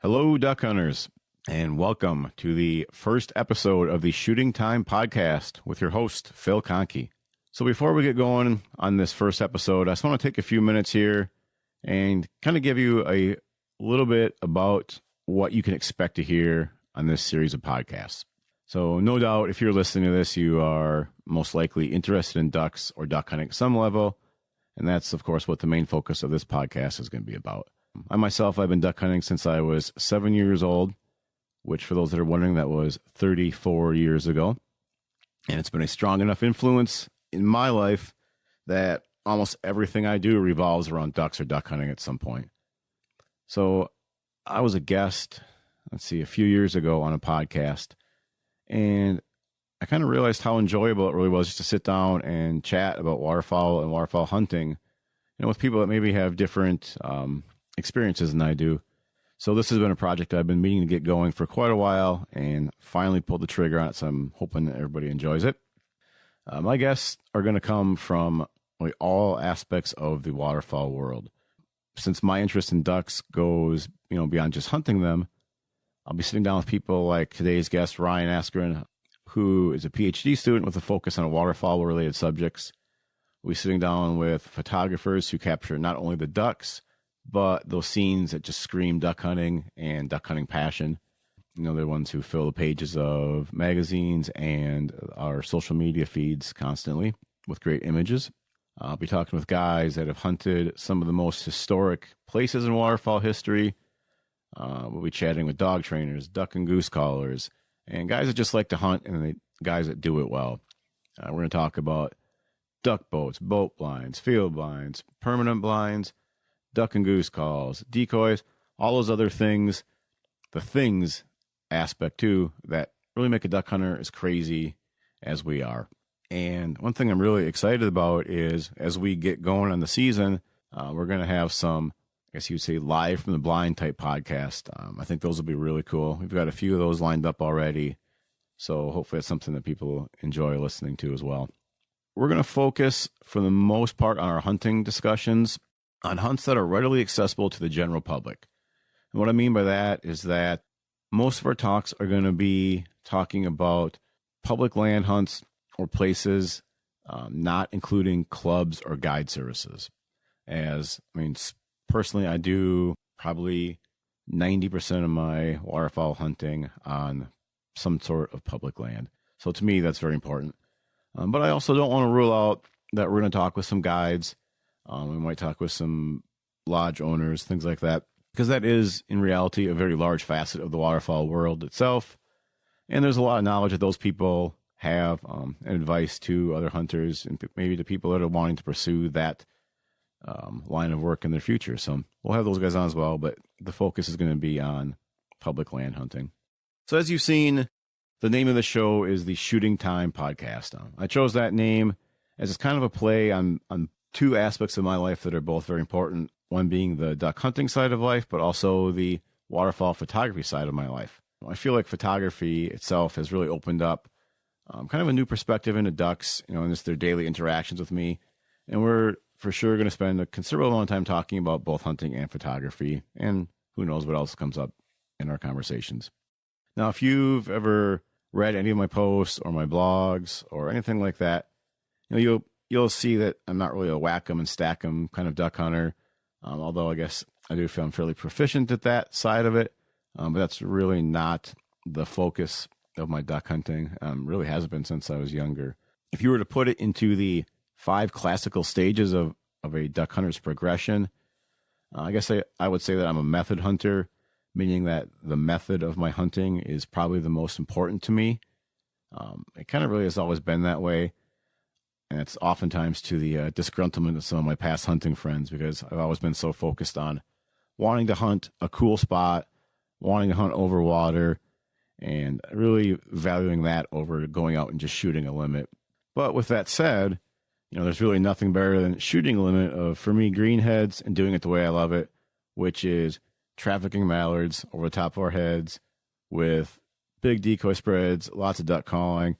Hello, duck hunters, and welcome to the first episode of the Shooting Time Podcast with your host, Phil Conkey. So before we get going on this first episode, I just want to take a few minutes here and kind of give you a little bit about what you can expect to hear on this series of podcasts. So no doubt, if you're listening to this, you are most likely interested in ducks or duck hunting at some level, and that's, of course, what the main focus of this podcast is going to be about. I myself, I've been duck hunting since I was 7 years old, which for those that are wondering, that was 34 years ago. And it's been a strong enough influence in my life that almost everything I do revolves around ducks or duck hunting at some point. So I was a guest, a few years ago on a podcast, and I kind of realized how enjoyable it really was just to sit down and chat about waterfowl and waterfowl hunting, with people that maybe have different experiences than I do. So this has been a project I've been meaning to get going for quite a while and finally pulled the trigger on it. So I'm hoping that everybody enjoys it. My guests are going to come from all aspects of the waterfowl world. Since my interest in ducks goes, beyond just hunting them, I'll be sitting down with people like today's guest, Ryan Askren, who is a PhD student with a focus on waterfowl related subjects. We'll be sitting down with photographers who capture not only the ducks, but those scenes that just scream duck hunting and duck hunting passion. They're ones who fill the pages of magazines and our social media feeds constantly with great images. I'll be talking with guys that have hunted some of the most historic places in waterfowl history. We'll be chatting with dog trainers, duck and goose callers, and guys that just like to hunt and the guys that do it well. We're going to talk about duck boats, boat blinds, field blinds, permanent blinds, duck and goose calls, decoys, all those other things, the things aspect too, that really make a duck hunter as crazy as we are. And one thing I'm really excited about is as we get going on the season, we're going to have some, I guess you'd say, live from the blind type podcast. I think those will be really cool. We've got a few of those lined up already. So hopefully it's something that people enjoy listening to as well. We're going to focus for the most part on our hunting discussions on hunts that are readily accessible to the general public. And what I mean by that is that most of our talks are going to be talking about public land hunts or places, not including clubs or guide services. Personally, I do probably 90% of my waterfowl hunting on some sort of public land. So to me, that's very important. But I also don't want to rule out that we're going to talk with some guides. We might talk with some lodge owners, things like that, because that is, in reality, a very large facet of the waterfowl world itself. And there's a lot of knowledge that those people have and advice to other hunters and maybe to people that are wanting to pursue that line of work in their future. So we'll have those guys on as well, but the focus is going to be on public land hunting. So as you've seen, the name of the show is the Shooting Time Podcast. I chose that name as it's kind of a play on two aspects of my life that are both very important. One being the duck hunting side of life, but also the waterfowl photography side of my life. I feel like photography itself has really opened up kind of a new perspective into ducks, and just their daily interactions with me. And we're for sure going to spend a considerable amount of time talking about both hunting and photography, and who knows what else comes up in our conversations. Now, if you've ever read any of my posts or my blogs or anything like that, you'll see that I'm not really a whack 'em and stack 'em kind of duck hunter, although I guess I do feel I'm fairly proficient at that side of it, but that's really not the focus of my duck hunting. Really hasn't been since I was younger. If you were to put it into the 5 classical stages of a duck hunter's progression, I guess I would say that I'm a method hunter, meaning that the method of my hunting is probably the most important to me. It kind of really has always been that way. And it's oftentimes to the disgruntlement of some of my past hunting friends, because I've always been so focused on wanting to hunt a cool spot, wanting to hunt over water, and really valuing that over going out and just shooting a limit. But with that said, there's really nothing better than shooting a limit of, for me, greenheads and doing it the way I love it, which is trafficking mallards over the top of our heads with big decoy spreads, lots of duck calling,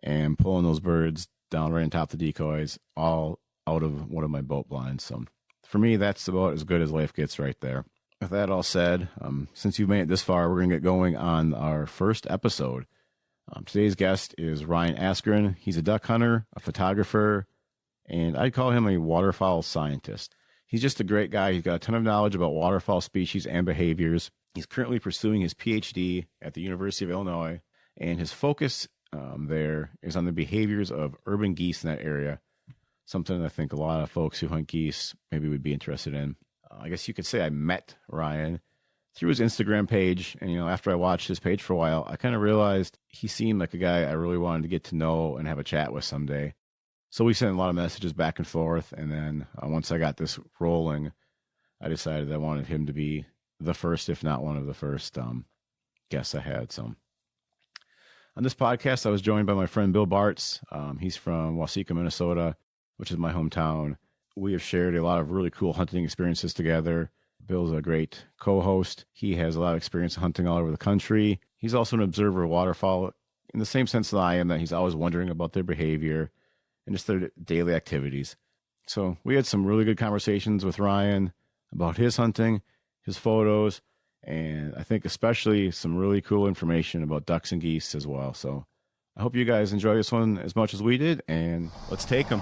and pulling those birds down right on top of the decoys, all out of one of my boat blinds. So for me, that's about as good as life gets right there. with that all said, since you've made it this far, we're going to get going on our first episode. Today's guest is Ryan Askren. He's a duck hunter, a photographer, and I'd call him a waterfowl scientist. He's just a great guy. He's got a ton of knowledge about waterfowl species and behaviors. He's currently pursuing his PhD at the University of Illinois, and his focus there is on the behaviors of urban geese in that area, something I think a lot of folks who hunt geese maybe would be interested in. I guess you could say I met Ryan through his Instagram page. And, after I watched his page for a while, I kind of realized he seemed like a guy I really wanted to get to know and have a chat with someday. So we sent a lot of messages back and forth. And then once I got this rolling, I decided I wanted him to be the first, if not one of the first guests I had. So on this podcast, I was joined by my friend Bill Bartz. He's from Waseca, Minnesota, which is my hometown. We have shared a lot of really cool hunting experiences together. Bill's a great co-host. He has a lot of experience hunting all over the country. He's also an observer of waterfowl in the same sense that I am, that he's always wondering about their behavior and just their daily activities. So we had some really good conversations with Ryan about his hunting, his photos, and I think especially some really cool information about ducks and geese as well. So I hope you guys enjoy this one as much as we did, and let's take them.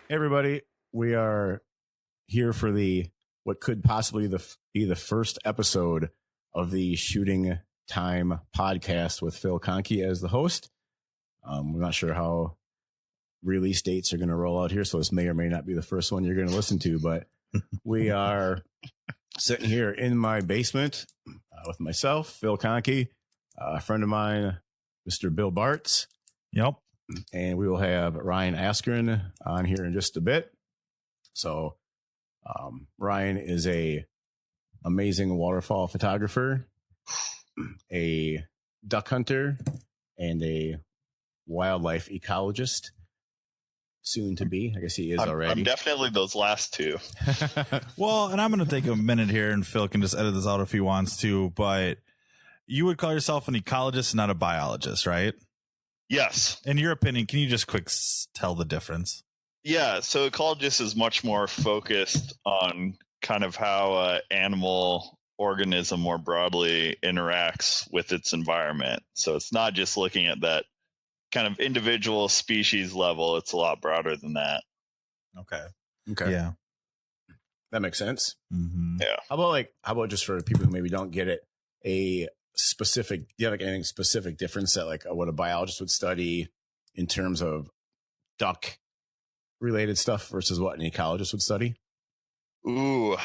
Hey everybody, we are here for what could possibly be the first episode of the Shooting Time podcast with Phil Conkey as the host. We're not sure how release dates are going to roll out here, so this may or may not be the first one you're going to listen to, but we are sitting here in my basement with myself, Phil Conkey, a friend of mine, Mr. Bill Bartz. Yep. And we will have Ryan Askren on here in just a bit. So Ryan is a amazing waterfowl photographer, a duck hunter, and a wildlife ecologist. Soon to be. I guess he is already. I'm definitely those last two. Well, and I'm going to take a minute here, and Phil can just edit this out if he wants to, but you would call yourself an ecologist, not a biologist, right? Yes. In your opinion, can you just tell the difference? Yeah. So ecologist is much more focused on kind of how an animal organism more broadly interacts with its environment. So it's not just looking at that kind of individual species level. It's a lot broader than that. Okay. Yeah. That makes sense. Mm-hmm. Yeah. How about just for people who maybe don't get it, do you have anything specific difference that what a biologist would study in terms of duck related stuff versus what an ecologist would study? Ooh.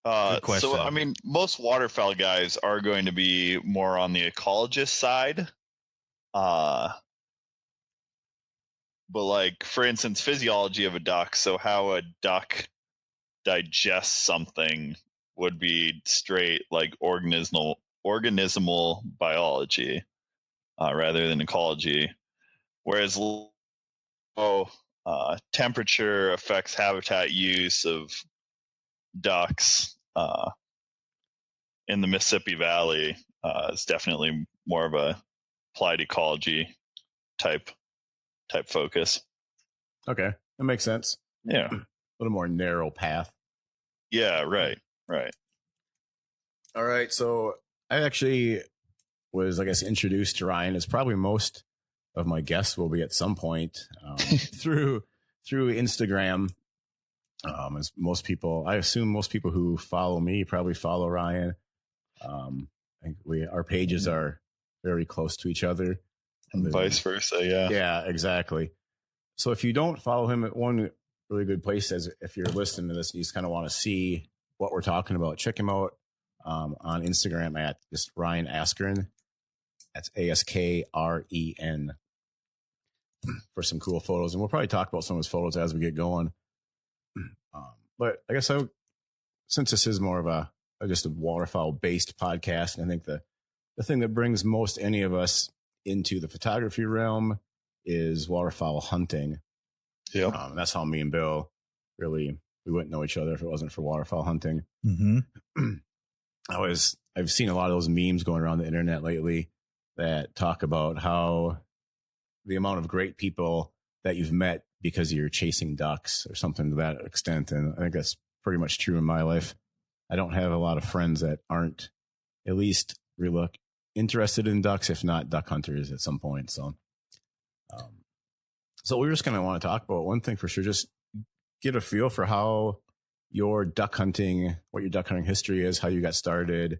Good question. So, I mean, most waterfowl guys are going to be more on the ecologist side. But for instance, physiology of a duck. So how a duck digests something would be straight organismal biology rather than ecology. Whereas temperature affects habitat use of ducks in the Mississippi Valley is definitely more of a applied ecology type focus. Okay, that makes sense. Yeah. A little more narrow path. Yeah, right. All right, so I actually was, introduced to Ryan, as probably most of my guests will be at some point, through Instagram. As most people, I assume most people who follow me probably follow Ryan. I think our pages are very close to each other. And vice versa. Yeah. Yeah, exactly. So if you don't follow him, at one really good place is if you're listening to this, and you just kind of want to see what we're talking about, check him out on Instagram at just Ryan Askren. That's ASKREN for some cool photos. And we'll probably talk about some of his photos as we get going. But I guess since this is more of just a waterfowl based podcast, and I think the thing that brings most any of us into the photography realm is waterfowl hunting. Yeah. That's how me and Bill we wouldn't know each other if it wasn't for waterfowl hunting. Mm-hmm. I've seen a lot of those memes going around the internet lately that talk about how the amount of great people that you've met because you're chasing ducks or something to that extent. And I think that's pretty much true in my life. I don't have a lot of friends that aren't at least interested in ducks, if not duck hunters at some point. So we're just going to want to talk about one thing for sure. Just get a feel for how your duck hunting, what your duck hunting history is, how you got started,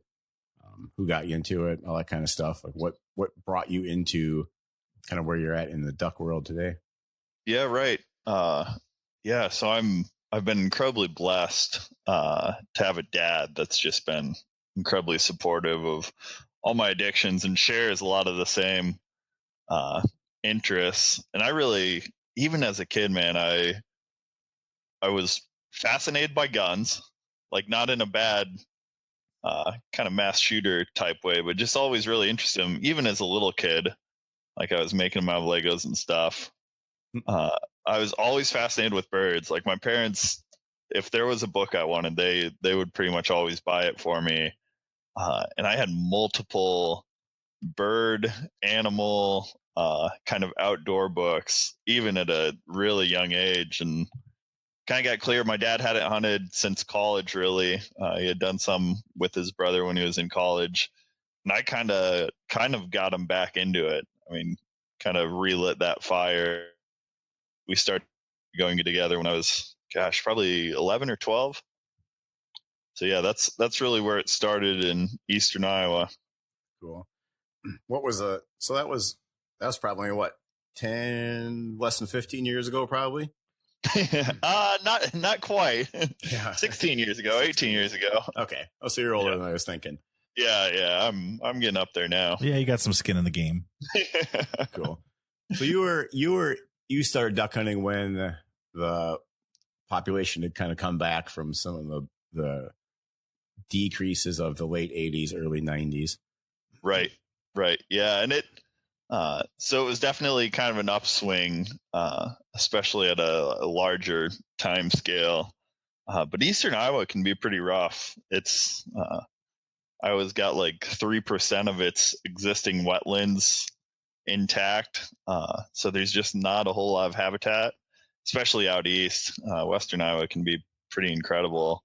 who got you into it, all that kind of stuff. Like what brought you into kind of where you're at in the duck world today. Yeah, right. So I've been incredibly blessed to have a dad that's just been incredibly supportive of all my addictions and shares a lot of the same interests. And I really, even as a kid, man, I was fascinated by guns, like not in a bad kind of mass shooter type way, but just always really interested in them. Even as a little kid, like I was making them out of Legos and stuff. I was always fascinated with birds. Like my parents, if there was a book I wanted, they would pretty much always buy it for me. And I had multiple bird, animal, kind of outdoor books, even at a really young age. And kind of got clear. My dad hadn't hunted since college, really. He had done some with his brother when he was in college. And I kind of got him back into it. I mean, kind of relit that fire. We started going together when I was, probably 11 or 12. So yeah, that's really where it started in Eastern Iowa. Cool. What was so that was probably what, 10, less than 15 years ago, probably? Not quite. Yeah. 16 years ago, 18 years ago. Okay. Oh, so you're older than I was thinking. Yeah. I'm getting up there now. Yeah, you got some skin in the game. Cool. So you started duck hunting when the population had kind of come back from some of the decreases of the late 80s, early 90s. Right. Yeah. And so it was definitely kind of an upswing, especially at a larger time scale. But Eastern Iowa can be pretty rough. It's, Iowa's got like 3% of its existing wetlands intact. So there's just not a whole lot of habitat, especially out east. Western Iowa can be pretty incredible.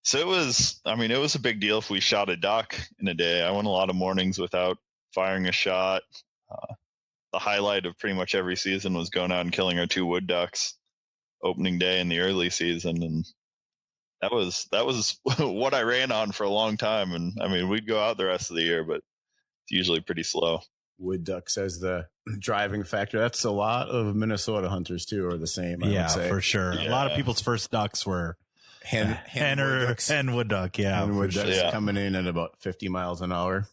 So it was a big deal if we shot a duck in a day. I went a lot of mornings without firing a shot. The highlight of pretty much every season was going out and killing our 2 wood ducks opening day in the early season. And that was what I ran on for a long time. And I mean, we'd go out the rest of the year, but it's usually pretty slow. Wood ducks as the driving factor. That's a lot of Minnesota hunters too, are the same. I would say. For sure. Yeah. A lot of people's first ducks were hen wood duck. Yeah. Hen wood ducks sure. coming in at about 50 miles an hour.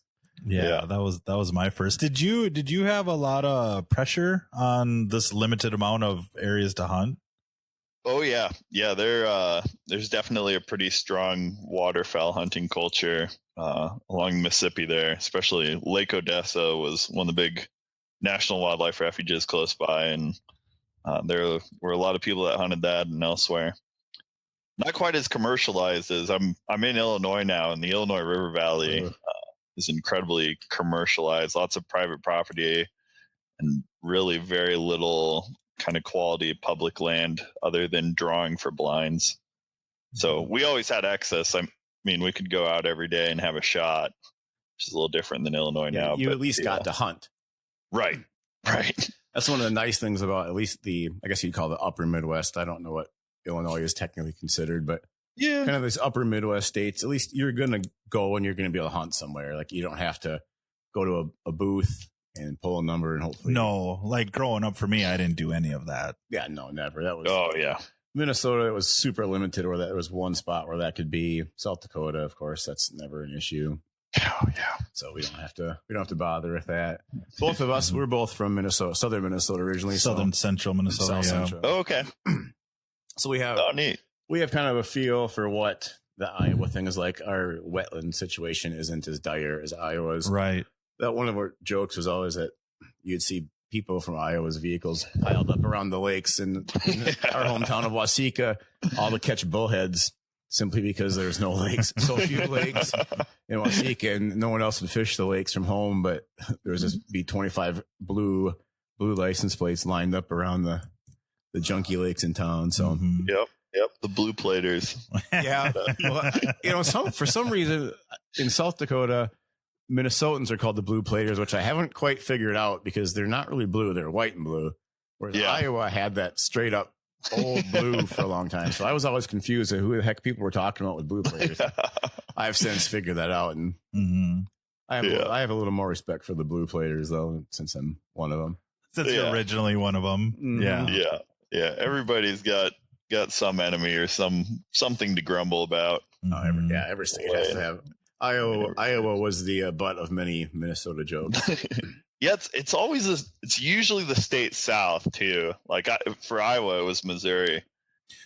Yeah, that was my first. Did you have a lot of pressure on this limited amount of areas to hunt? Oh yeah. There's definitely a pretty strong waterfowl hunting culture along Mississippi there, especially Lake Odessa was one of the big national wildlife refuges close by, and there were a lot of people that hunted that and elsewhere. Not quite as commercialized as I'm in Illinois now, and the Illinois River Valley is incredibly commercialized. Lots of private property and really very little kind of quality public land other than drawing for blinds. So we always had access. I mean, we could go out every day and have a shot, which is a little different than Illinois now. You at least got to hunt. Right. That's one of the nice things about at least I guess you'd call the upper Midwest. I don't know what Illinois is technically considered, but kind of this upper Midwest states, at least you're going to go and you're going to be able to hunt somewhere. Like you don't have to go to a booth and pull a number and hopefully. No, like growing up for me, I didn't do any of that. Yeah, no, never. That was. Oh yeah. Minnesota, it was super limited where there was one spot where that could be. South Dakota, of course, that's never an issue. Oh yeah. So we don't have to bother with that. Both of us, we're both from Minnesota, southern Minnesota originally. Southern central Minnesota. Central. Oh, okay. So we have neat. We have kind of a feel for what the Iowa thing is like. Our wetland situation isn't as dire as Iowa's. Right. That one of our jokes was always that you'd see people from Iowa's vehicles piled up around the lakes in our hometown of Waseca, all to catch bullheads simply because there's no lakes, so few lakes in Waseca, and no one else would fish the lakes from home. But there was just be 25 blue license plates lined up around the junky lakes in town. So Yep, the blue platers. yeah, well, for some reason in South Dakota, Minnesotans are called the blue platers, which I haven't quite figured out because they're not really blue; they're white and blue. Whereas Iowa had that straight up old blue for a long time, so I was always confused at who the heck people were talking about with blue platers. I've since figured that out, and I have a little more respect for the blue platers though, since I'm one of them. Since you're originally one of them, yeah. Everybody's got some enemy or something to grumble about. Every state has to have. Iowa was the butt of many Minnesota jokes. Yeah, it's usually the state south too. Like for Iowa, it was Missouri.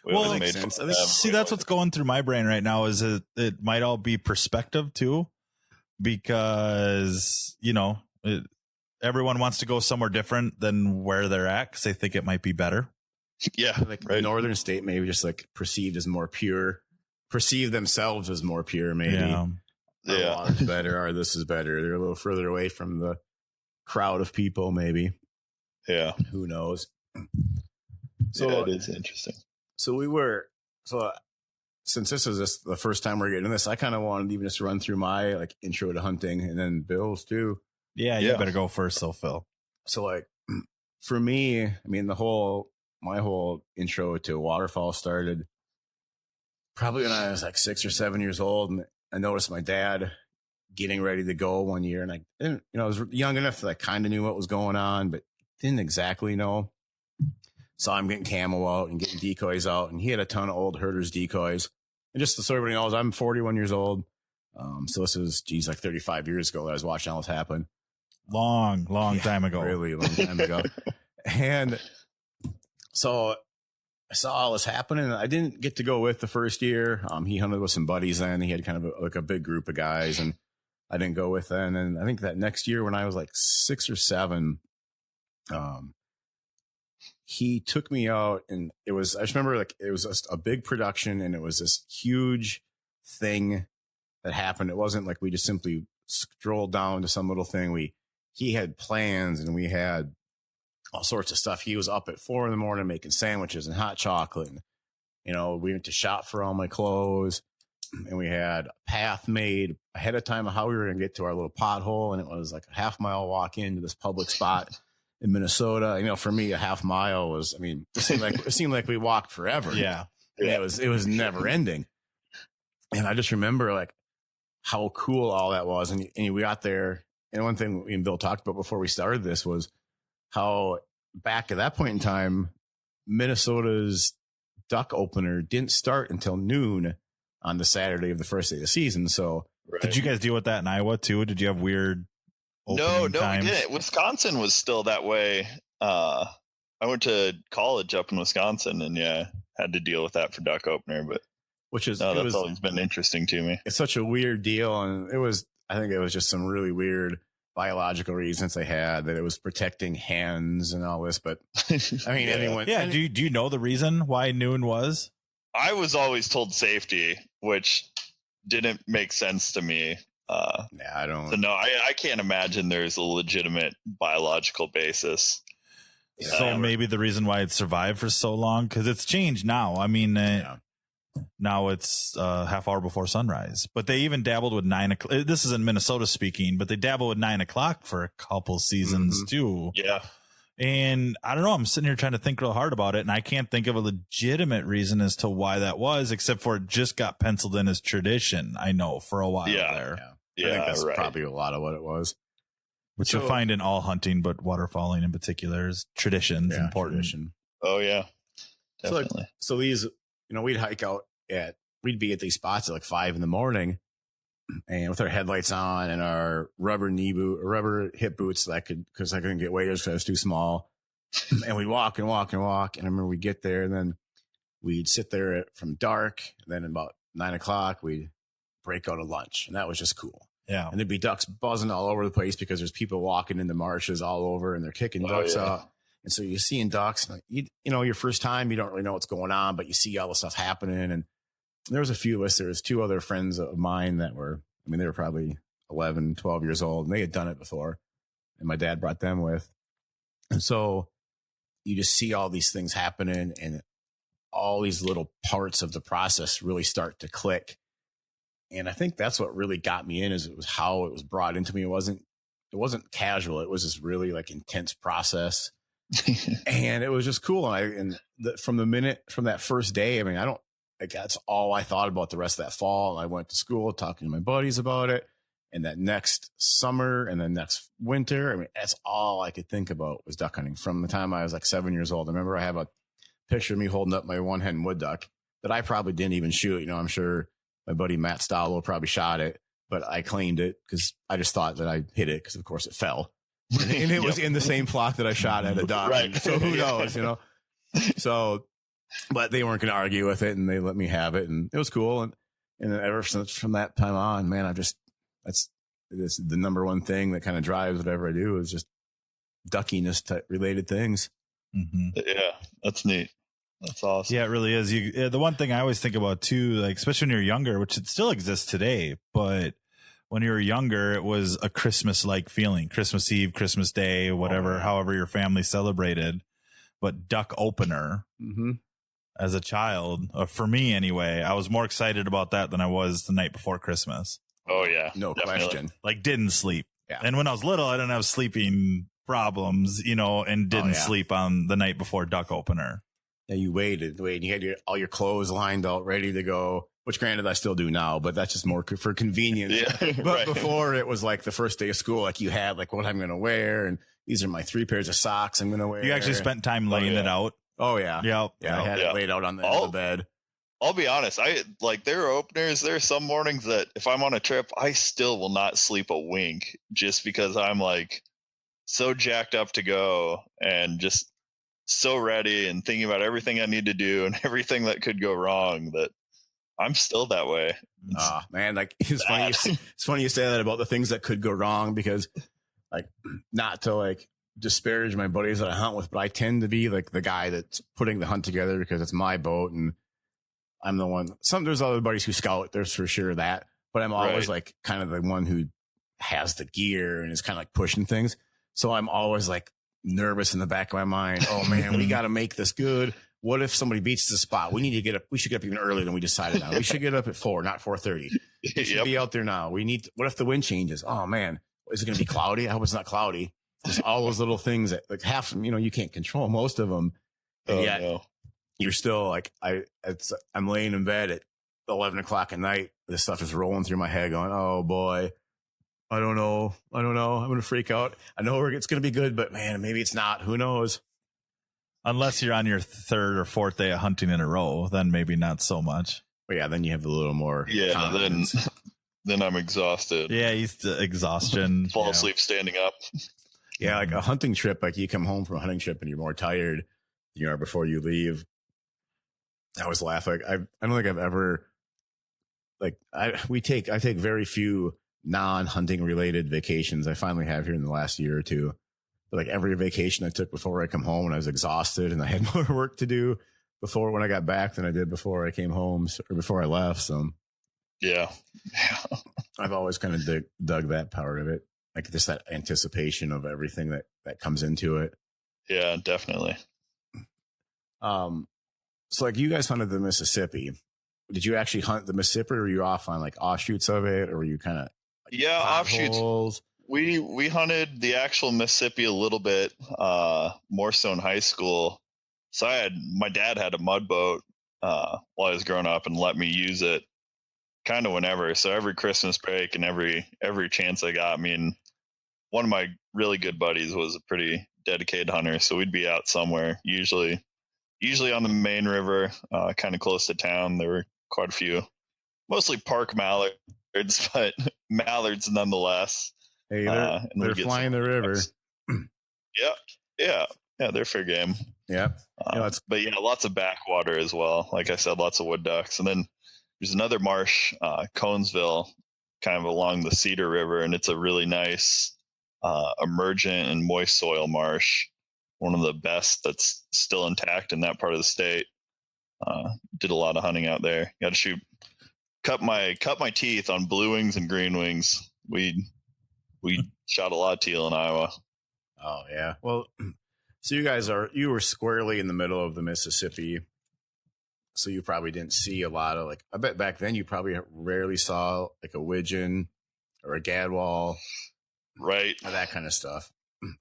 See, that's what's going through my brain right now. Is it might all be perspective too, because everyone wants to go somewhere different than where they're at because they think it might be better. Yeah, like the northern state maybe just like perceived as more pure, perceive themselves as more pure. Maybe our water's better, or this is better. They're a little further away from the crowd of people, maybe. Yeah, who knows? So it is interesting. Since this is the first time we're getting this, I kind of wanted even just to run through my like intro to hunting, and then Bill's too. Yeah, you better go first, though, Phil. So like for me, I mean, my whole intro to waterfowl started probably when I was like 6 or 7 years old, and I noticed my dad getting ready to go one year, and I didn't, I was young enough that I kind of knew what was going on, but didn't exactly know. Saw him getting camo out and getting decoys out, and he had a ton of old herders decoys. And just so everybody knows, I'm 41 years old. So this is, like 35 years ago that I was watching all this happen. Long time ago. Really long time ago. And so I saw all this happening. I didn't get to go with the first year. He hunted with some buddies then. He had kind of a big group of guys, and I didn't go with them. And I think that next year when I was like 6 or 7, he took me out, and I just remember like it was just a big production, and it was this huge thing that happened. It wasn't like we just simply strolled down to some little thing. He had plans, and we had all sorts of stuff. He was up at 4 a.m. making sandwiches and hot chocolate. And, we went to shop for all my clothes, and we had a path made ahead of time of how we were going to get to our little pothole. And it was like a half-mile walk into this public spot in Minnesota. For me, a half mile was, it seemed like we walked forever. Yeah. And it was never ending. And I just remember like how cool all that was. And we got there. And one thing me and Bill talked about before we started this was how back at that point in time, Minnesota's duck opener didn't start until noon on the Saturday of the first day of the season. So Did you guys deal with that in Iowa too? Did you have weird opening times? We didn't. Wisconsin was still that way. I went to college up in Wisconsin, and had to deal with that for duck opener, but that's always been interesting to me. It's such a weird deal, and I think it was just some really weird biological reasons they had, that it was protecting hens and all this. But anyone. Yeah. Do you know the reason why noon was? I was always told safety, which didn't make sense to me. I don't. So no, I can't imagine there's a legitimate biological basis. So maybe the reason why it survived for so long, because it's changed now. Now it's half hour before sunrise, but they even dabbled with 9 o'clock. This is in Minnesota speaking, but they dabbled with 9 o'clock for a couple seasons too. Yeah. And I don't know, I'm sitting here trying to think real hard about it, and I can't think of a legitimate reason as to why that was, except for it just got penciled in as tradition. I know for a while there. Yeah. I think that's probably a lot of what it was. Which you'll find in all hunting, but waterfowling in particular is traditions important. Tradition. Oh yeah, definitely. So these, we'd hike out we'd be at these spots at like 5 a.m, and with our headlights on and our rubber hip boots because I couldn't get waders because I was too small. And we'd walk and walk and walk. And I remember we'd get there and then we'd sit there from dark. And then about 9 o'clock, we'd break out a lunch. And that was just cool. Yeah. And there'd be ducks buzzing all over the place because there's people walking in the marshes all over and they're kicking ducks out. And so you're seeing ducks, and your first time, you don't really know what's going on, but you see all the stuff happening. And there was a few of us. There was 2 other friends of mine that were, they were probably 11, 12 years old, and they had done it before. And my dad brought them with. And so you just see all these things happening and all these little parts of the process really start to click. And I think that's what really got me in, is it was how it was brought into me. It wasn't casual. It was this really like intense process. And it was just cool. From that first day, that's all I thought about the rest of that fall. And I went to school talking to my buddies about it. And that next summer and then next winter, that's all I could think about was duck hunting from the time I was like 7 years old. I remember I have a picture of me holding up my one hen wood duck that I probably didn't even shoot. I'm sure my buddy Matt Stallo probably shot it, but I claimed it because I just thought that I hit it because of course it fell. And it was in the same flock that I shot at a duck. Right. So who knows, So, but they weren't going to argue with it, and they let me have it, and it was cool. And ever since from that time on, man, that's the number one thing that kind of drives whatever I do is just duckiness related things. Mm-hmm. Yeah, that's neat. That's awesome. Yeah, it really is. The one thing I always think about too, like especially when you're younger, which it still exists today, but when you were younger, it was a Christmas-like feeling, Christmas Eve, Christmas Day, whatever, however your family celebrated. But duck opener as a child, for me anyway, I was more excited about that than I was the night before Christmas. Oh yeah, no question. Like didn't sleep. Yeah. And when I was little, I didn't have sleeping problems, and didn't sleep on the night before duck opener. Yeah, you waited. You had all your clothes lined out, ready to go. Which, granted, I still do now, but that's just more for convenience. Yeah, but before, it was like the first day of school. Like you had like what I'm going to wear, and these are my 3 pairs of socks I'm going to wear. You actually spent time laying it out. Oh yeah, yeah. I had it laid out on the end of the bed. I'll be honest. There are openers. There are some mornings that if I'm on a trip, I still will not sleep a wink just because I'm like so jacked up to go and just so ready and thinking about everything I need to do and everything that could go wrong that I'm still that way. Man, like it's funny. It's funny you say that about the things that could go wrong because, like, not to like disparage my buddies that I hunt with, but I tend to be like the guy that's putting the hunt together because it's my boat and I'm the one. There's other buddies who scout. There's for sure that, but I'm always like kind of the one who has the gear and is kind of like pushing things. So I'm always like nervous in the back of my mind. Oh man, we got to make this good. What if somebody beats the spot? We need to get up. We should get up even earlier than we decided on. We should get up at 4, not 4:30. We should be out there now. What if the wind changes? Oh man, is it going to be cloudy? I hope it's not cloudy. There's all those little things that like half of them, you can't control most of them. And yet you're still like, I'm laying in bed at 11 o'clock at night. This stuff is rolling through my head going, oh boy, I don't know. I'm going to freak out. I know it's going to be good, but man, maybe it's not. Who knows? Unless you're on your 3rd or 4th day of hunting in a row, then maybe not so much. But yeah, then you have a little more. Yeah, then I'm exhausted. Yeah, exhaustion. Fall asleep standing up. Yeah, like a hunting trip, like you come home from a hunting trip and you're more tired than you are before you leave. I always laugh. Like I don't think I've ever I take very few non-hunting related vacations. I finally have here in the last year or two. But like every vacation I took before I come home and I was exhausted and I had more work to do before when I got back than I did before I came home or before I left. So yeah. I've always kind of dug that part of it. Like just that anticipation of everything that comes into it. Yeah, definitely. So like you guys hunted the Mississippi. Did you actually hunt the Mississippi or were you off on like offshoots of it or were you kind of offshoots? We hunted the actual Mississippi a little bit, more so in high school. So my dad had a mud boat while I was growing up and let me use it kind of whenever. So every Christmas break and every chance I got. I mean, one of my really good buddies was a pretty dedicated hunter. So we'd be out somewhere, usually on the main river, kind of close to town. There were quite a few, mostly park mallards, but mallards nonetheless. Hey, they're flying the river. Yeah, they're fair game. Yeah, but yeah, lots of backwater as well. Like I said, lots of wood ducks, and then there's another marsh, Conesville, kind of along the Cedar River, and it's a really nice emergent and moist soil marsh. One of the best that's still intact in that part of the state. Did a lot of hunting out there. Got to cut my teeth on blue wings and green wings. We shot a lot of teal in Iowa. Oh yeah. Well, so you were squarely in the middle of the Mississippi. So you probably didn't see a lot of, like, I bet back then you probably rarely saw like a widgeon or a gadwall, right? Or that kind of stuff.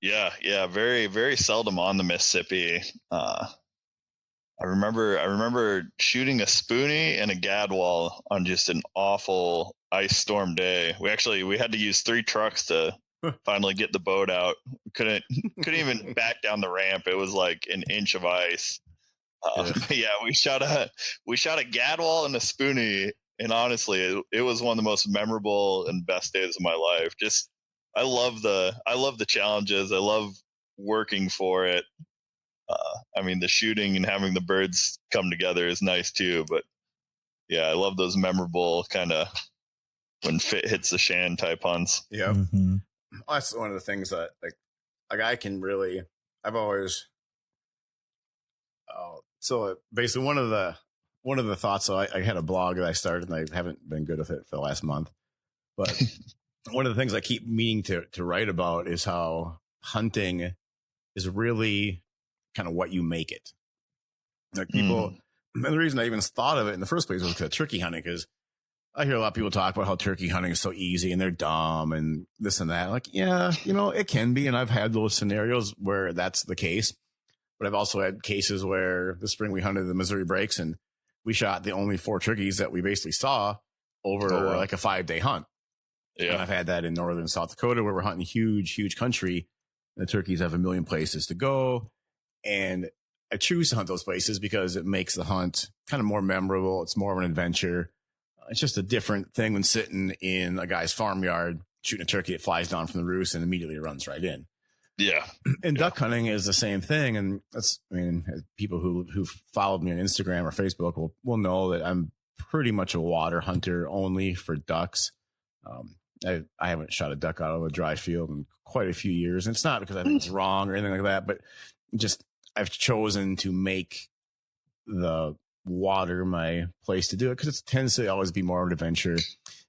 Yeah. Very, very seldom on the Mississippi. I remember shooting a spoonie and a gadwall on just an awful ice storm day. We had to use 3 trucks to finally get the boat out. Couldn't even back down the ramp. It was like an inch of ice. Yeah, we shot a gadwall and a spoonie, and honestly, it was one of the most memorable and best days of my life. Just I love the challenges. I love working for it. I mean, the shooting and having the birds come together is nice too. But yeah, I love those memorable kind of when fit hits the shan type hunts. Yeah, well, that's one of the things that like I can really. I've always. So basically, one of the thoughts. So I had a blog that I started, and I haven't been good with it for the last month. But one of the things I keep meaning to write about is how hunting is really kind of what you make it. Like people, and the reason I even thought of it in the first place was because of turkey hunting. Because I hear a lot of people talk about how turkey hunting is so easy and they're dumb and this and that. Like, yeah, it can be, and I've had those scenarios where that's the case. But I've also had cases where this spring we hunted the Missouri Breaks and we shot the only 4 turkeys that we basically saw over like a 5-day hunt. Yeah. And I've had that in northern South Dakota where we're hunting huge country. And the turkeys have a million places to go. And I choose to hunt those places because it makes the hunt kind of more memorable. It's more of an adventure. It's just a different thing than sitting in a guy's farmyard, shooting a turkey that flies down from the roost and immediately runs right in. Yeah. And duck hunting is the same thing. And people who followed me on Instagram or Facebook will know that I'm pretty much a water hunter only for ducks. I haven't shot a duck out of a dry field in quite a few years. And it's not because I think it's wrong or anything like that, but just I've chosen to make the water my place to do it because it tends to always be more of an adventure.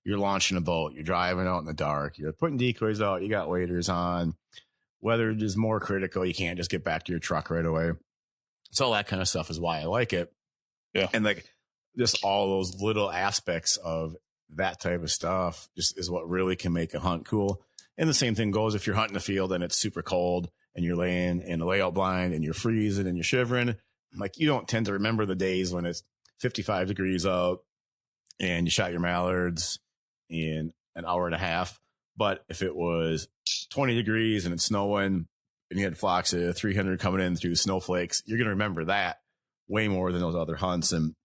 You're launching a boat, you're driving out in the dark, you're putting decoys out, you got waders on. Weather is more critical. You can't just get back to your truck right away. So all that kind of stuff is why I like it. Yeah. And like just all those little aspects of that type of stuff just is what really can make a hunt cool. And the same thing goes if you're hunting a field and it's super cold and you're laying in a layout blind and you're freezing and you're shivering. Like you don't tend to remember the days when it's 55 degrees out and you shot your mallards in an hour and a half. But if it was 20 degrees and it's snowing and you had flocks of 300 coming in through snowflakes, you're going to remember that way more than those other hunts. And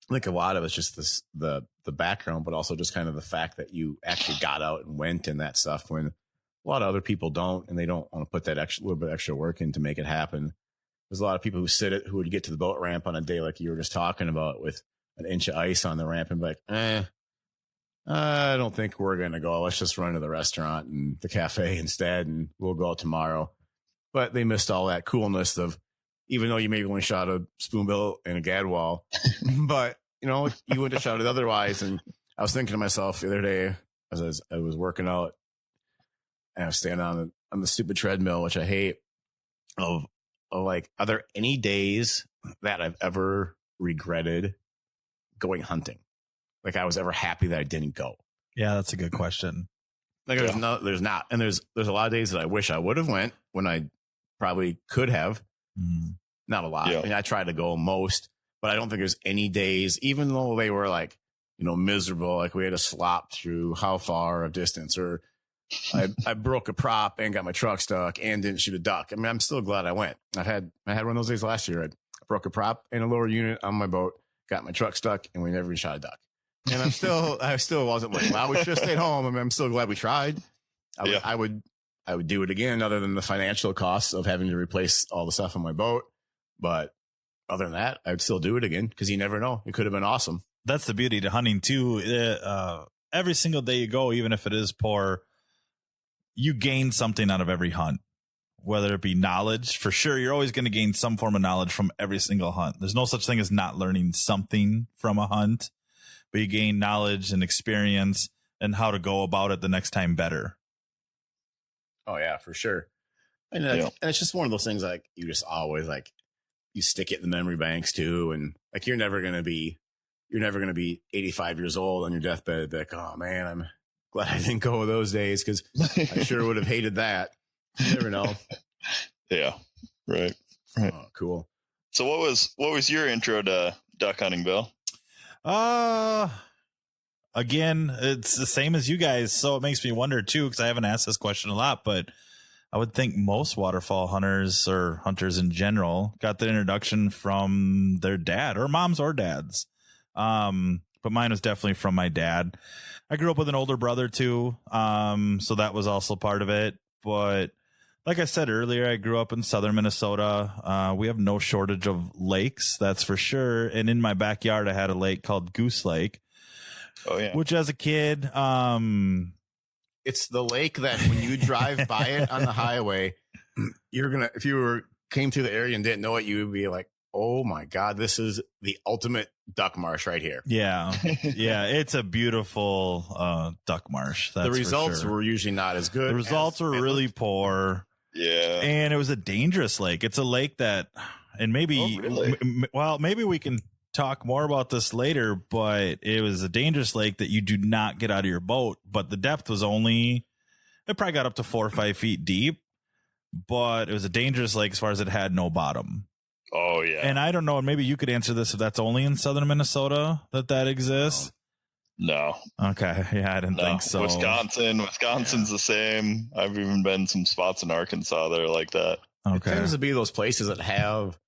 I think a lot of it's just the background, but also just kind of the fact that you actually got out and went and that stuff when a lot of other people don't, and they don't want to put that little bit extra work in to make it happen. There's a lot of people who would get to the boat ramp on a day like you were just talking about with an inch of ice on the ramp and be like, I don't think we're going to go. Let's just run to the restaurant and the cafe instead, and we'll go out tomorrow. But they missed all that coolness of, even though you maybe only shot a spoonbill and a gadwall, but you wouldn't have shot it otherwise. And I was thinking to myself the other day as I was working out and I was standing on the stupid treadmill, which I hate, of like, are there any days that I've ever regretted going hunting? Like I was ever happy that I didn't go? Yeah, that's a good question. Like there's not. And there's a lot of days that I wish I would have went when I probably could have. Not a lot. Yeah. I mean, I try to go most, but I don't think there's any days, even though they were like, miserable, like we had to slop through how far of distance, or I broke a prop and got my truck stuck and didn't shoot a duck. I mean, I'm still glad I went. I had one of those days last year. I broke a prop and a lower unit on my boat, got my truck stuck, and we never even shot a duck. And I still wasn't like, wow, we should have stayed home. I mean, I'm still glad we tried. I would do it again, other than the financial costs of having to replace all the stuff on my boat. But other than that, I'd still do it again, because you never know. It could have been awesome. That's the beauty to hunting too. Every single day you go, even if it is poor, you gain something out of every hunt, whether it be knowledge. For sure, you're always going to gain some form of knowledge from every single hunt. There's no such thing as not learning something from a hunt, but you gain knowledge and experience and how to go about it the next time better. Oh yeah, for sure. And, and it's just one of those things, like, you just always, like, you stick it in the memory banks too. And like, you're never going to be 85 years old on your deathbed. Like, oh man, I'm glad I didn't go those days, because I sure would have hated that. You never know. Yeah. Right. Oh, cool. So what was your intro to duck hunting, Bill? Again, it's the same as you guys. So it makes me wonder too, because I haven't asked this question a lot, but I would think most waterfowl hunters, or hunters in general, got the introduction from their dad, or moms or dads. But mine was definitely from my dad. I grew up with an older brother too. So that was also part of it. But like I said earlier, I grew up in southern Minnesota. We have no shortage of lakes, that's for sure. And in my backyard, I had a lake called Goose Lake. Oh yeah. Which as a kid, it's the lake that when you drive by it on the highway, if you came through the area and didn't know it, you would be like, oh my God, this is the ultimate duck marsh right here. Yeah. Yeah. It's a beautiful duck marsh. That's the results for sure. were usually not as good. The results were really poor. Yeah. And it was a dangerous lake. It's a lake that, and maybe, maybe we can talk more about this later, but it was a dangerous lake that you do not get out of your boat. But the depth was it probably got up to 4 or 5 feet deep, but it was a dangerous lake as far as it had no bottom. Oh yeah. And I don't know, and maybe you could answer this, if that's only in southern Minnesota that exists. No. Okay. Yeah, I didn't think so. Wisconsin's the same. I've even been some spots in Arkansas that are like that. Okay. It tends to be those places that have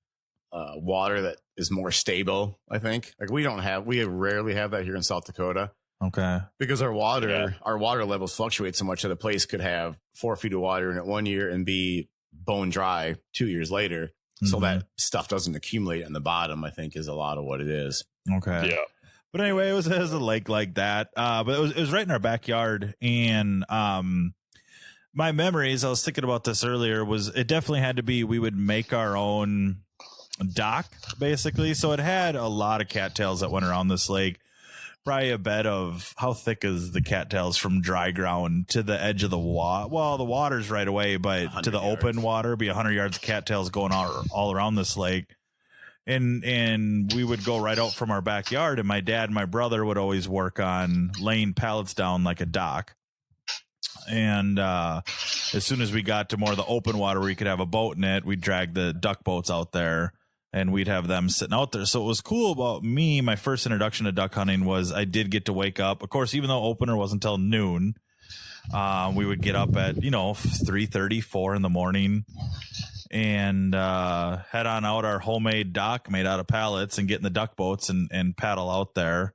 water that is more stable, I think. Like we rarely have that here in South Dakota. Okay. Because our water levels fluctuate so much that a place could have 4 feet of water in it one year and be bone dry 2 years later. So that stuff doesn't accumulate in the bottom, I think, is a lot of what it is. Okay. Yeah. But anyway, it was a lake like that. But it was right in our backyard. And my memories, I was thinking about this earlier, was it definitely had to be, we would make our own dock, basically. So it had a lot of cattails that went around this lake. Probably a bed of, how thick is the cattails from dry ground to the edge of the water? Well, the water's right away, but to the open water, be 100 yards of cattails going all around this lake. And we would go right out from our backyard, and my dad and my brother would always work on laying pallets down like a dock. And as soon as we got to more of the open water where you could have a boat in it, we'd drag the duck boats out there, and we'd have them sitting out there. So what was cool about me, my first introduction to duck hunting, was I did get to wake up. Of course, even though opener wasn't until noon, we would get up at 3:30, 4 in the morning, and head on out our homemade dock made out of pallets and get in the duck boats and paddle out there,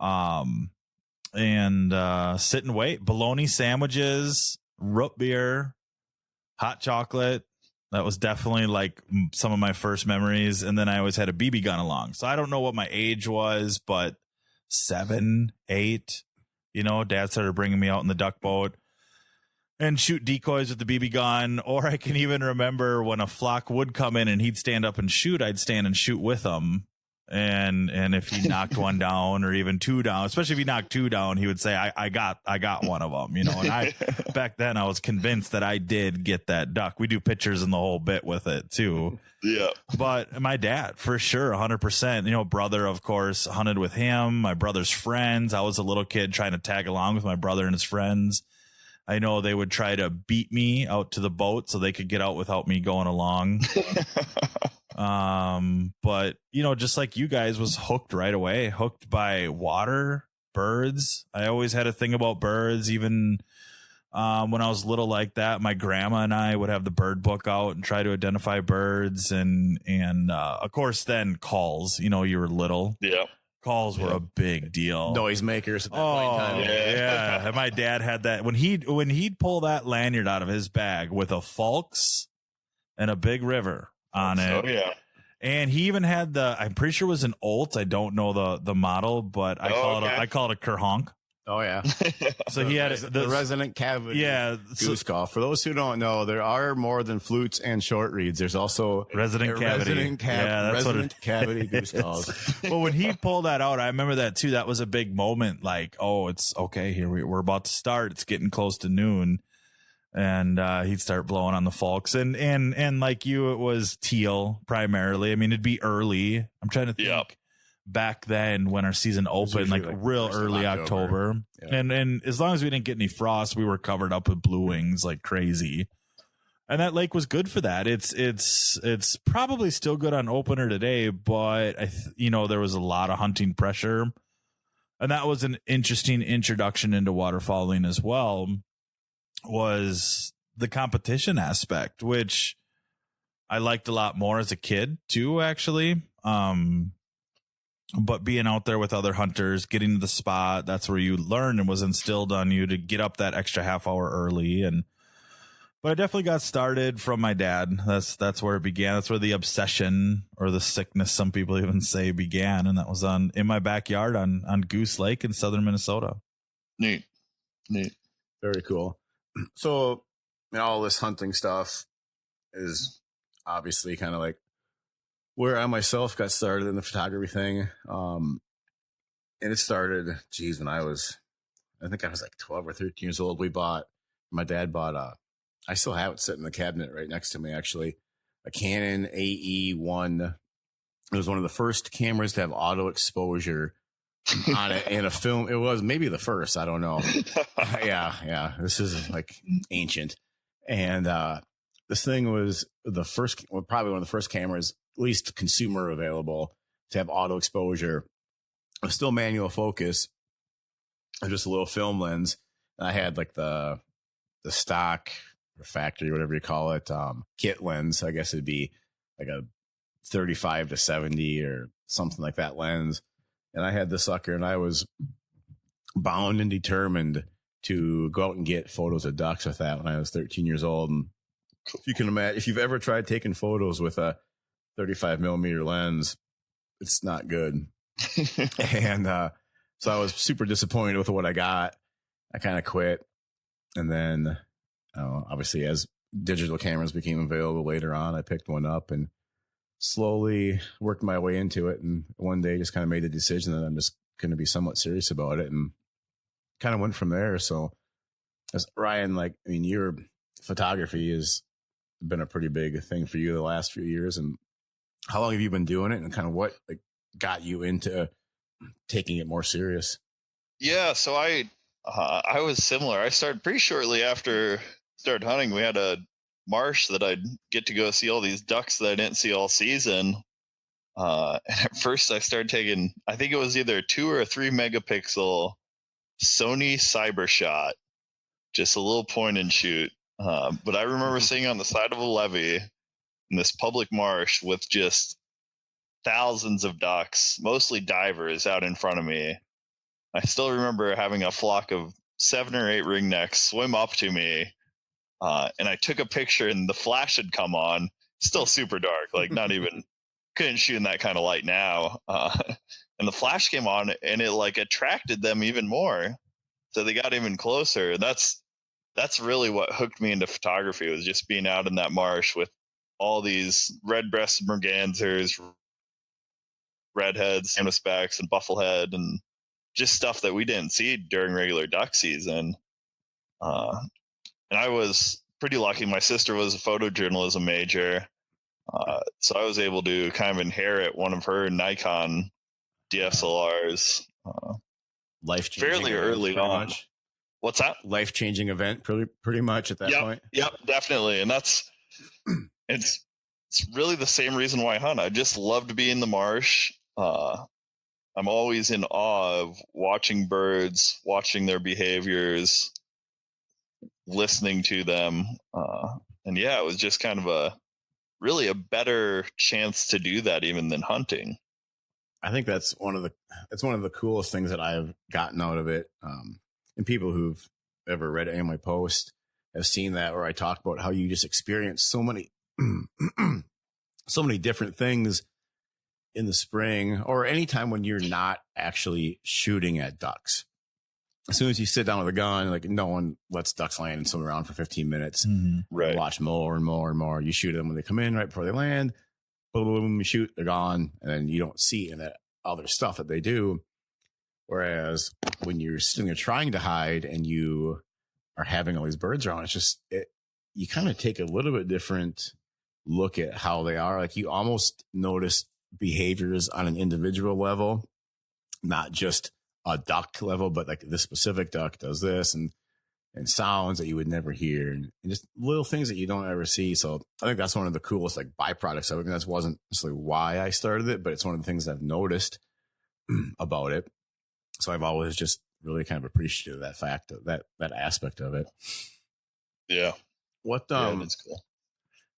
and sit and wait. Bologna sandwiches, root beer, hot chocolate. That was definitely like some of my first memories. And then I always had a BB gun along. So I don't know what my age was, but 7, 8, Dad started bringing me out in the duck boat and shoot decoys with the BB gun. Or I can even remember when a flock would come in and he'd stand up and shoot, I'd stand and shoot with him. And if he knocked one down or even 2 down, especially if he knocked 2 down, he would say, I got one of them, and back then I was convinced that I did get that duck. We do pictures and the whole bit with it too. Yeah. But my dad, for sure, 100%, brother, of course, hunted with him, my brother's friends. I was a little kid trying to tag along with my brother and his friends. I know they would try to beat me out to the boat so they could get out without me going along. But just like you guys, was hooked right away, hooked by water, birds. I always had a thing about birds. Even When I was little like that, my grandma and I would have the bird book out and try to identify birds, and of course then calls. You know, you were little. Yeah. Calls were a big deal. Noisemakers at that point in time. Yeah. And my dad had that when he'd pull that lanyard out of his bag with a Falks and a Big River on it. Oh yeah. And he even had I'm pretty sure it was an Olt. I don't know the model, but I call it a Kerhonk. Oh yeah. So he had the resonant cavity. Yeah. Goose call. For those who don't know, there are more than flutes and short reeds. There's also resonant cavity. Cavity goose calls. Well, when he pulled that out, I remember that too. That was a big moment. Like, oh, it's okay. Here we're about to start. It's getting close to noon. And he'd start blowing on the Falks, and like you, it was teal primarily. I mean, it'd be early. I'm trying to think back then when our season opened, like real early October. Yeah. And as long as we didn't get any frost, we were covered up with blue wings like crazy. And that lake was good for that. It's probably still good on opener today, but there was a lot of hunting pressure, and that was an interesting introduction into waterfowling as well. Was the competition aspect, which I liked a lot more as a kid too, actually. But being out there with other hunters, getting to the spot, that's where you learned and was instilled on you to get up that extra half hour early. But I definitely got started from my dad. That's where it began. That's where the obsession, or the sickness, some people even say, began. And that was in my backyard on Goose Lake in southern Minnesota. Neat. Very cool. So, all this hunting stuff is obviously kind of like where I myself got started in the photography thing. And it started, when I think I was like 12 or 13 years old. My dad bought I still have it sitting in the cabinet right next to me, actually, a Canon AE1. It was one of the first cameras to have auto exposure on it in a film. It was maybe the first, I don't know. Yeah. This is like ancient. And this thing was probably one of the first cameras, at least consumer available, to have auto exposure. It was still manual focus, or just a little film lens. And I had like the stock or factory, whatever you call it, kit lens. I guess it'd be like a 35 to 70 or something like that lens. And I had the sucker, and I was bound and determined to go out and get photos of ducks with that when I was 13 years old. And if you can imagine, if you've ever tried taking photos with a 35 millimeter lens, it's not good. And so I was super disappointed with what I got. I kind of quit. And then obviously, as digital cameras became available later on, I picked one up and slowly worked my way into it, and one day just kind of made the decision that I'm just going to be somewhat serious about it, and kind of went from there. So, as Ryan, your photography has been a pretty big thing for you the last few years. And how long have you been doing it, and kind of what got you into taking it more serious? Yeah, so I was similar. I started pretty shortly after started hunting. We had a marsh that I'd get to go see all these ducks that I didn't see all season. And at first I started taking, I think it was either a 2 or a 3 megapixel Sony Cybershot, just a little point and shoot. But I remember sitting on the side of a levee in this public marsh with just thousands of ducks, mostly divers, out in front of me. I still remember having a flock of 7 or 8 ringnecks swim up to me. And I took a picture, and the flash had come on, still super dark, not even, couldn't shoot in that kind of light now. And the flash came on, and it attracted them even more. So they got even closer. And that's really what hooked me into photography, was just being out in that marsh with all these red-breasted mergansers, redheads, canvasbacks, and bufflehead, and just stuff that we didn't see during regular duck season. And I was pretty lucky. My sister was a photojournalism major. So I was able to kind of inherit one of her Nikon DSLRs. Life-changing fairly early on. Much. What's that? Life-changing event, pretty much at that point. Yep, definitely. And it's really the same reason why I hunt. I just love to be in the marsh. I'm always in awe of watching birds, watching their behaviors, listening to them. And yeah, it was just kind of really a better chance to do that even than hunting. I think that's one of the coolest things that I've gotten out of it. And people who've ever read any of my posts have seen that, where I talk about how you just experience so many, so many different things in the spring or anytime when you're not actually shooting at ducks. As soon as you sit down with a gun, like no one lets ducks land and swim around for 15 minutes. Right. Watch more and more and more. You shoot them when they come in right before they land. Boom, boom, boom, you shoot, they're gone. And then you don't see any of that other stuff that they do. Whereas when you're sitting there trying to hide and you are having all these birds around, it's just, you kind of take a little bit different look at how they are. Like you almost notice behaviors on an individual level, not just a duck level, but like this specific duck does this and sounds that you would never hear and just little things that you don't ever see. So I think that's one of the coolest like byproducts of it. And that wasn't necessarily why I started it, but it's one of the things I've noticed about it. So I've always just really kind of appreciated that fact of that aspect of it. Yeah. What, yeah, that's cool.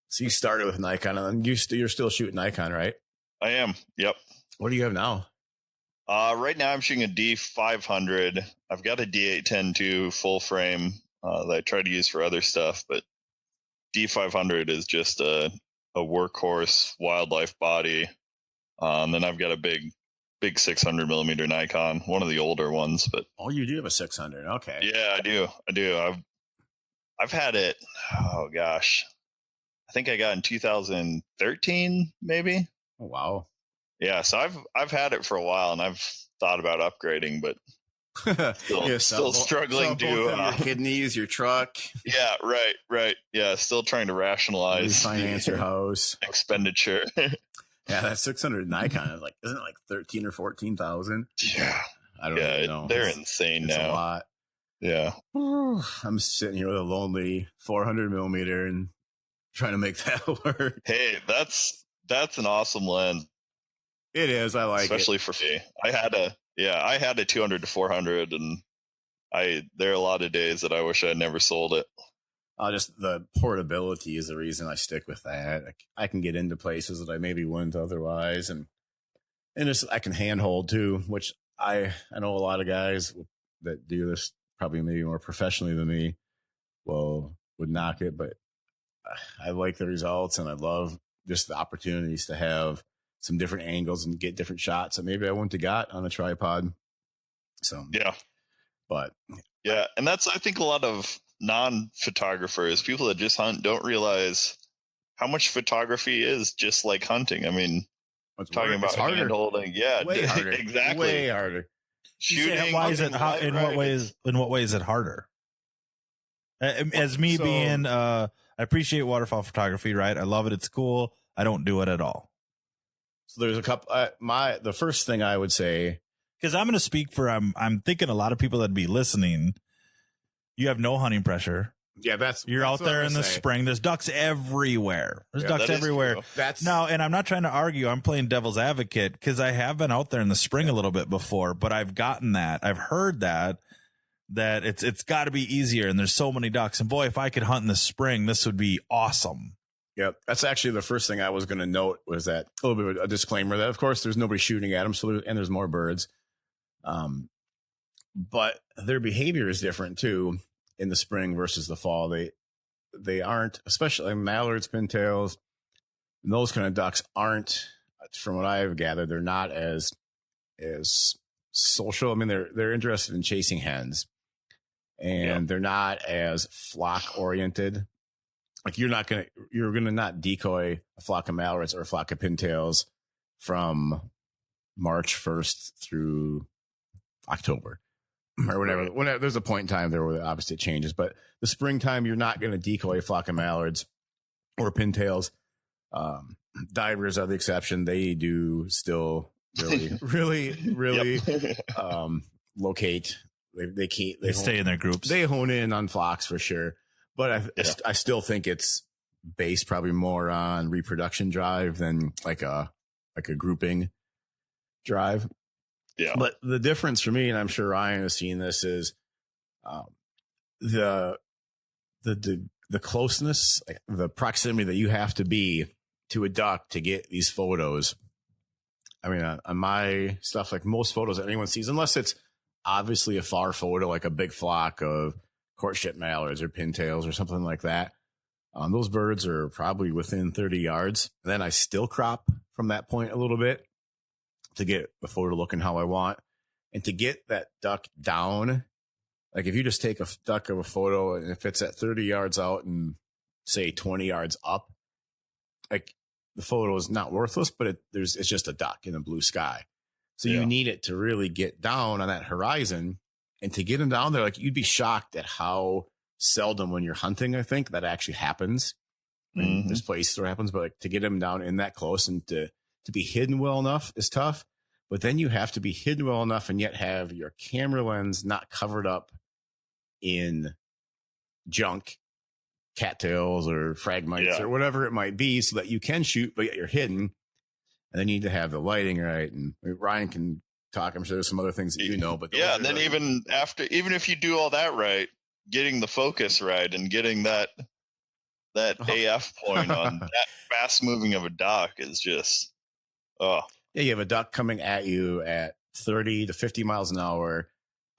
So you started with Nikon and you're still shooting Nikon, right? I am. Yep. What do you have now? Right now I'm shooting a D500. I've got a D810 too, full frame, that I try to use for other stuff, but D500 is just a workhorse wildlife body. And then I've got a big 600 millimeter Nikon, one of the older ones, but. Oh, you do have a 600. Okay. Yeah, I do. I've had it. Oh gosh. I think I got in 2013, maybe. Oh, wow. Yeah, so I've had it for a while, and I've thought about upgrading, but still struggling to your kidneys, your truck. Yeah, right. Yeah, still trying to rationalize finance your house expenditure. Yeah, that 600 Nikon is like, isn't it like 13 or 14,000? Yeah, I don't even know. They're insane now. It's a lot. Yeah, I'm sitting here with a lonely 400 millimeter and trying to make that work. Hey, that's an awesome lens. It is. I like especially it. For me. I had a 200 to 400, and there are a lot of days that I wish I had never sold it. Just the portability is the reason I stick with that. I can get into places that I maybe wouldn't otherwise, and just I can handhold too, which I know a lot of guys that do this probably maybe more professionally than me would knock it, but I like the results, and I love just the opportunities to have some different angles and get different shots that maybe I wouldn't have got on a tripod. So yeah, but yeah, and that's I think a lot of non-photographers, people that just hunt, don't realize how much photography is just like hunting. I mean, talking about hand holding, yeah, way harder. Exactly, way harder. Shooting. Why is it? In what way is it harder? As me being, I appreciate waterfowl photography, right? I love it. It's cool. I don't do it at all. So there's a couple. The first thing I would say, because I'm going to speak for I'm thinking a lot of people that'd be listening. You have no hunting pressure. Yeah, you're out there in the spring. There's ducks everywhere. There's ducks everywhere. Now, and I'm not trying to argue. I'm playing devil's advocate because I have been out there in the spring a little bit before, but I've gotten that. I've heard that it's got to be easier, and there's so many ducks. And boy, if I could hunt in the spring, this would be awesome. Yep. That's actually the first thing I was going to note was that a little bit of a disclaimer that of course there's nobody shooting at them. So there's more birds. But their behavior is different too in the spring versus the fall. They aren't, especially mallards, pintails, and those kind of ducks aren't, from what I've gathered, they're not as social. I mean, they're interested in chasing hens, and they're not as flock oriented. Like you're going to not decoy a flock of mallards or a flock of pintails from March 1st through October or whatever. Right. Whenever there's a point in time there where obviously it changes, but the springtime, you're not going to decoy a flock of mallards or pintails. Divers are the exception. They do still really locate. They stay in their groups. They hone in on flocks for sure. But I still think it's based probably more on reproduction drive than like a grouping drive. Yeah. But the difference for me, and I'm sure Ryan has seen this, is the the closeness, like the proximity that you have to be to a duck to get these photos. I mean, on my stuff, like most photos that anyone sees, unless it's obviously a far photo, like a big flock of courtship mallards or pintails or something like that. Those birds are probably within 30 yards. And then I still crop from that point a little bit to get the photo looking how I want. And to get that duck down, like if you just take a duck of a photo and if it's at 30 yards out and say 20 yards up, like the photo is not worthless, but it's just a duck in the blue sky. So you need it to really get down on that horizon, and to get them down there, like you'd be shocked at how seldom when you're hunting, I think that actually happens. Mm-hmm. There's places where it happens, but like to get them down in that close and to be hidden well enough is tough. But then you have to be hidden well enough and yet have your camera lens not covered up in junk, cattails or fragmites or whatever it might be, so that you can shoot, but yet you're hidden. And then you need to have the lighting right. And Ryan can talk. I'm sure there's some other things that you know, but and then even if you do all that right, getting the focus right and getting that AF point on that fast moving of a duck is just you have a duck coming at you at 30 to 50 miles an hour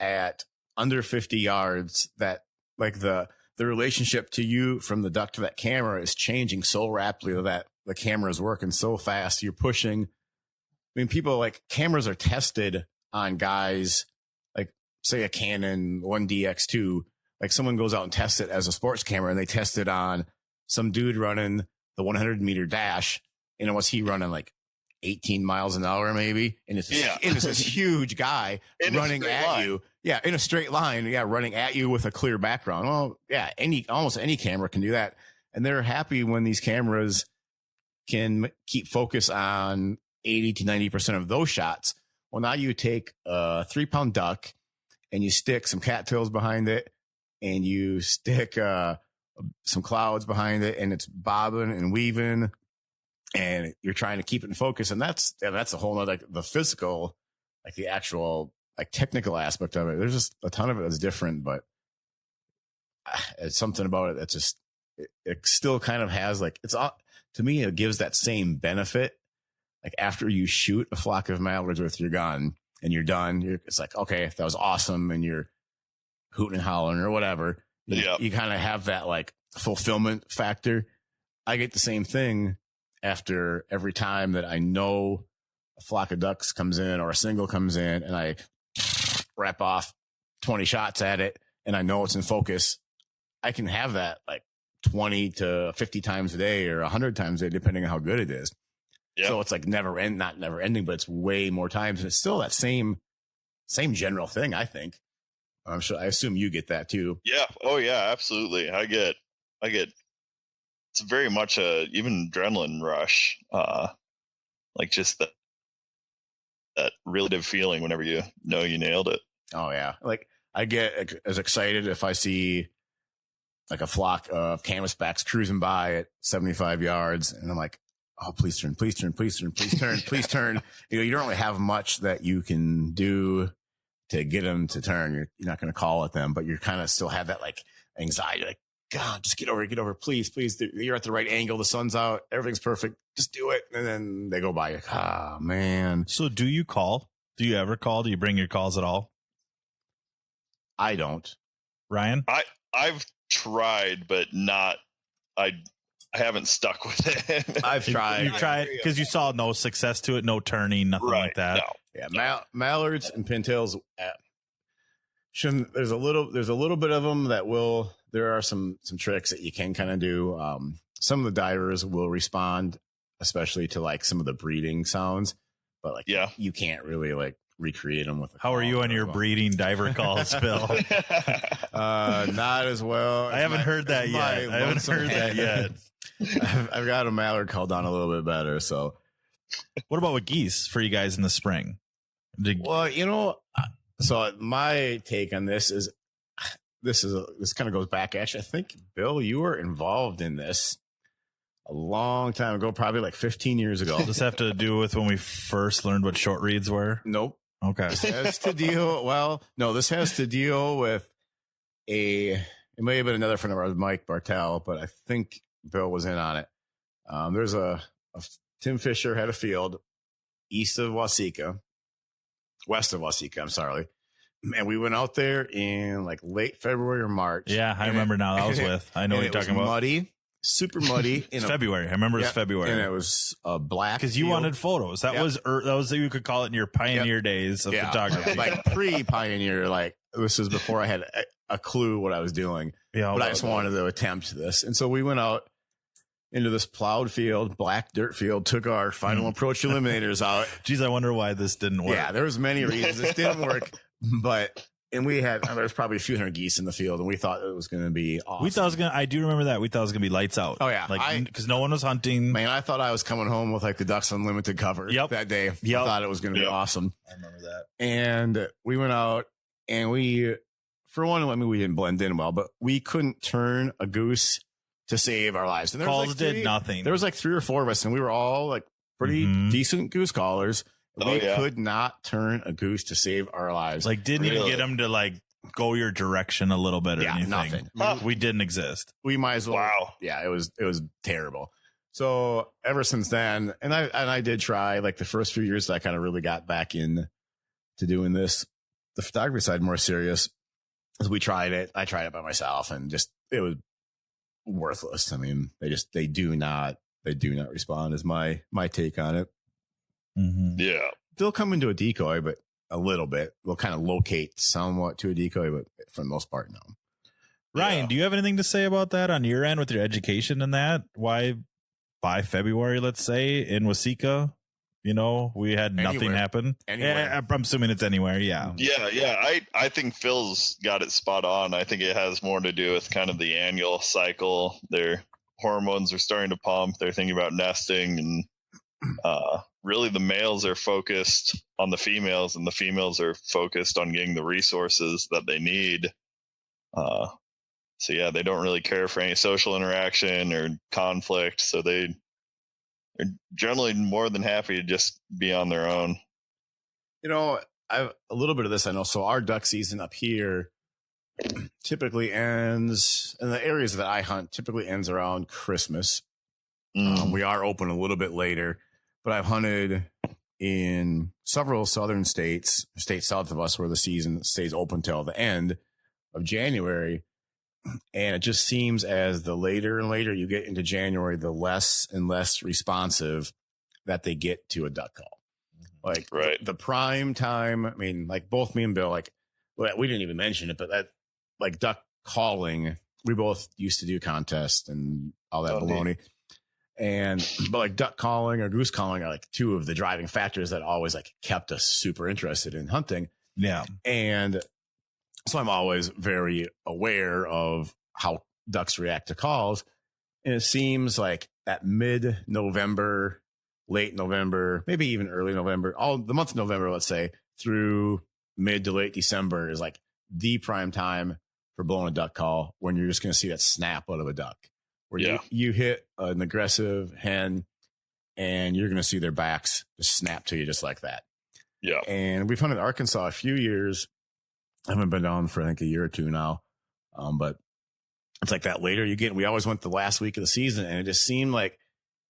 at under 50 yards. That like the relationship to you from the duck to that camera is changing so rapidly that the camera is working so fast. You're pushing. I mean, people like cameras are tested on guys like say a Canon 1DX2. Like someone goes out and tests it as a sports camera, and they test it on some dude running the 100-meter dash. And what's he running, like 18 miles an hour maybe? And it's this huge guy running at you. Yeah, in a straight line. Yeah, running at you with a clear background. Well, yeah, almost any camera can do that. And they're happy when these cameras can keep focus on 80 to 90% of those shots. Well, now you take a 3-pound duck and you stick some cattails behind it, and you stick some clouds behind it, and it's bobbing and weaving, and you're trying to keep it in focus. And that's a whole nother, like the physical, like the actual, like technical aspect of it. There's just a ton of it that's different, but it's something about it that's just, it still kind of has like, to me, it gives that same benefit. Like after you shoot a flock of mallards with your gun and you're done, it's like, okay, that was awesome. And you're hooting and hollering or whatever. You kind of have that like fulfillment factor. I get the same thing after every time that I know a flock of ducks comes in or a single comes in, and I wrap off 20 shots at it and I know it's in focus. I can have that like 20 to 50 times a day or 100 times a day, depending on how good it is. Yep. So it's like not never ending, but it's way more times. And it's still that same general thing, I think. I'm sure, I assume you get that too. Yeah. Oh yeah, absolutely. I get, it's very much a even adrenaline rush. Like just that relative feeling whenever you know you nailed it. Oh yeah. Like I get as excited if I see like a flock of canvasbacks cruising by at 75 yards. And I'm like, oh, please turn, please turn, please turn, please turn, please turn. You know, you don't really have much that you can do to get them to turn. You're not going to call at them, but you kind of still have that like anxiety, like, God, just get over, please. You're at the right angle. The sun's out. Everything's perfect. Just do it. And then they go by. You're like, oh, man. So do you call? Do you ever call? Do you bring your calls at all? I don't. Ryan? I've tried, but not. I haven't stuck with it. I've tried. You tried because you saw no success to it, no turning, nothing like that. No. Yeah, mallards and pintails. There's a little bit of them that will. There are some tricks that you can kind of do. Some of the divers will respond, especially to like some of the breeding sounds, but like you can't really like recreate them with. How are you on your breeding diver calls, Phil? Not as well. I haven't heard that yet. I've got a mallard called on a little bit better. So, what about with geese for you guys in the spring? Well, you know, so my take on this is this kind of goes back. Actually, I think Bill, you were involved in this a long time ago, probably like 15 years ago. Does this have to do with when we first learned what short reeds were? Nope. Okay. This has to deal. Well, no, this has to deal with it may have been another friend of ours, Mike Bartell, but I think Bill was in on it. There's a Tim Fisher had a field west of Waseca, I'm sorry. And we went out there in like late February or March. Yeah, I remember now. I know what you're talking about. Muddy, super muddy. It's February. I remember it's February. And it was black. Because you wanted photos. That was you could call it in your pioneer days of photography. Like pre-pioneer, like this was before I had a clue what I was doing. Yeah, but I just wanted to attempt this. And so we went out into this plowed field, black dirt field, took our final approach eliminators out. Geez, I wonder why this didn't work. Yeah, there was many reasons this didn't work, and we had, there was probably a few hundred geese in the field, and we thought it was going to be awesome. We thought it was going to, I do remember that. We thought it was going to be lights out. Oh, yeah. Like, because no one was hunting. Man, I thought I was coming home with like the Ducks Unlimited cover that day. I thought it was going to be awesome. I remember that. And we went out, and we didn't blend in well, but we couldn't turn a goose to save our lives. And there Calls was did nothing. There was like 3 or 4 of us, and we were all like pretty decent goose callers. We could not turn a goose to save our lives. Like, didn't even get them to like go your direction a little bit or anything. Nothing. We didn't exist. We might as well. Wow. Yeah, it was terrible. So ever since then, and I did try like the first few years that I kind of really got back in to doing this, the photography side more serious. As we tried it, I tried it by myself, and just it was worthless. I mean, they do not respond is my take on it. Yeah, they'll come into a decoy, but a little bit. They'll kind of locate somewhat to a decoy, but for the most part, no. Ryan, do you have anything to say about that on your end with your education and that? Why by February, let's say in Waseca, we had nothing happen. Anywhere. I'm assuming it's anywhere. Yeah. I think Phil's got it spot on. I think it has more to do with kind of the annual cycle. Their hormones are starting to pump. They're thinking about nesting, and really the males are focused on the females, and the females are focused on getting the resources that they need. So yeah, they don't really care for any social interaction or conflict. So they're generally more than happy to just be on their own. I've a little bit of this I know. So our duck season up here typically ends, in the areas that I hunt, typically ends around Christmas. We are open a little bit later, but I've hunted in several southern states south of us where the season stays open till the end of January. And it just seems as the later and later you get into January, the less and less responsive that they get to a duck call. Like the prime time. I mean, like both me and Bill, like we didn't even mention it, but that like duck calling, we both used to do contests and all that baloney. But like duck calling or goose calling are like 2 of the driving factors that always like kept us super interested in hunting. Yeah. And so I'm always very aware of how ducks react to calls. And it seems like that mid-November, late November, maybe even early November, all the month of November, let's say, through mid to late December is like the prime time for blowing a duck call, when you're just going to see that snap out of a duck. Where you hit an aggressive hen and you're going to see their backs just snap to you just like that. Yeah. And we've hunted Arkansas a few years. I haven't been down for I think a year or 2 now. But it's like that later we always went the last week of the season, and it just seemed like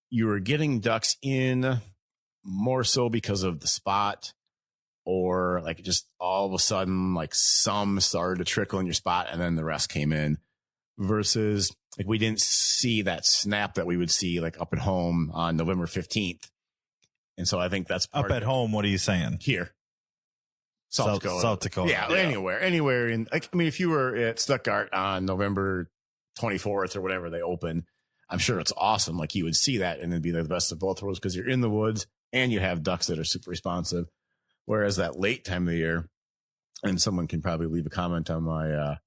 you were getting ducks in more so because of the spot, or like just all of a sudden, like some started to trickle in your spot and then the rest came in, versus like we didn't see that snap that we would see like up at home on November 15th. And so I think that's up at home. What are you saying? Here. South Dakota. Yeah, anywhere in, like, I mean, if you were at Stuttgart on November 24th or whatever they open, I'm sure it's awesome. Like you would see that and it'd be the best of both worlds because you're in the woods and you have ducks that are super responsive. Whereas that late time of the year, and someone can probably leave a comment on my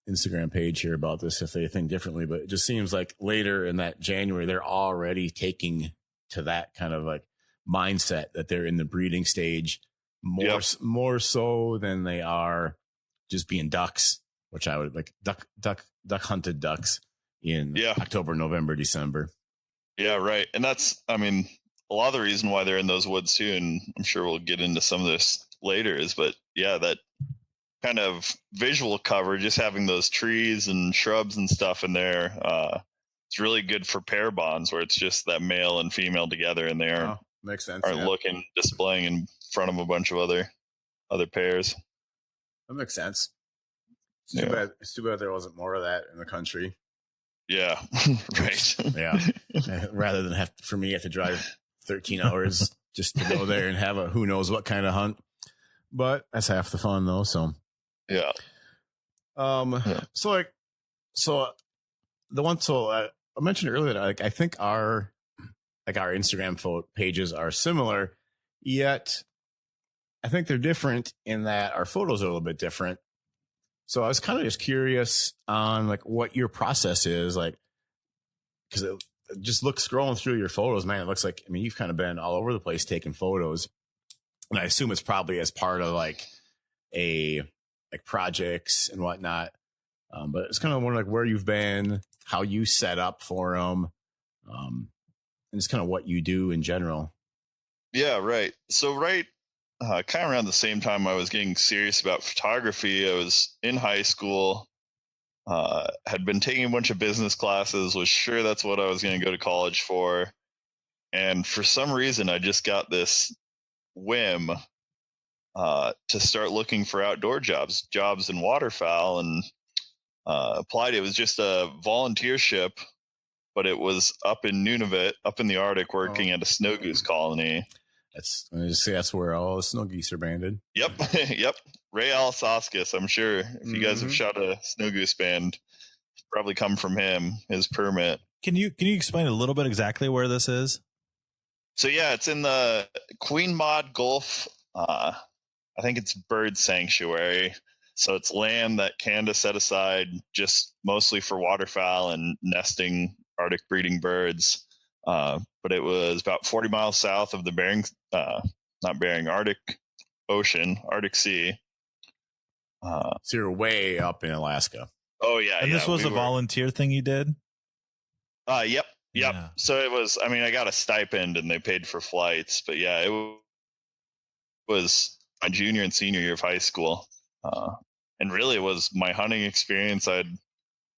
Instagram page here about this if they think differently, but it just seems like later in that January, they're already taking to that kind of like mindset that they're in the breeding stage more so than they are just being ducks, which I would like duck hunted ducks in October, November, December. Yeah, right. And that's, I mean, a lot of the reason why they're in those woods too, and I'm sure we'll get into some of this later, is, but yeah, that kind of visual cover, just having those trees and shrubs and stuff in there, it's really good for pair bonds where it's just that male and female together and they aren't, makes sense. displaying in front of a bunch of other pairs. That makes sense. It's too bad there wasn't more of that in the country. Yeah, right. Yeah, rather than have to drive 13 hours just to go there and have a who knows what kind of hunt. But that's half the fun, though. So yeah. So the one I mentioned earlier that I think our Instagram pages are similar, yet I think they're different in that our photos are a little bit different. So I was kind of just curious on like what your process is like, because it just looks scrolling through your photos, man. It looks like, I mean, you've kind of been all over the place taking photos, and I assume it's probably as part of like projects and whatnot. But it's kind of wondering like where you've been, how you set up for them, and just kind of what you do in general. Yeah, right. So kind of around the same time I was getting serious about photography, I was in high school, had been taking a bunch of business classes, was sure that's what I was going to go to college for. And for some reason, I just got this whim to start looking for outdoor jobs in waterfowl, and applied. It was just a volunteership, but it was up in Nunavut, up in the Arctic, working at a snow goose colony. That's where all the snow geese are banded. Yep. Yep. Ray Alasoskas, I'm sure. If you guys have shot a snow goose band, probably come from him, his permit. Can you explain a little bit exactly where this is? So yeah, it's in the Queen Maud Gulf. I think it's bird sanctuary. So it's land that Canada set aside just mostly for waterfowl and nesting Arctic breeding birds. But it was about 40 miles south of the Arctic Ocean, Arctic Sea. So you're way up in Alaska. Oh yeah. And this was a volunteer thing you did? Yep. Yeah. So it was, I mean, I got a stipend and they paid for flights, but yeah, it was my junior and senior year of high school. And really it was my hunting experience. I'd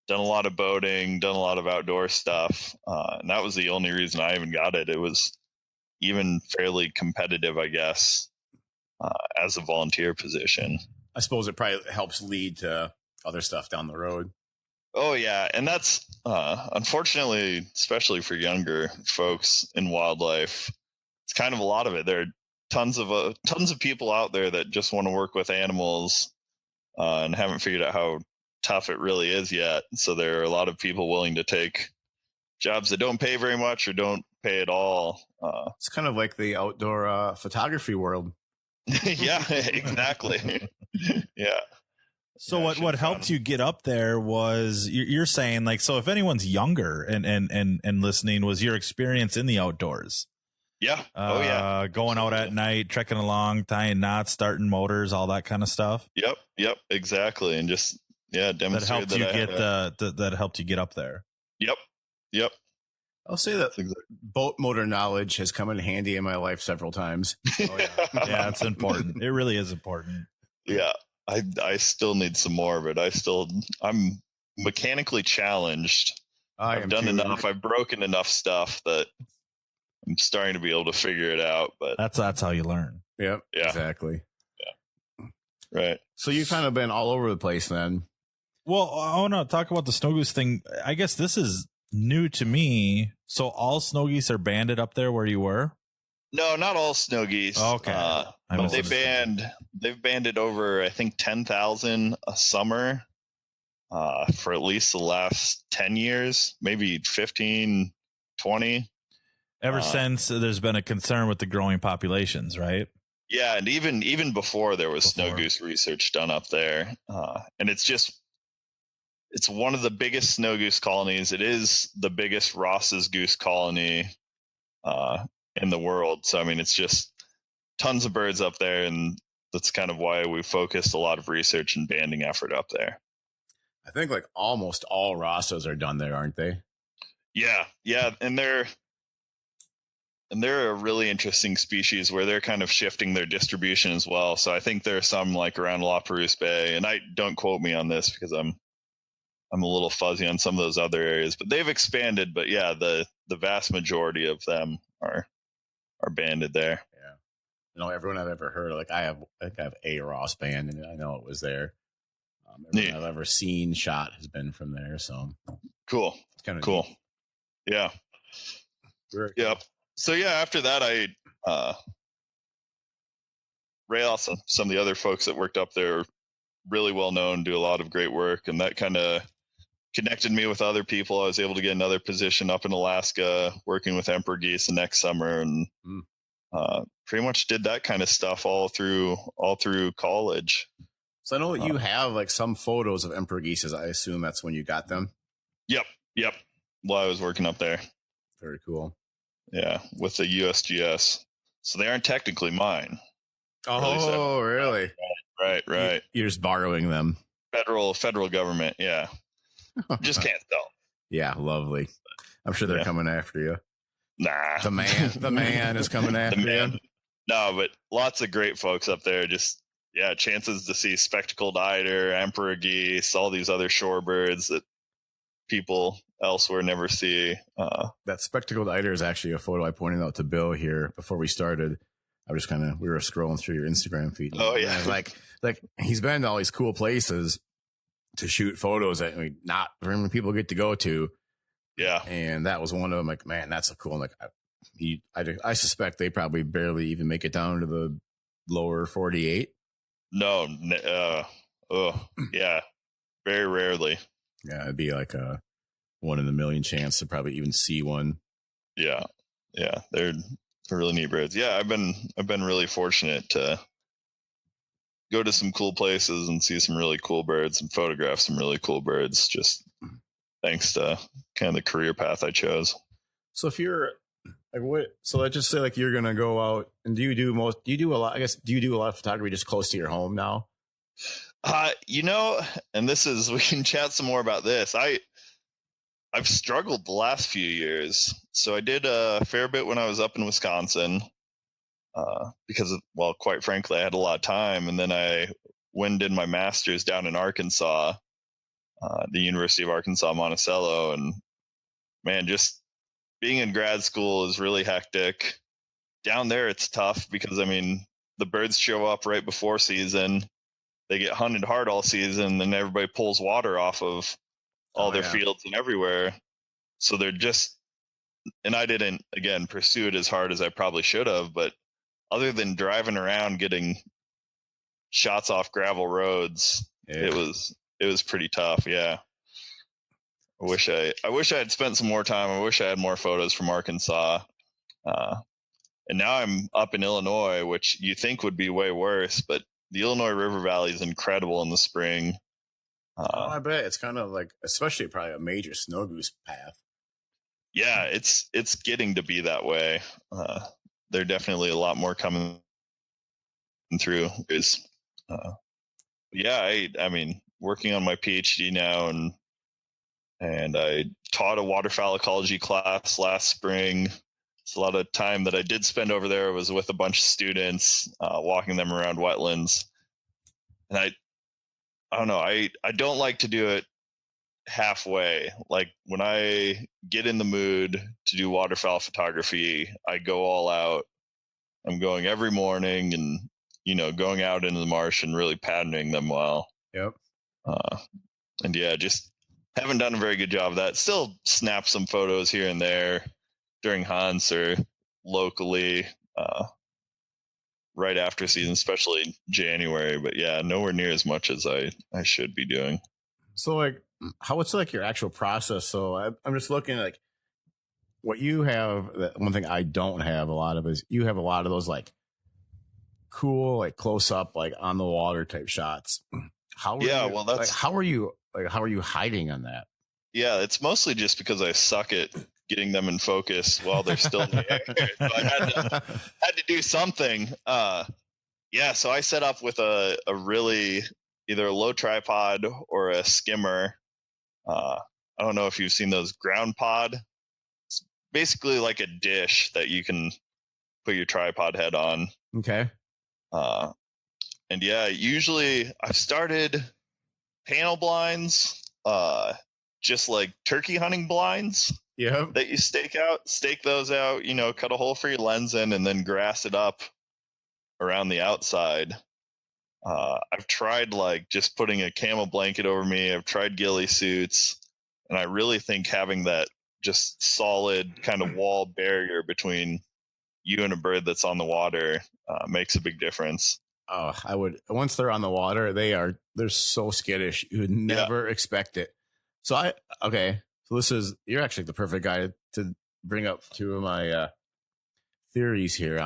done a lot of boating, done a lot of outdoor stuff. And that was the only reason I even got it. It was even fairly competitive, I guess, as a volunteer position. I suppose it probably helps lead to other stuff down the road. Oh yeah. And that's, unfortunately, especially for younger folks in wildlife, it's kind of a lot of it. There are tons of people out there that just want to work with animals, and haven't figured out how tough it really is yet. So there are a lot of people willing to take jobs that don't pay very much or don't pay at all. It's kind of like the outdoor photography world. Yeah, exactly. Yeah. So what helped you get up there was you're saying like, so if anyone's younger and listening, was your experience in the outdoors? Yeah. Oh yeah. Going out at night, trekking along, tying knots, starting motors, all that kind of stuff. Yep. Exactly. And just, demonstrate that helped you get up there. Yep. I'll say that boat motor knowledge has come in handy in my life several times. Oh, yeah. Yeah, it's important. It really is important. Yeah. I still need some more, but I'm mechanically challenged. I've done enough. I've broken enough stuff that I'm starting to be able to figure it out. But that's how you learn. Yep. Yeah. Exactly. Yeah. Right. So you've kind of been all over the place then. Well, I want to talk about the snow goose thing. I guess this is new to me. So all snow geese are banded up there where you were? No, not all snow geese. Okay. But they've banded over, I think, 10,000 a summer for at least the last 10 years, maybe 15, 20. Ever since there's been a concern with the growing populations, right? Yeah, and even before there was snow goose research done up there. And it's one of the biggest snow goose colonies. It is the biggest Ross's goose colony in the world. So, I mean, it's just tons of birds up there, and that's kind of why we focused a lot of research and banding effort up there. I think like almost all Rosses are done there, aren't they? Yeah. And and they're a really interesting species where they're kind of shifting their distribution as well. So I think there are some like around La Perouse Bay, and I don't quote me on this because I'm a little fuzzy on some of those other areas, but they've expanded. But yeah, the vast majority of them are banded there. Yeah. You know, everyone I've ever heard, like I have a Ross band, and I know it was there. Everyone I've ever seen shot has been from there. So cool. It's kind of cool. Neat. Yeah. Yep. So yeah, after that, I Ray, also some of the other folks that worked up there, really well known, do a lot of great work, and that kind of connected me with other people. I was able to get another position up in Alaska working with emperor geese the next summer, and pretty much did that kind of stuff all through college. So I know that you have like some photos of emperor geese. I assume that's when you got them. Yep. While I was working up there. Very cool. Yeah, with the USGS. So they aren't technically mine. Oh, really? Right. You're just borrowing them. Federal government, yeah. Just can't sell. Yeah, lovely. I'm sure they're coming after you. Nah. The man is coming after you. No, but lots of great folks up there. Just, chances to see spectacled eider, emperor geese, all these other shorebirds that people elsewhere never see. That spectacled eider is actually a photo I pointed out to Bill here before we started. We were scrolling through your Instagram feed. Oh yeah. And like he's been to all these cool places to shoot photos that not very many people get to go to. Yeah. And that was one of them. Like, man, that's a cool. Like, I suspect they probably barely even make it down to the lower 48. No. Yeah. Very rarely. Yeah. It'd be like a 1 in a million chance to probably even see one. Yeah. They're really neat birds. Yeah. I've been really fortunate to go to some cool places and see some really cool birds and photograph some really cool birds, just thanks to kind of the career path I chose. So if you're like, so let's just say like you're going to go out and do you do a lot of photography just close to your home now? And we can chat some more about this. I've struggled the last few years. So I did a fair bit when I was up in Wisconsin, because, well, quite frankly, I had a lot of time. And then I went and did my master's down in Arkansas, the University of Arkansas, Monticello. And man, just being in grad school is really hectic. Down there, it's tough because, the birds show up right before season. They get hunted hard all season, and everybody pulls water off of all their fields and everywhere. So they're just, and I didn't, again, pursue it as hard as I probably should have, but other than driving around getting shots off gravel roads, it was pretty tough. Yeah. I wish I had spent some more time. I wish I had more photos from Arkansas. And now I'm up in Illinois, which you think would be way worse, but the Illinois River Valley is incredible in the spring. I bet it's kind of like, especially probably a major snow goose path. Yeah, it's getting to be that way. There are definitely a lot more coming through. Working on my PhD now, and I taught a waterfowl ecology class last spring. It's a lot of time that I did spend over there was with a bunch of students, walking them around wetlands. And I don't know, I don't like to do it halfway. Like when I get in the mood to do waterfowl photography, I go all out. I'm going every morning and, going out into the marsh and really patterning them well. Yep. And yeah, just haven't done a very good job of that. Still snap some photos here and there during hunts or locally, right after season, especially January. But yeah, nowhere near as much as I should be doing. So like, what's like your actual process? So I'm just looking at like what you have. One thing I don't have a lot of is you have a lot of those like cool, like close up, like on the water type shots. How are you hiding on that? Yeah, it's mostly just because I suck at getting them in focus while they're still in the air. So I had to do something. So I set up with a really either a low tripod or a skimmer. I don't know if you've seen those ground pod. It's basically like a dish that you can put your tripod head on. Okay. And yeah, usually I've started panel blinds, just like turkey hunting blinds. Yeah. That you stake those out, cut a hole for your lens in and then grass it up around the outside. I've tried like just putting a camel blanket over me. I've tried ghillie suits, and I really think having that just solid kind of wall barrier between you and a bird that's on the water makes a big difference. Oh, I would. Once they're on the water, they're so skittish. You would never expect it. So you're actually the perfect guy to bring up two of my theories here.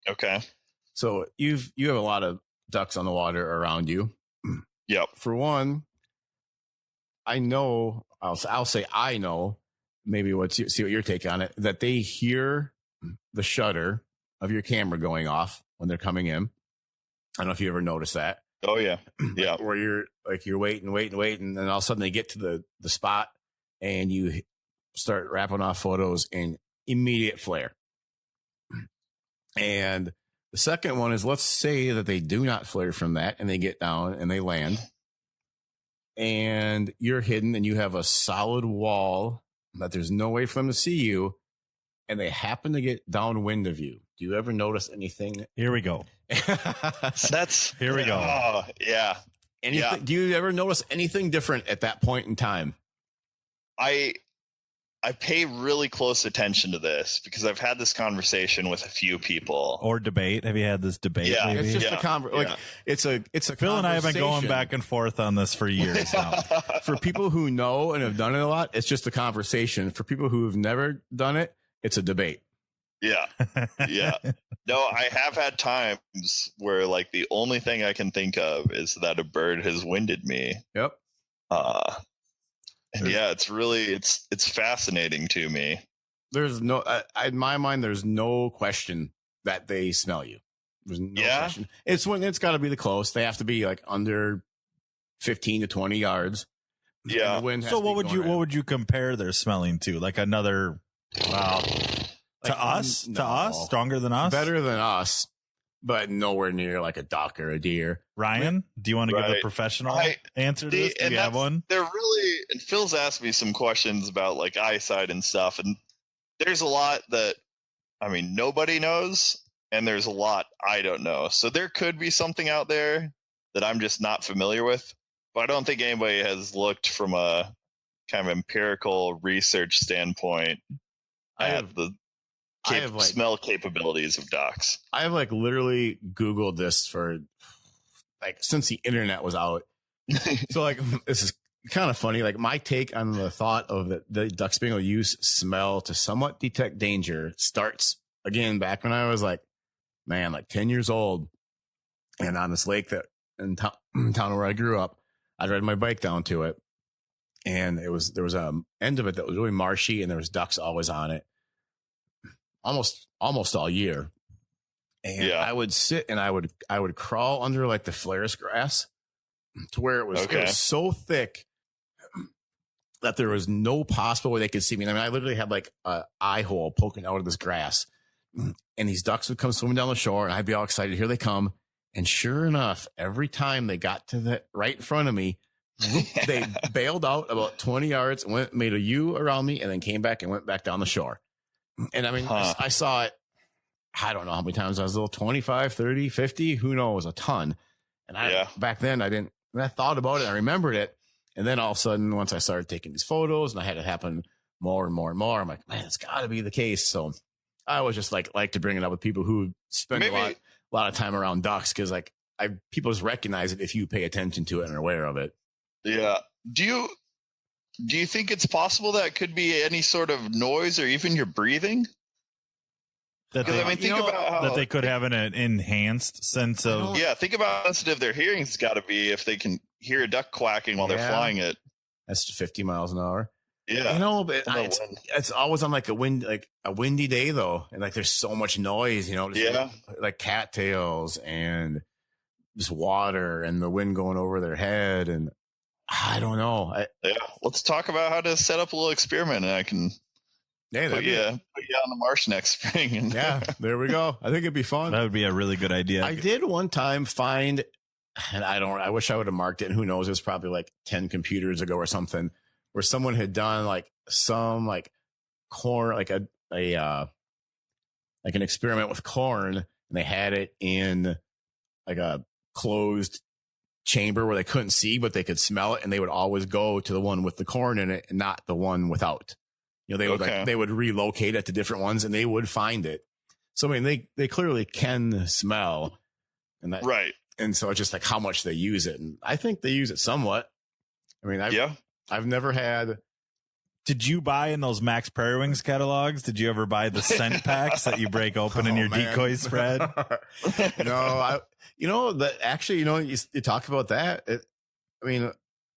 Okay. So you have a lot of ducks on the water around you. Yep. For one, I know. I'll say I know. Maybe see what your take on it. That they hear the shutter of your camera going off when they're coming in. I don't know if you ever noticed that. Oh yeah. Yeah. Where you're waiting, and then all of a sudden they get to the spot and you start wrapping off photos and immediate flare. And the second one is, let's say that they do not flare from that and they get down and they land and you're hidden and you have a solid wall that there's no way for them to see you, and they happen to get downwind of you. Do you ever notice anything? Here we go. Here we go. Oh, yeah. Do you ever notice anything different at that point in time? I pay really close attention to this because I've had this conversation with a few people. Or debate. Have you had this debate? Yeah, maybe? it's just a conversation. It's a Phil and I have been going back and forth on this for years now. For people who know and have done it a lot, it's just a conversation. For people who have never done it, it's a debate. Yeah. Yeah. No, I have had times where like the only thing I can think of is that a bird has winded me. Yep. And yeah, it's fascinating to me. There's no, in my mind, there's no question that they smell you. There's no question. It's got to be the close. They have to be like under 15 to 20 yards. Yeah. So what would you compare their smelling to? Like another, to us, stronger than us, better than us, but nowhere near like a duck or a deer. Ryan, do you want to give a professional answer to this? Do you have one? They're really, and Phil's asked me some questions about like eyesight and stuff, and there's a lot that, I mean, nobody knows, and there's a lot I don't know. So there could be something out there that I'm just not familiar with, but I don't think anybody has looked from a kind of empirical research standpoint at the smell capabilities of ducks. I have like literally Googled this for like since the internet was out. So like this is kind of funny. Like my take on the thought of the ducks being able to use smell to somewhat detect danger starts again back when I was like 10 years old, and on this lake that in town where I grew up, I'd ride my bike down to it, and there was a end of it that was really marshy, and there was ducks always on it. Almost all year. And I would sit and I would crawl under like the flares grass to where it was so thick that there was no possible way they could see me. I mean, I literally had like a eye hole poking out of this grass, and these ducks would come swimming down the shore, and I'd be all excited. Here they come. And sure enough, every time they got to the right in front of me, they bailed out about 20 yards and made a U around me, and then came back and went back down the shore. And I mean, I saw it, I don't know how many times I was little, 25, 30, 50, who knows, a ton. And back then I thought about it. I remembered it. And then all of a sudden, once I started taking these photos and I had it happen more and more and more, I'm like, man, it's gotta be the case. So I always just like to bring it up with people who spend a lot of time around ducks. Cause like people just recognize it if you pay attention to it and are aware of it. Yeah. Do you think it's possible that it could be any sort of noise or even your breathing? Think about how that they could have an enhanced sense of. Yeah, think about how sensitive their hearing's got to be if they can hear a duck quacking while they're flying it. That's 50 miles an hour. Yeah, but it's always on like a windy day though, and like there's so much noise, like cattails and just water and the wind going over their head, and I don't know. Let's talk about how to set up a little experiment, and I can Yeah, put you on the marsh next spring. And yeah, there we go. I think it'd be fun. That would be a really good idea. I did one time find, and I wish I would have marked it. And who knows? It was probably like 10 computers ago or something, where someone had done like some like corn, like an experiment with corn, and they had it in like a closed chamber where they couldn't see, but they could smell it, and they would always go to the one with the corn in it and not the one without. They would they would relocate it to different ones, and they would find it. So I mean, they clearly can smell, and that right. And so it's just like how much they use it, and I think they use it somewhat. I mean, I've never had. Did you buy in those Max Prairie Wings catalogs? Did you ever buy the scent packs that you break open in your decoy spread? No, you talk about that. I mean,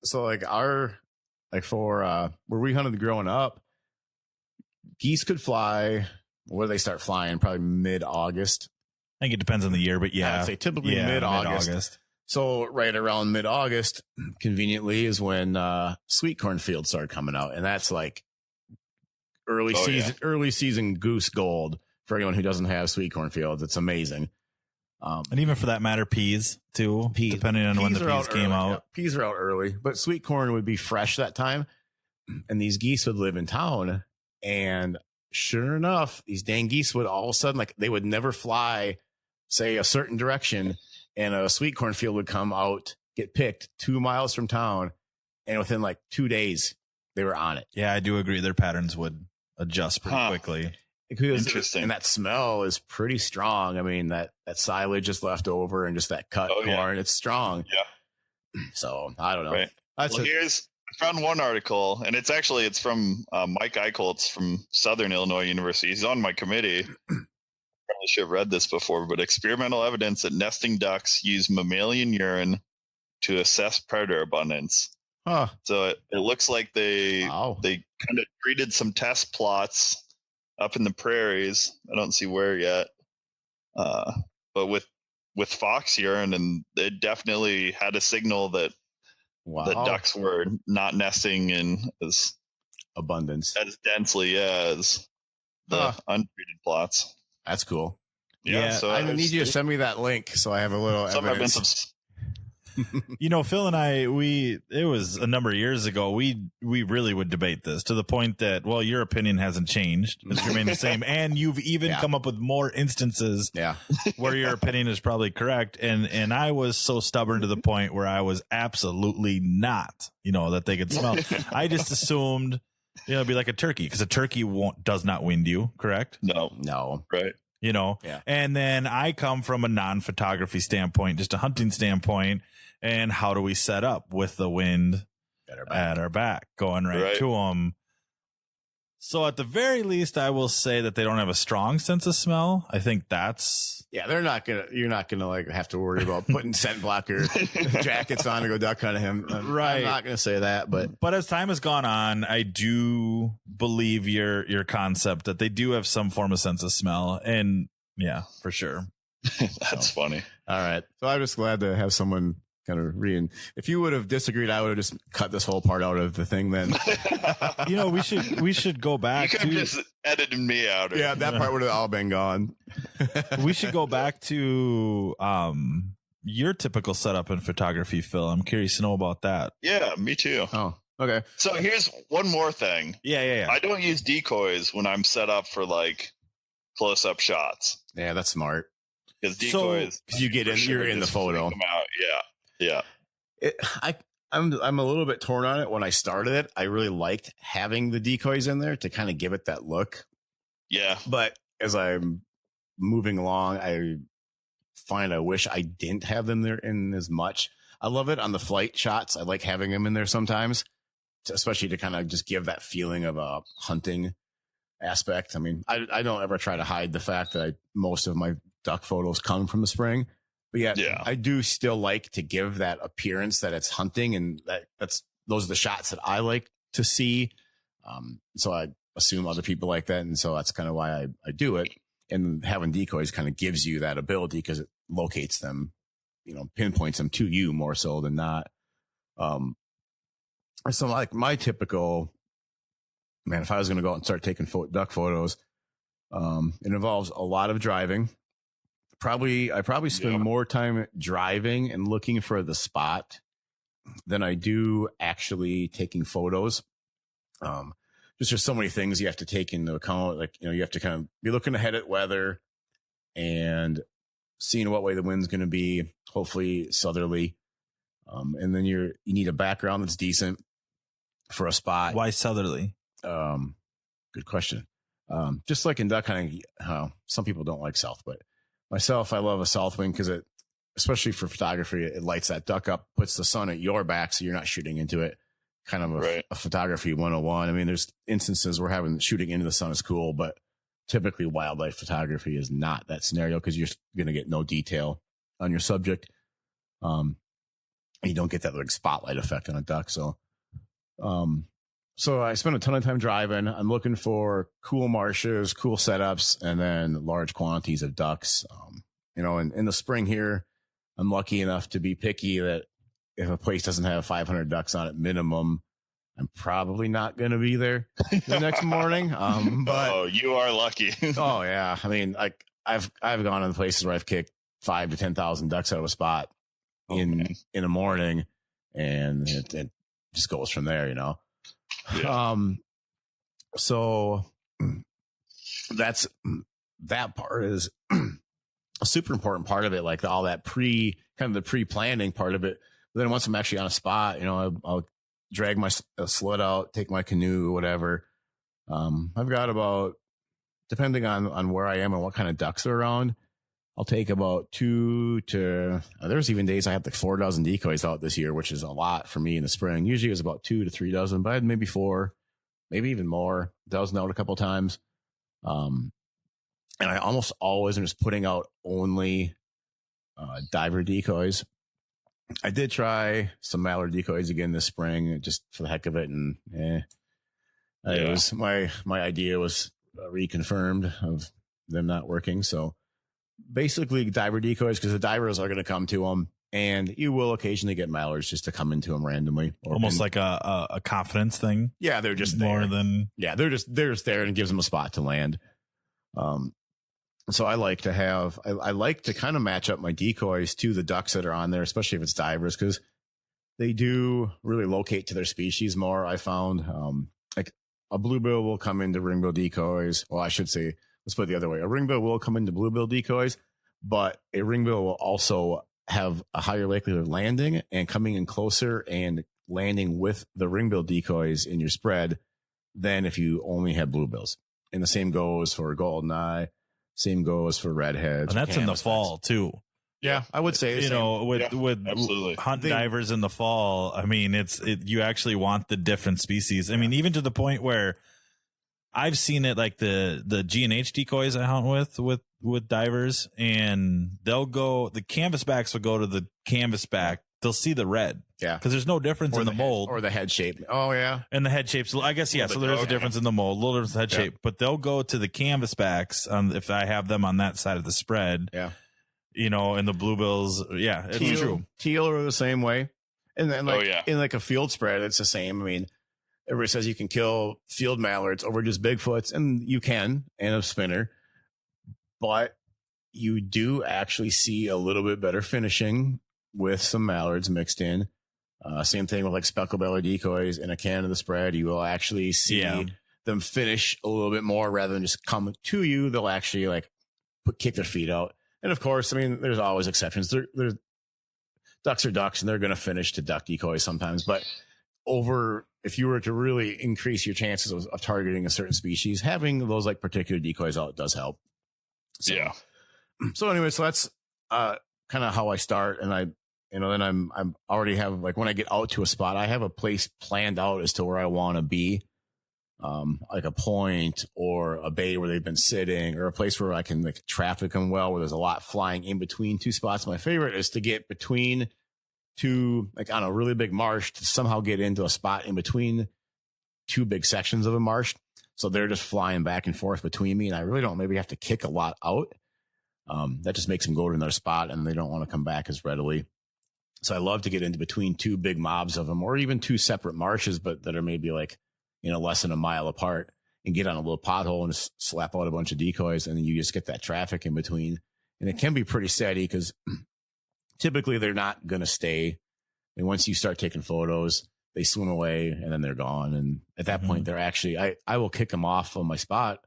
so like where we hunted growing up, geese could fly. Where they start flying? Probably mid-August. I think it depends on the year, but yeah, I'd say typically mid-August. So right around mid-August, conveniently, is when sweet corn fields started coming out, and that's like early season goose gold for anyone who doesn't have sweet corn fields. It's amazing. And even for that matter, peas too, depending on when the peas came out. Yeah, peas are out early, but sweet corn would be fresh that time, and these geese would live in town. And sure enough, these dang geese would all of a sudden, like, they would never fly, say, a certain direction, and a sweet corn field would come out, get picked 2 miles from town, and within like 2 days, they were on it. Yeah, I do agree. Their patterns would adjust pretty quickly. Interesting. And that smell is pretty strong. I mean, that silage is left over, and just that cut corn, it's strong. Yeah. So I don't know. Right. I found one article, and it's from Mike Eicholtz from Southern Illinois University. He's on my committee. Probably should have read this before, but experimental evidence that nesting ducks use mammalian urine to assess predator abundance. Huh. So it looks like they kind of treated some test plots up in the prairies. I don't see where yet, but with fox urine, and it definitely had a signal that the ducks were not nesting in as abundance, as densely as the untreated plots. That's cool. Yeah. So I need you to send me that link so I have a little evidence. Phil and I, it was a number of years ago, we really would debate this to the point that, well, your opinion hasn't changed. It's remained the same. And you've even come up with more instances where your opinion is probably correct. And I was so stubborn to the point where I was absolutely not, that they could smell. I just assumed, it'd be like a turkey, because a turkey does not wind you, correct? No. Right. And then I come from a non-photography standpoint, just a hunting standpoint. And how do we set up with the wind at our back going right to them? So at the very least, I will say that they don't have a strong sense of smell. I think that's you're not gonna like have to worry about putting scent blocker jackets on to go duck hunting him. Right. I'm not gonna say that, but as time has gone on, I do believe your concept that they do have some form of sense of smell, and yeah, for sure. That's funny. All right, so I'm just glad to have someone kind of reading. If you would have disagreed, I would have just cut this whole part out of the thing. Then, we should go back. You could have just edited me out. Yeah, that part would have all been gone. We should go back to your typical setup in photography, Phil. I'm curious to know about that. Yeah, me too. Oh, okay. So here's one more thing. Yeah. I don't use decoys when I'm set up for like close-up shots. Yeah, that's smart. Because decoys, because you get in, you're in the photo. Yeah. I'm a little bit torn on it. When I started it, I really liked having the decoys in there to kind of give it that look. Yeah. But as I'm moving along, I find I wish I didn't have them there in as much. I love it on the flight shots. I like having them in there sometimes, especially to kind of just give that feeling of a hunting aspect. I mean, I don't ever try to hide the fact that most of my duck photos come from the spring. But yeah, I do still like to give that appearance that it's hunting, and those are the shots that I like to see. So I assume other people like that, and so that's kind of why I do it. And having decoys kind of gives you that ability because it locates them, pinpoints them to you more so than not. So like my typical man, if I was going to go out and start taking duck photos, it involves a lot of driving. I probably spend more time driving and looking for the spot than I do actually taking photos. Just there's so many things you have to take into account. Like, you have to kind of be looking ahead at weather and seeing what way the wind's going to be, hopefully southerly. And then you need a background that's decent for a spot. Why southerly? Good question. Just like in duck hunting, some people don't like south, but myself, I love a south wind because especially for photography, it lights that duck up, puts the sun at your back, so you're not shooting into it. Kind of a photography 101. I mean, there's instances where shooting into the sun is cool, but typically wildlife photography is not that scenario because you're going to get no detail on your subject. You don't get that like spotlight effect on a duck. So I spend a ton of time driving. I'm looking for cool marshes, cool setups, and then large quantities of ducks. In the spring here, I'm lucky enough to be picky that if a place doesn't have 500 ducks on it minimum, I'm probably not going to be there the next morning. But you are lucky. Oh yeah. I mean, like I've gone in places where I've kicked 5,000 to 10,000 ducks out of a spot in the morning, and it just goes from there, Yeah. So that part is a super important part of it, like all that the pre-planning part of it. But then once I'm actually on a spot, I'll drag my sled out, take my canoe, whatever. I've got about, depending on where I am and what kind of ducks are around, I'll take about 2 to, there's even days I had like 4 dozen decoys out this year, which is a lot for me in the spring. Usually it was about 2 to 3 dozen, but I had maybe 4, maybe even more, dozen out a couple times. And I almost always am just putting out only diver decoys. I did try some mallard decoys again this spring, just for the heck of it, and it was my idea was reconfirmed of them not working. So basically, diver decoys, because the divers are going to come to them, and you will occasionally get mallards just to come into them randomly, almost like a confidence thing. Yeah, they're just more there. Than they're just there, and it gives them a spot to land. So I like to kind of match up my decoys to the ducks that are on there, especially if it's divers, because they do really locate to their species more. I found like a bluebill will come into ringbill decoys. Well, I should say, let's put it the other way. A ringbill will come into bluebill decoys, but a ringbill will also have a higher likelihood of landing and coming in closer and landing with the ringbill decoys in your spread than if you only had bluebills. And the same goes for goldeneye. Same goes for redheads. And that's in the fall too. Yeah, I would say, with hunt divers in the fall, I mean, you actually want the different species. I mean, even to the point where I've seen it, like the G&H decoys I hunt with divers, and the canvasbacks will go to the canvasback. They'll see the red. Yeah. Because there's no difference in the mold. Or the head shape. Oh, yeah. And the head shapes, I guess, yeah. So there is a difference in the mold, a little difference in the head shape. But they'll go to the canvasbacks if I have them on that side of the spread. Yeah. And the bluebills. Yeah, it's true. Teal are the same way. And then in like a field spread, it's the same. I mean, everybody says you can kill field mallards over just Bigfoots, and you can, and a spinner. But you do actually see a little bit better finishing with some mallards mixed in. Same thing with like speckle belly decoys in a Canada spread. You will actually see them finish a little bit more rather than just come to you. They'll actually kick their feet out. And of course, I mean, there's always exceptions. There's ducks are ducks, and they're going to finish to duck decoys sometimes. But if you were to really increase your chances of targeting a certain species, having those like particular decoys out does help. So anyway, so that's kind of how I start, and then I'm already have, like, when I get out to a spot, I have a place planned out as to where I want to be, like a point or a bay where they've been sitting, or a place where I can like traffic them well, where there's a lot flying in between two spots. My favorite is to get between two, like on a really big marsh, to somehow get into a spot in between two big sections of a marsh. So they're just flying back and forth between me, and I really don't maybe have to kick a lot out. That just makes them go to another spot, and they don't want to come back as readily. So I love to get into between two big mobs of them, or even two separate marshes, but that are maybe like, less than a mile apart and get on a little pothole and just slap out a bunch of decoys. And then you just get that traffic in between. And it can be pretty steady because typically they're not going to stay. And once you start taking photos, they swim away and then they're gone. And at that point, they're actually, I will kick them off on my spot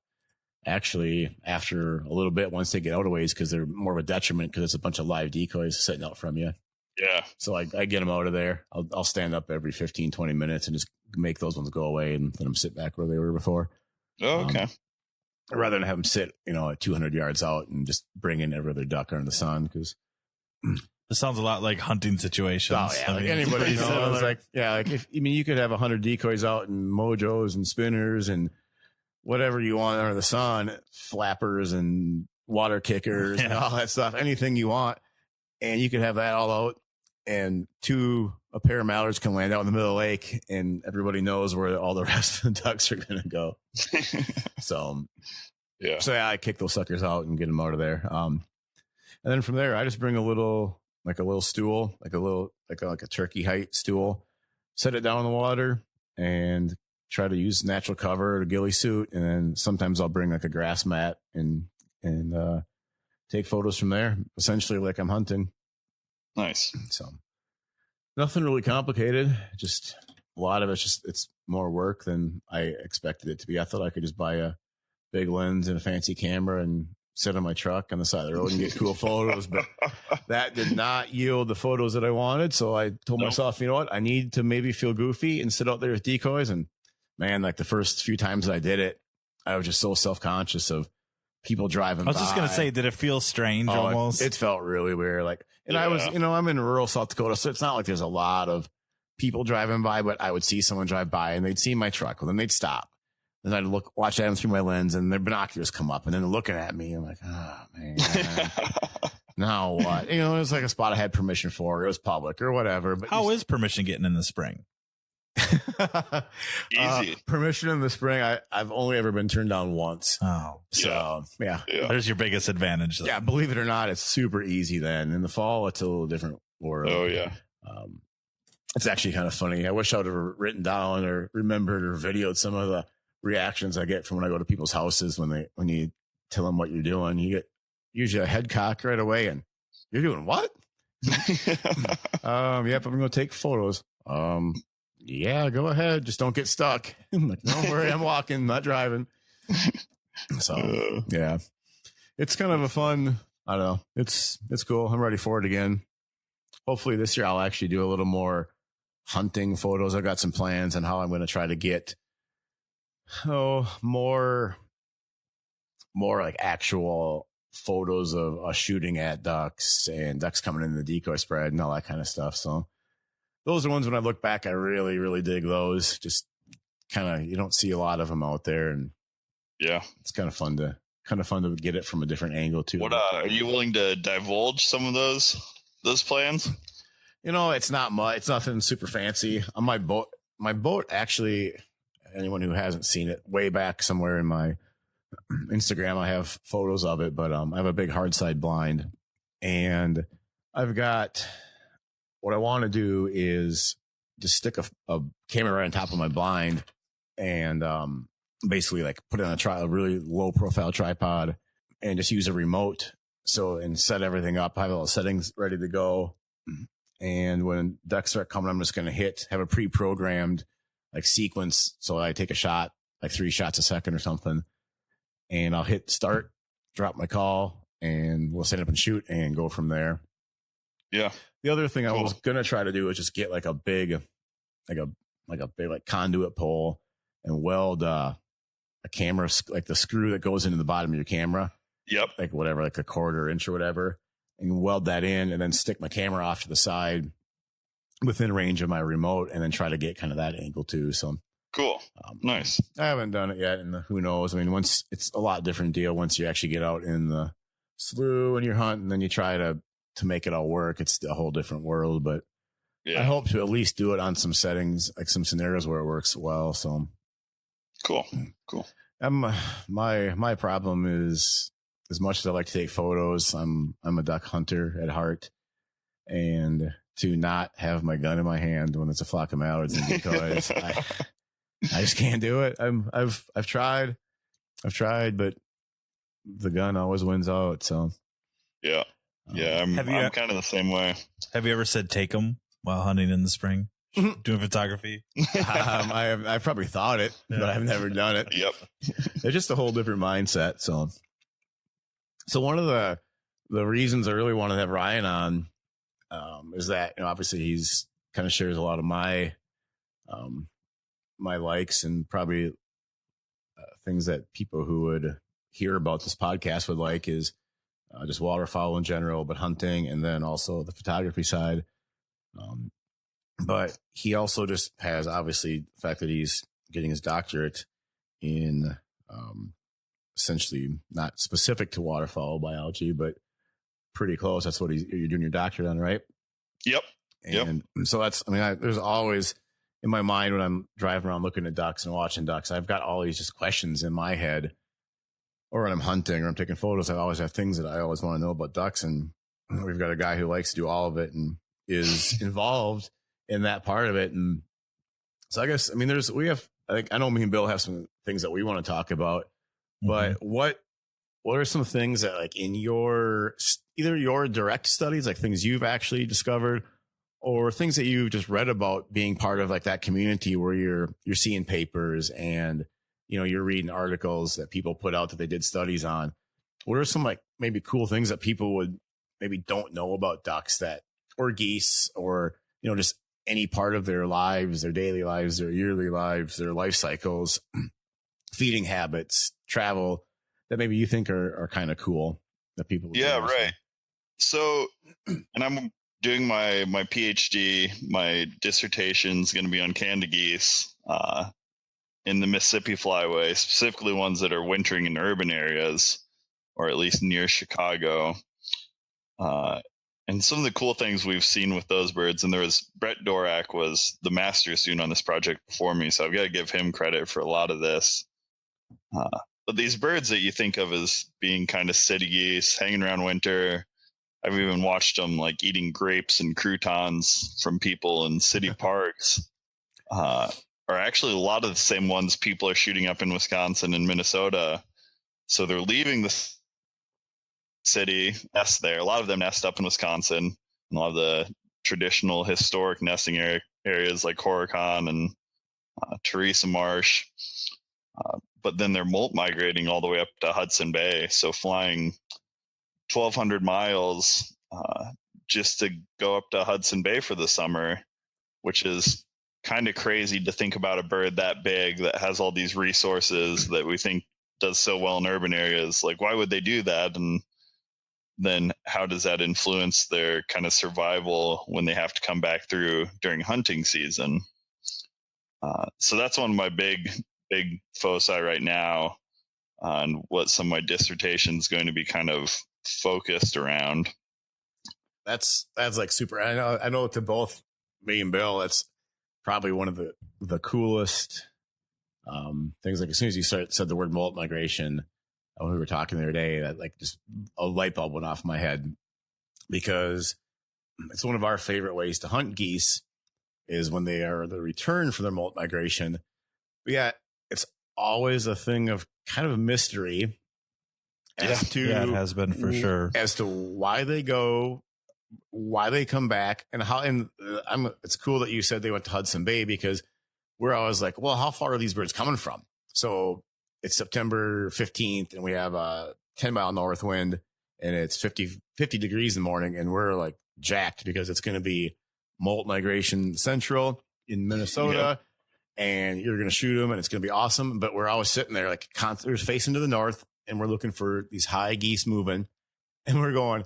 actually after a little bit once they get out of ways because they're more of a detriment because it's a bunch of live decoys sitting out from you. Yeah. So I get them out of there. I'll stand up every 15, 20 minutes and just make those ones go away and let them sit back where they were before. Oh, okay. Rather than have them sit, at 200 yards out and just bring in every other duck under the sun because. This sounds a lot like hunting situations. Oh yeah, anybody knows. You could have 100 decoys out and mojos and spinners and whatever you want under the sun, flappers and water kickers and all that stuff, anything you want, and you could have that all out. And a pair of mallards can land out in the middle of the lake, and everybody knows where all the rest of the ducks are going to go. So I kick those suckers out and get them out of there. And then from there, I just bring a little stool, like a turkey height stool, set it down in the water and try to use natural cover or ghillie suit. And then sometimes I'll bring like a grass mat and take photos from there, essentially like I'm hunting. Nice. So nothing really complicated. Just a lot of it's more work than I expected it to be. I thought I could just buy a big lens and a fancy camera and sit on my truck on the side of the road and get cool photos, but that did not yield the photos that I wanted. So I told myself, you know what, I need to maybe feel goofy and sit out there with decoys. And man, like the first few times that I did it, I was just so self-conscious of people driving by. I was just going to say, did it feel strange almost? It felt really weird. I was, I'm in rural South Dakota, so it's not like there's a lot of people driving by, but I would see someone drive by and they'd see my truck. Well, then they'd stop. And I'd watch at them through my lens and their binoculars come up and then they're looking at me. I'm like, oh man, now what? It was like a spot I had permission for. It was public or whatever. But how is permission getting in the spring? Easy. Permission in the spring. I've only ever been turned down once. Oh, so yeah. There's your biggest advantage. Though. Yeah. Believe it or not, it's super easy then. In the fall, it's a little different world. Oh yeah. It's actually kind of funny. I wish I would have written down or remembered or videoed some of the reactions I get from when I go to people's houses when you tell them what you're doing. You get usually a head cock right away and you're doing what? Yep, I'm going to take photos. Yeah, go ahead. Just don't get stuck. I'm like, don't worry, I'm walking, not driving. So yeah, it's kind of a fun, I don't know. It's cool. I'm ready for it again. Hopefully this year I'll actually do a little more hunting photos. I've got some plans on how I'm going to try to get more like actual photos of us shooting at ducks and ducks coming in the decoy spread and all that kind of stuff. So those are ones when I look back, I really, really dig those. Just kind of, you don't see a lot of them out there, and yeah, it's kind of fun to get it from a different angle too. What are you willing to divulge some of those plans? It's not much. It's nothing super fancy. On my boat actually. Anyone who hasn't seen it, way back somewhere in my Instagram, I have photos of it, but I have a big hard side blind, and I've got, what I want to do is just stick a camera right on top of my blind and basically like put it on a really low profile tripod and just use a remote. So, and set everything up. I have all the settings ready to go. And when ducks start coming, I'm just going to have a pre-programmed like sequence. So I take a shot, like 3 shots a second or something, and I'll hit start, drop my call, and we'll set up and shoot and go from there. Yeah. The other thing I was going to try to do is just get like a big, like conduit pole and weld a camera, like the screw that goes into the bottom of your camera. Yep. Like whatever, like a 1/4 inch or whatever, and weld that in and then stick my camera off to the side within range of my remote and then try to get kind of that angle too. So cool. Nice. I haven't done it yet, and who knows? I mean, once it's a lot different deal once you actually get out in the slough and you're hunting, and then you try to make it all work. It's a whole different world, but yeah. I hope to at least do it on some settings, like some scenarios where it works well. So cool. My problem is, as much as I like to take photos, I'm a duck hunter at heart, and to not have my gun in my hand when it's a flock of mallards and decoys, I just can't do it. I've tried, but the gun always wins out. So yeah, I'm kind of the same way. Have you ever said take them while hunting in the spring, doing photography? I've probably thought it, but I've never done it. Yep, it's just a whole different mindset. So one of the reasons I really wanted to have Ryan on is that, you know, obviously he's kind of shares a lot of my my likes and probably things that people who would hear about this podcast would like is just waterfowl in general, but hunting, and then also the photography side. But he also just has obviously the fact that he's getting his doctorate in essentially not specific to waterfowl biology, but pretty close. That's what you're doing your doctorate on, right? Yep. And so that's, I mean, there's always in my mind when I'm driving around looking at ducks and watching ducks, I've got all these just questions in my head, or when I'm hunting or I'm taking photos, I always have things that I always want to know about ducks. And we've got a guy who likes to do all of it and is involved in that part of it. And so I guess, I mean, I know me and Bill have some things that we want to talk about, but what are some things that, like, in either your direct studies, like things you've actually discovered, or things that you've just read about being part of like that community where you're seeing papers and, you know, you're reading articles that people put out that they did studies on. What are some like maybe cool things that people would maybe don't know about ducks or geese, or, you know, just any part of their lives, their daily lives, their yearly lives, their life cycles, feeding habits, travel, that maybe you think are kind of cool that people would right. So, and I'm doing my PhD, my dissertation's going to be on Canada geese in the Mississippi flyway, specifically ones that are wintering in urban areas, or at least near Chicago. And some of the cool things we've seen with those birds, and Brett Dorak was the master student on this project before me, so I've got to give him credit for a lot of this. But these birds that you think of as being kind of city geese, hanging around winter, I've even watched them like eating grapes and croutons from people in city parks, are actually a lot of the same ones people are shooting up in Wisconsin and Minnesota. So they're leaving the city, nest there. A lot of them nest up in Wisconsin, and a lot of the traditional historic nesting areas like Horicon and Teresa Marsh. But then they're molt migrating all the way up to Hudson Bay. So flying 1,200 miles just to go up to Hudson Bay for the summer, which is kind of crazy to think about a bird that big that has all these resources that we think does so well in urban areas. Like, why would they do that? And then how does that influence their kind of survival when they have to come back through during hunting season? So that's one of my big foci right now on what some of my dissertation is going to be kind of focused around. That's like super. I know to both me and Bill, that's probably one of the coolest things. Like, as soon as you said the word molt migration, when we were talking the other day, that like just a light bulb went off my head, because it's one of our favorite ways to hunt geese is when they are the return for their molt migration. But yeah, it's always a thing of kind of a mystery as to it has been for sure, as to why they go, why they come back, and how. And it's cool that you said they went to Hudson Bay, because we're always like, well, how far are these birds coming from? So it's September 15th and we have a 10-mile north wind and it's 50 degrees in the morning, and we're like jacked because it's going to be molt migration central in Minnesota. And you're going to shoot them and it's going to be awesome. But we're always sitting there like we're facing to the north, and we're looking for these high geese moving, and we're going,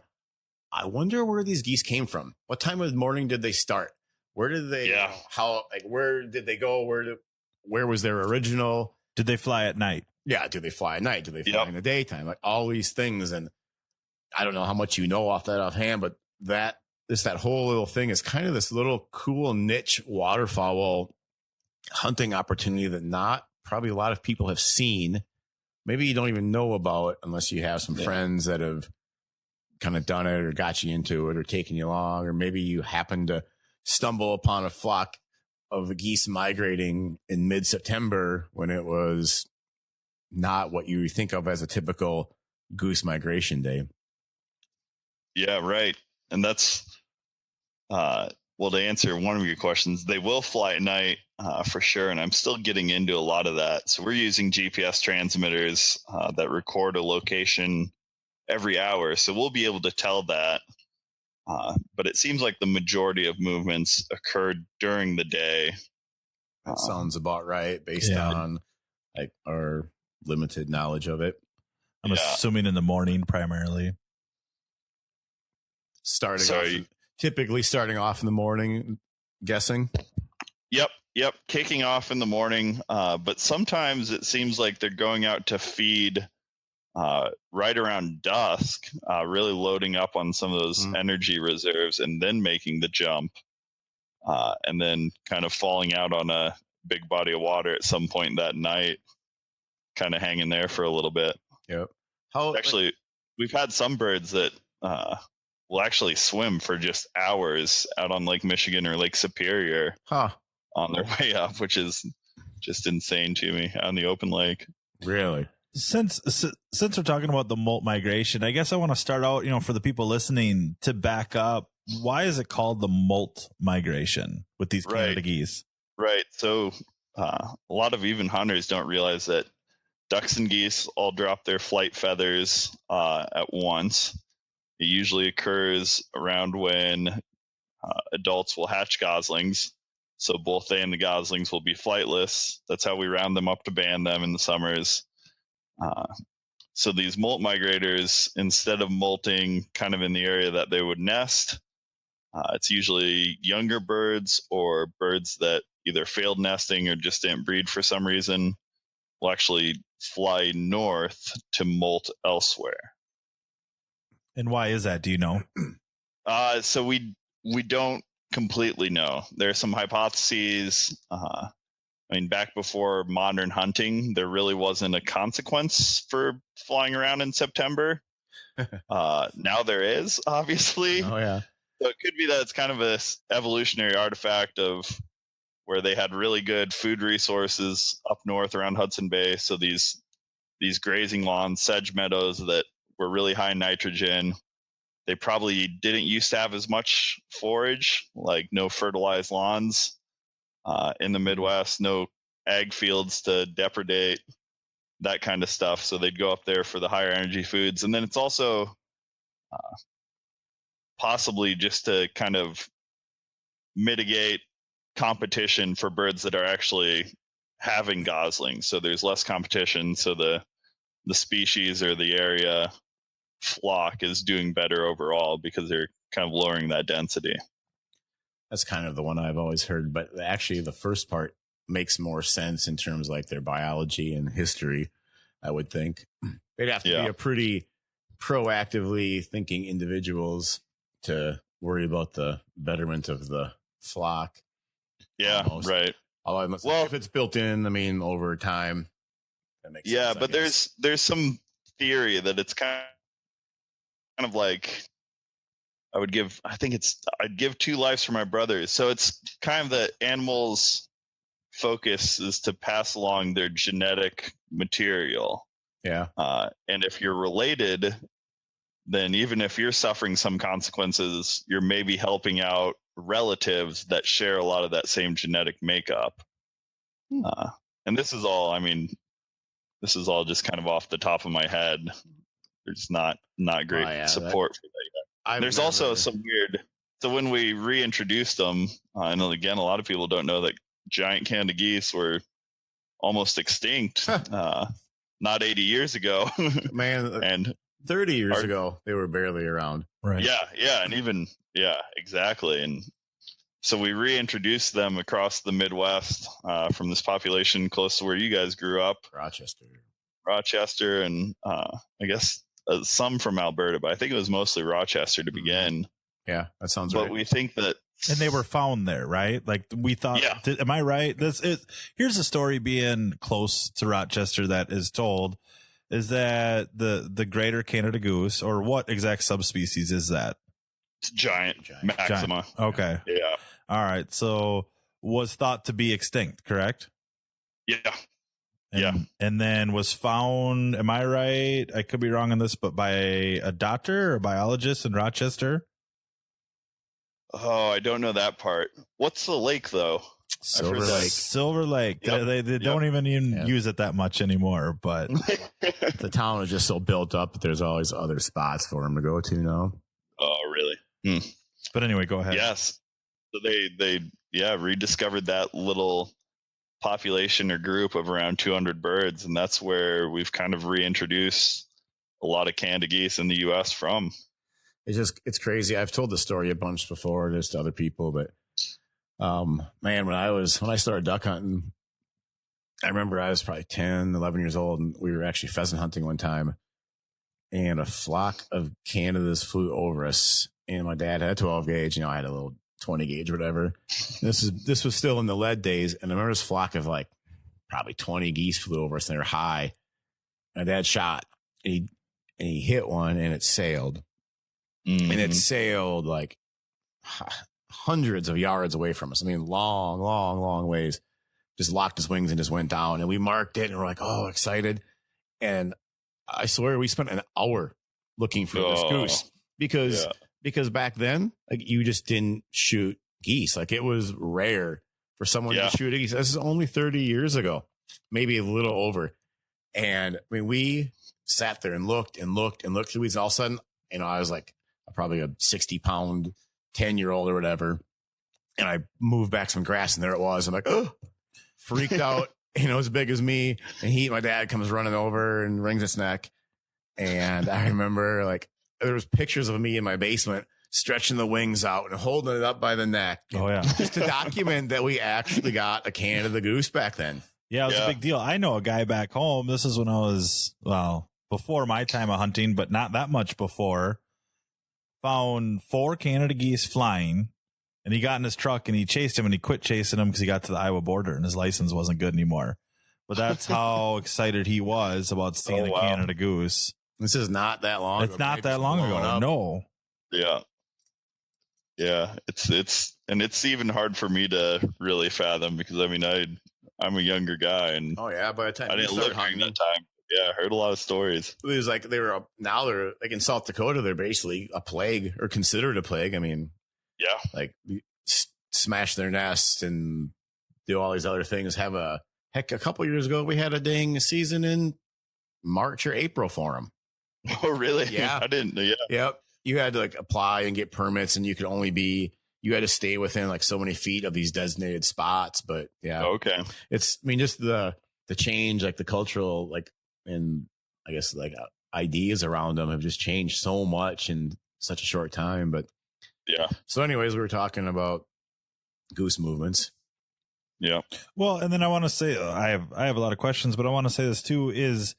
I wonder where these geese came from. What time of the morning did they start? Where did they, where did they go? Where was their original? Did they fly at night? Yeah. Do they fly at night? Do they fly in the daytime? Like all these things. And I don't know how much you know offhand, but that whole little thing is kind of this little cool niche waterfowl hunting opportunity that not probably a lot of people have seen. Maybe you don't even know about unless you have some friends that have kind of done it or got you into it or taken you along, or maybe you happen to stumble upon a flock of the geese migrating in mid-September when it was not what you think of as a typical goose migration day. Yeah, right. And that's, well, to answer one of your questions, they will fly at night for sure. And I'm still getting into a lot of that. So we're using GPS transmitters that record a location every hour. So we'll be able to tell that. But it seems like the majority of movements occurred during the day. That sounds about right based on like our limited knowledge of it. I'm assuming in the morning primarily. Typically starting off in the morning, guessing. Yep. Kicking off in the morning. But sometimes it seems like they're going out to feed right around dusk, really loading up on some of those energy reserves and then making the jump. And then kind of falling out on a big body of water at some point that night, kind of hanging there for a little bit. Yep. We've had some birds that will actually swim for just hours out on Lake Michigan or Lake Superior on their way up, which is just insane to me on the open lake. Really? Since we're talking about the molt migration, I guess I want to start out, for the people listening to back up. Why is it called the molt migration with these Canada geese? Right. So a lot of even hunters don't realize that ducks and geese all drop their flight feathers at once. It usually occurs around when adults will hatch goslings. So both they and the goslings will be flightless. That's how we round them up to band them in the summers. So these molt migrators, instead of molting kind of in the area that they would nest, it's usually younger birds or birds that either failed nesting or just didn't breed for some reason, will actually fly north to molt elsewhere. And why is that? Do you know? So we don't completely know. There are some hypotheses. Back before modern hunting, there really wasn't a consequence for flying around in September. Now there is, obviously. Oh, yeah. So it could be that it's kind of a evolutionary artifact of where they had really good food resources up north around Hudson Bay. So these grazing lawns, sedge meadows that were really high in nitrogen. They probably didn't used to have as much forage, like no fertilized lawns in the Midwest, no ag fields to depredate, that kind of stuff. So they'd go up there for the higher energy foods. And then it's also possibly just to kind of mitigate competition for birds that are actually having goslings. So there's less competition. So the species or the area flock is doing better overall because they're kind of lowering that density. That's kind of the one I've always heard, but actually the first part makes more sense in terms of like their biology and history, I would think. They'd have to be a pretty proactively thinking individuals to worry about the betterment of the flock. Yeah, almost. Right. Well, if it's built in, over time, that makes sense. Yeah, but there's some theory that it's kind of like I'd give 2 lives for my brothers. So it's kind of the animals' focus is to pass along their genetic material. Yeah. And if you're related, then even if you're suffering some consequences, you're maybe helping out relatives that share a lot of that same genetic makeup. And this is all just kind of off the top of my head. There's not great support for that. There's also some weird. So when we reintroduced them, I know again a lot of people don't know that giant Canada geese were almost extinct. Not 80 years ago, man, and 30 years ago they were barely around. Right. Yeah, and even exactly. And so we reintroduced them across the Midwest from this population close to where you guys grew up, Rochester, and I guess some from Alberta, but I think it was mostly Rochester to begin. Yeah, that sounds right. But we think that, and they were found there, right? Like we thought. Yeah. Am I right? Here's a story being close to Rochester that is told is that the greater Canada goose, or what exact subspecies is that? It's giant Maxima. Okay. Yeah. All right. So was thought to be extinct, correct? Yeah. And then was found, am I right? I could be wrong on this, but by a doctor or a biologist in Rochester? Oh, I don't know that part. What's the lake, though? Silver Lake. Silver Lake. Yep. They don't even use it that much anymore, but The town is just so built up that there's always other spots for them to go to now. Oh, really? But anyway, go ahead. Yes. So they rediscovered that little population or group of around 200 birds, and that's where we've kind of reintroduced a lot of Canada geese in the U.S. from. It's crazy. I've told the story a bunch before just to other people, but man, when I started duck hunting, I remember I was probably 10, 11 years old, and we were actually pheasant hunting one time, and a flock of Canadas flew over us, and my dad had a 12 gauge, I had a little 20 gauge or whatever. This was still in the lead days, and I remember this flock of like probably 20 geese flew over us, and they were high. My dad shot, and he hit one, and it sailed. Mm-hmm. And it sailed like hundreds of yards away from us. I mean, long ways. Just locked his wings and just went down. And we marked it and we're like, oh, excited. And I swear we spent an hour looking for this goose because back then, like, you just didn't shoot geese. Like, it was rare for someone to shoot a geese. This is only 30 years ago, maybe a little over. And I mean, we sat there and looked through these. And all of a sudden, I was like, probably a 60-pound 10-year-old or whatever. And I moved back some grass and there it was. I'm like, oh, freaked out, as big as me. And my dad comes running over and wrings its neck. And I remember, like, there was pictures of me in my basement stretching the wings out and holding it up by the neck. Oh, yeah. Just to document that we actually got a Canada goose back then. Yeah, it was a big deal. I know a guy back home. This is when I was, before my time of hunting, but not that much before. Found 4 Canada geese flying, and he got in his truck and he chased him, and he quit chasing him because he got to the Iowa border and his license wasn't good anymore. But that's how excited he was about seeing a Canada goose. This is not that long ago. It's not that long ago. No. Yeah. Yeah. It's even hard for me to really fathom because I'm a younger guy and by the time I didn't live during that time. Yeah, I heard a lot of stories. It was like they're like in South Dakota, they're basically a plague or considered a plague. I mean, like smash their nests and do all these other things. A couple years ago, we had a dang season in March or April for them. Oh, really? Yeah. I didn't. Yeah. Yep. You had to like apply and get permits, and you had to stay within like so many feet of these designated spots. But yeah. Okay. Just the change, like the cultural, like, and I guess like ideas around them have just changed so much in such a short time. But yeah. So anyways, we were talking about goose movements. Yeah. Well, and then I want to say, I have a lot of questions, but I want to say this too, is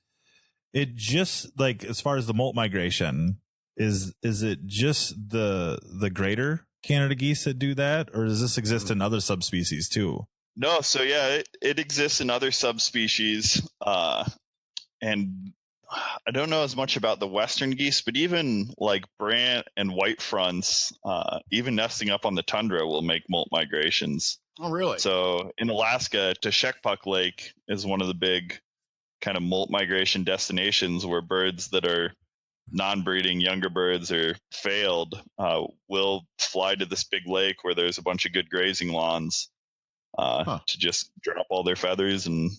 it just like, as far as the molt migration, is it just the greater Canada geese that do that, or does this exist in other subspecies too? No. So yeah, it exists in other subspecies. And I don't know as much about the western geese, but even like brant and white fronts, even nesting up on the tundra will make molt migrations. Oh, really? So in Alaska, Teshekpuk Lake is one of the big kind of molt migration destinations where birds that are non-breeding younger birds or failed will fly to this big lake where there's a bunch of good grazing lawns to just drop all their feathers and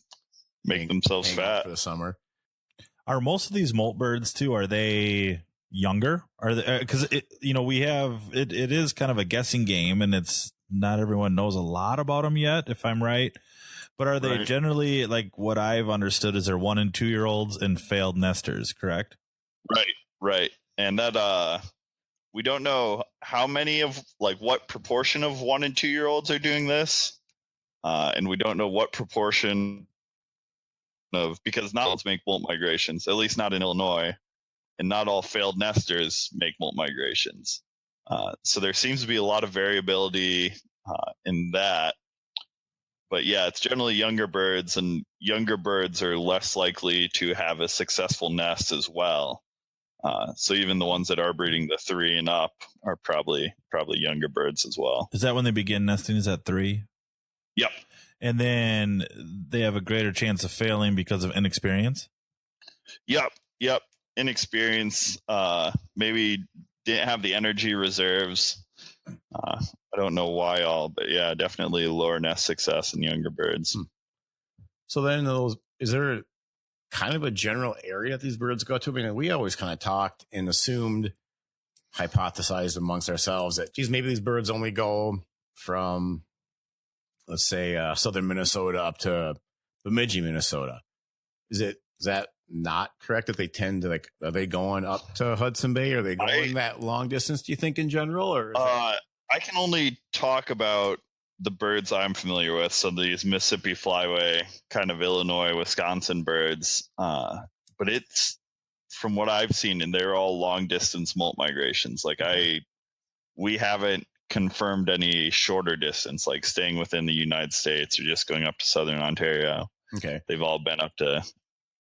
make themselves fat for the summer. Are most of these molt birds too, are they younger? Are they, because we have it is kind of a guessing game, and it's not everyone knows a lot about them yet, if I'm right. But are they generally, like, what I've understood is they're 1 and 2 year olds and failed nesters, correct? Right. And that we don't know how many of, like, what proportion of 1 and 2 year olds are doing this, and we don't know what proportion because not all make molt migrations, at least not in Illinois, and not all failed nesters make molt migrations. So there seems to be a lot of variability in that. But yeah, it's generally younger birds, and younger birds are less likely to have a successful nest as well. So even the ones that are breeding the 3 and up are probably younger birds as well. Is that when they begin nesting? Is that 3? Yep. And then they have a greater chance of failing because of inexperience. Yep. Inexperience, maybe didn't have the energy reserves. I don't know why all, but yeah, definitely lower nest success in younger birds. So then is there kind of a general area that these birds go to? I mean, we always kind of talked and hypothesized amongst ourselves that, geez, maybe these birds only go from, let's say, southern Minnesota up to Bemidji, Minnesota. Is that not correct that they tend to, like, are they going up to Hudson Bay? Are they going that long distance, do you think, in general? Or I can only talk about the birds I'm familiar with. So these Mississippi flyway, kind of Illinois, Wisconsin birds. But it's, from what I've seen, and they're all long distance molt migrations. Like we haven't confirmed any shorter distance, like staying within the United States or just going up to southern Ontario. Okay. They've all been up to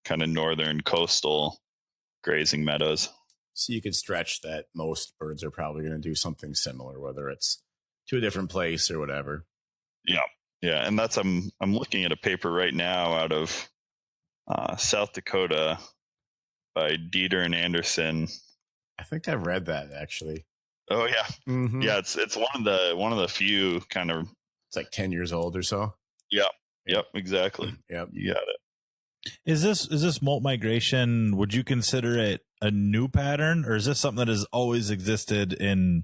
kind of northern coastal grazing meadows. So you could stretch that most birds are probably going to do something similar, whether it's to a different place or whatever. Yeah. And that's, I'm looking at a paper right now out of South Dakota by Dieter and Anderson. I think I've read that, actually. Oh yeah. Mm-hmm. Yeah. It's one of the few kind of, it's like 10 years old or so. Yep. Exactly. Yep. You got it. Is this molt migration, would you consider it a new pattern, or is this something that has always existed in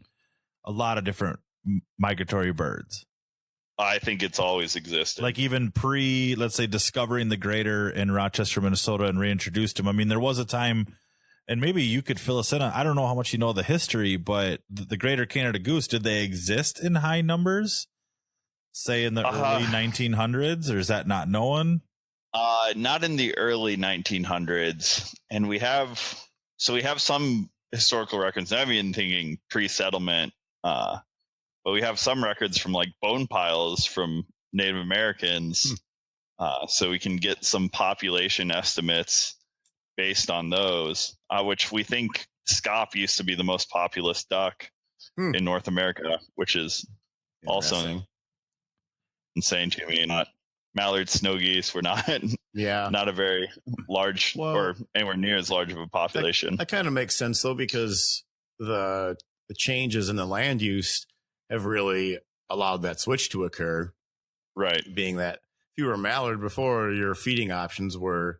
a lot of different migratory birds? I think it's always existed. Like even let's say, discovering the greater in Rochester, Minnesota, and reintroduced them. I mean, there was a time, and maybe you could fill us in on, I don't know how much you know the history, but the greater Canada goose, did they exist in high numbers, say in the early 1900s, or is that not known? Not in the early 1900s. And we have some historical records. I'm even thinking pre-settlement, but we have some records from like bone piles from Native Americans. So we can get some population estimates based on those, which we think Scop used to be the most populous duck in North America, which is also insane to me. Not mallard, snow geese were not a very large or anywhere near as large of a population. That kind of makes sense, though, because the changes in the land use have really allowed that switch to occur. Right. Being that if you were mallard before, your feeding options were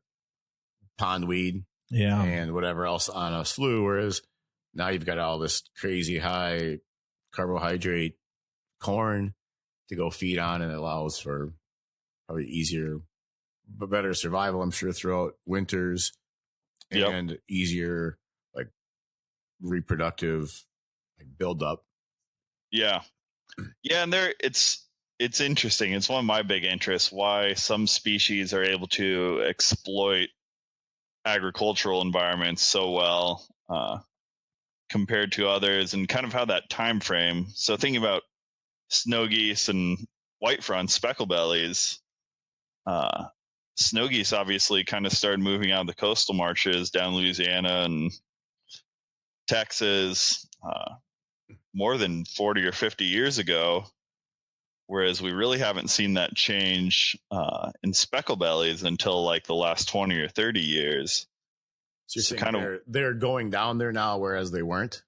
pondweed and whatever else on a slough, whereas now you've got all this crazy high carbohydrate corn to go feed on, and it allows for probably easier but better survival, I'm sure, throughout winters, and easier like reproductive build up. Yeah, and it's interesting. It's one of my big interests, why some species are able to exploit agricultural environments so well compared to others, and kind of how that time frame. So thinking about snow geese and white fronts, speckle bellies, snow geese obviously kind of started moving out of the coastal marshes down Louisiana and Texas more than 40 or 50 years ago, whereas we really haven't seen that change in speckle bellies until like the last 20 or 30 years. So you're saying they're going down there now, whereas they weren't?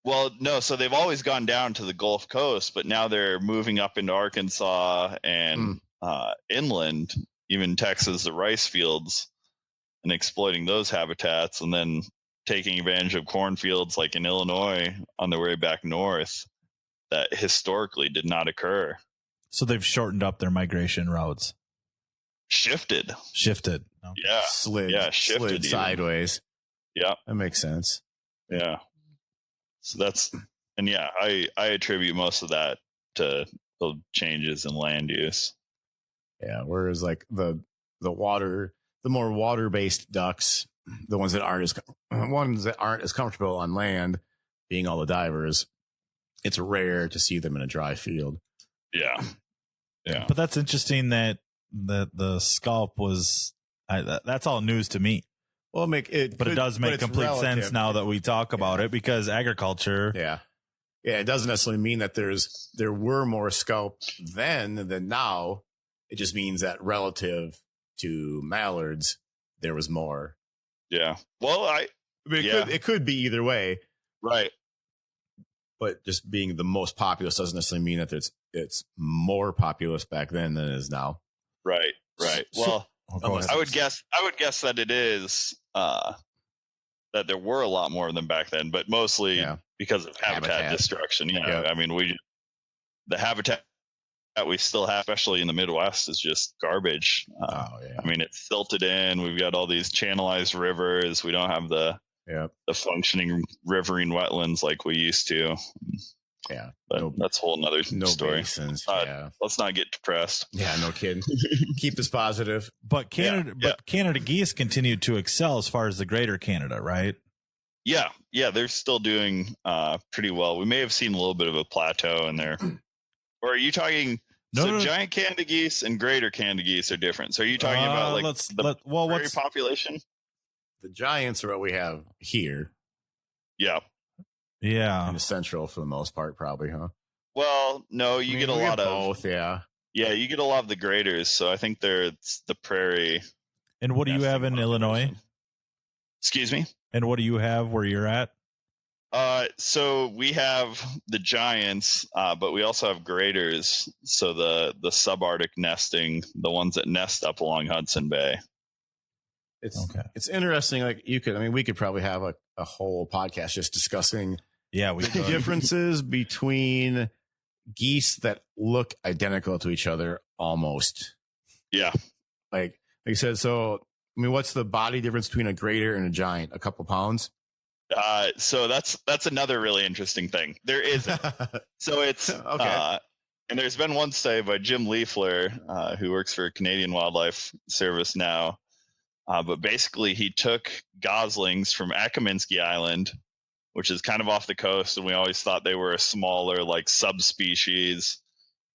Well, no. So they've always gone down to the Gulf Coast, but now they're moving up into Arkansas and inland, even Texas, the rice fields, and exploiting those habitats, and then taking advantage of cornfields like in Illinois on their way back north that historically did not occur. So they've shortened up their migration routes. Shifted. Okay. Yeah. Slid sideways. Yeah. That makes sense. Yeah. So I attribute most of that to the changes in land use. Yeah. Whereas like the more water-based ducks, the ones that aren't as comfortable on land, being all the divers, it's rare to see them in a dry field. Yeah. But that's interesting that the scalp was, that's all news to me. Well, it does make complete sense now that we talk about it, because agriculture Yeah, it doesn't necessarily mean that there were more scaup then than now. It just means that relative to mallards, there was more. Yeah. Well, it could be either way. Right. But just being the most populous doesn't necessarily mean that it's more populous back then than it is now. Right. Well, I would guess that it is that there were a lot more than back then, but mostly because of habitat destruction. I mean, the habitat that we still have, especially in the Midwest, is just garbage. I mean, it's silted in. We've got all these channelized rivers. We don't have the functioning riverine wetlands like we used to. Yeah, but that's a whole nother story. Basins, let's not get depressed. Yeah, no kidding. Keep this positive. But Canada geese continued to excel as far as the greater Canada, right? Yeah, they're still doing pretty well. We may have seen a little bit of a plateau in there. Or are you talking? Giant Canada geese and greater Canada geese are different. So are you talking about the prairie population? The giants are what we have here. Yeah. In the central for the most part, probably, huh? Well, no, you get a lot of both. Yeah, you get a lot of the graders. So I think it's the prairie. And what do you have in Illinois? Excuse me. And what do you have where you're at? So we have the giants, but we also have graders. So the subarctic nesting, the ones that nest up along Hudson Bay. It's interesting. Like we could probably have a whole podcast just discussing the differences between geese that look identical to each other almost. Yeah. Like you said, so I mean, what's the body difference between a grader and a giant? A couple pounds? So that's another really interesting thing. There isn't. So it's okay. And there's been one study by Jim Leifler, who works for Canadian Wildlife Service now. But basically, he took goslings from Akaminski Island, which is kind of off the coast, and we always thought they were a smaller, like, subspecies,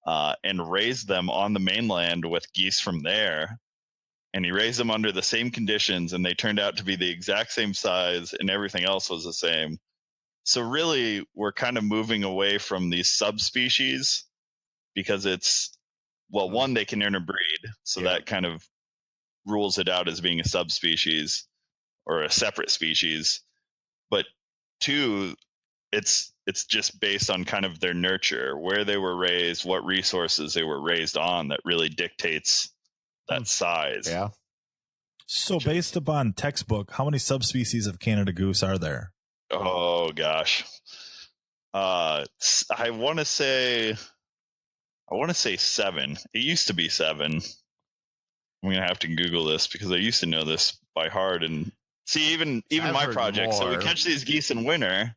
and raised them on the mainland with geese from there. And he raised them under the same conditions, and they turned out to be the exact same size, and everything else was the same. So really, we're kind of moving away from these subspecies because one, they can interbreed, so that kind of rules it out as being a subspecies or a separate species. But two, it's just based on kind of their nurture, where they were raised, what resources they were raised on, that really dictates that size. Yeah. So based upon textbook, how many subspecies of Canada goose are there? Oh gosh. I want to say 7. It used to be 7. I'm going to have to Google this because I used to know this by heart. And see, even my project. So we catch these geese in winter,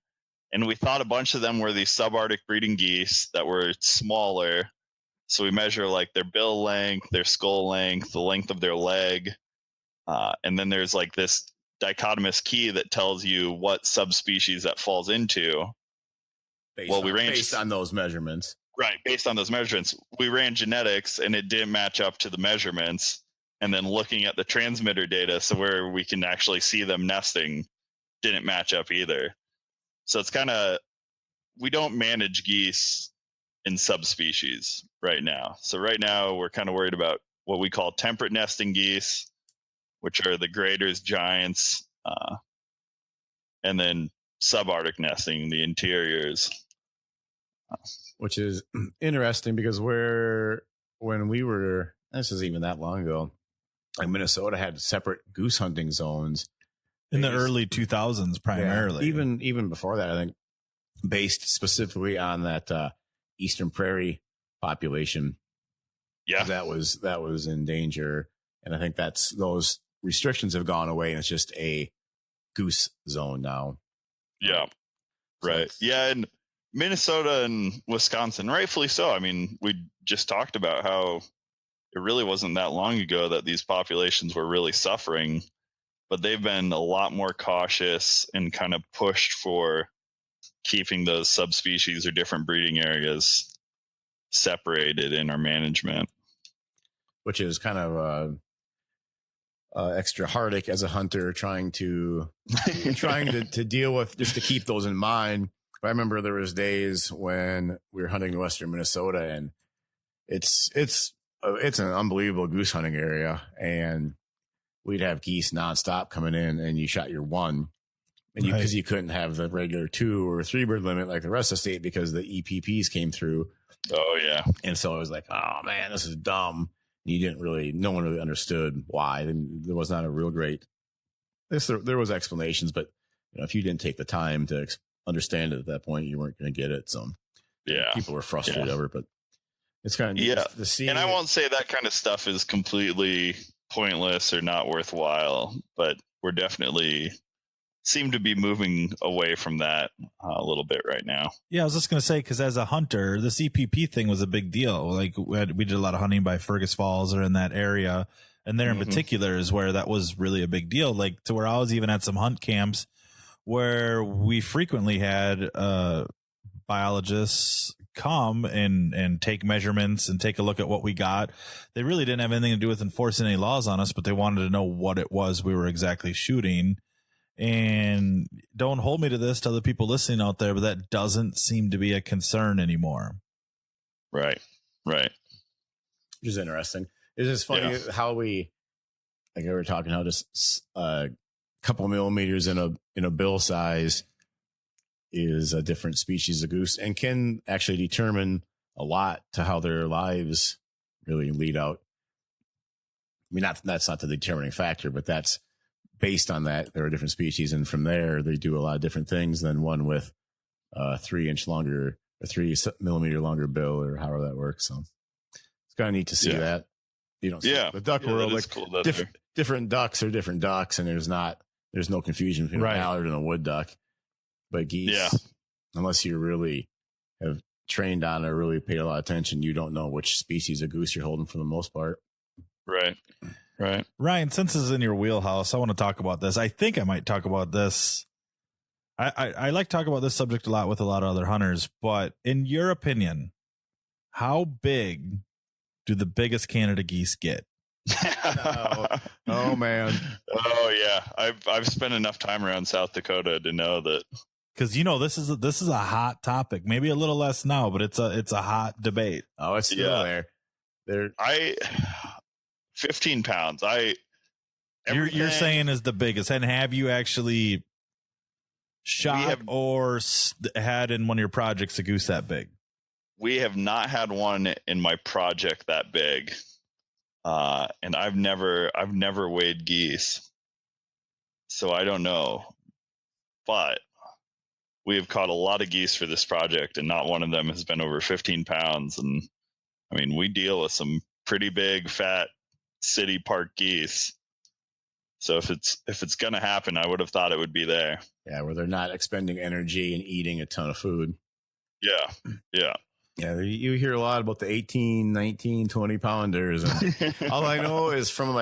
and we thought a bunch of them were these subarctic breeding geese that were smaller. So we measure like their bill length, their skull length, the length of their leg. And then there's like this dichotomous key that tells you what subspecies that falls into. Based on those measurements. Right. Based on those measurements, we ran genetics and it didn't match up to the measurements. And then looking at the transmitter data, so where we can actually see them nesting, didn't match up either. So it's kind of, we don't manage geese in subspecies right now. So right now we're kind of worried about what we call temperate nesting geese, which are the graders, giants, and then subarctic nesting, the interiors. Which is interesting because when we were, this is even that long ago, like Minnesota had separate goose hunting zones in the early 2000s, primarily. Yeah, even before that, I think, based specifically on that eastern prairie population. Yeah, that was in danger, and I think those restrictions have gone away, and it's just a goose zone now. Yeah, right. Yeah, and Minnesota and Wisconsin, rightfully so. I mean, we just talked about how it really wasn't that long ago that these populations were really suffering, but they've been a lot more cautious and kind of pushed for keeping those subspecies or different breeding areas separated in our management. Which is kind of extra heartache as a hunter trying to deal with, just to keep those in mind. I remember there was days when we were hunting in western Minnesota, and it's an unbelievable goose hunting area, and we'd have geese nonstop coming in, and you shot your one, and because you couldn't have the regular 2 or 3 bird limit like the rest of the state because the EPPs came through. Oh yeah. And so I was like, oh man, this is dumb. No one really understood why. And there was not a real great, there was explanations, but if you didn't take the time to understand it at that point, you weren't going to get it. So yeah, people were frustrated over it, but it's kind of neat to see. And I won't say that kind of stuff is completely pointless or not worthwhile, but we're definitely seem to be moving away from that a little bit right now. Yeah, I was just going to say, because as a hunter, this EPP thing was a big deal. Like we did a lot of hunting by Fergus Falls or in that area. And there in particular is where that was really a big deal. Like to where I was even at some hunt camps where we frequently had biologists come and take measurements and take a look at what we got. They really didn't have anything to do with enforcing any laws on us, but they wanted to know what it was we were exactly shooting. And don't hold me to this to other people listening out there, but that doesn't seem to be a concern anymore. Right. Which is interesting. It's just funny how we were talking how just a couple millimeters in a bill size is a different species of goose and can actually determine a lot to how their lives really lead out. I mean, that's not the determining factor, but that's based on that. There are different species, and from there they do a lot of different things than one with 3-inch longer or 3 millimeter longer bill or however that works. So it's kind of neat to see that. You know, the duck world, like cool different ducks are different ducks, and there's no confusion between a mallard and a wood duck. But geese, unless you really have trained on it or really paid a lot of attention, you don't know which species of goose you're holding for the most part. Right. Ryan, since this is in your wheelhouse, I want to talk about this. I think I might talk about this. I like to talk about this subject a lot with a lot of other hunters, but in your opinion, how big do the biggest Canada geese get? Oh man. Oh yeah. I've spent enough time around South Dakota to know that. Because this is a hot topic. Maybe a little less now, but it's a hot debate. Oh, it's still there. 15 pounds. You're saying is the biggest. And have you actually shot or had in one of your projects a goose that big? We have not had one in my project that big. And I've never weighed geese. So I don't know. But we have caught a lot of geese for this project, and not one of them has been over 15 pounds. And I mean, we deal with some pretty big, fat city park geese. So if it's going to happen, I would have thought it would be there. Yeah, where they're not expending energy and eating a ton of food. Yeah. Yeah, you hear a lot about the 18, 19, 20 pounders. And all I know is from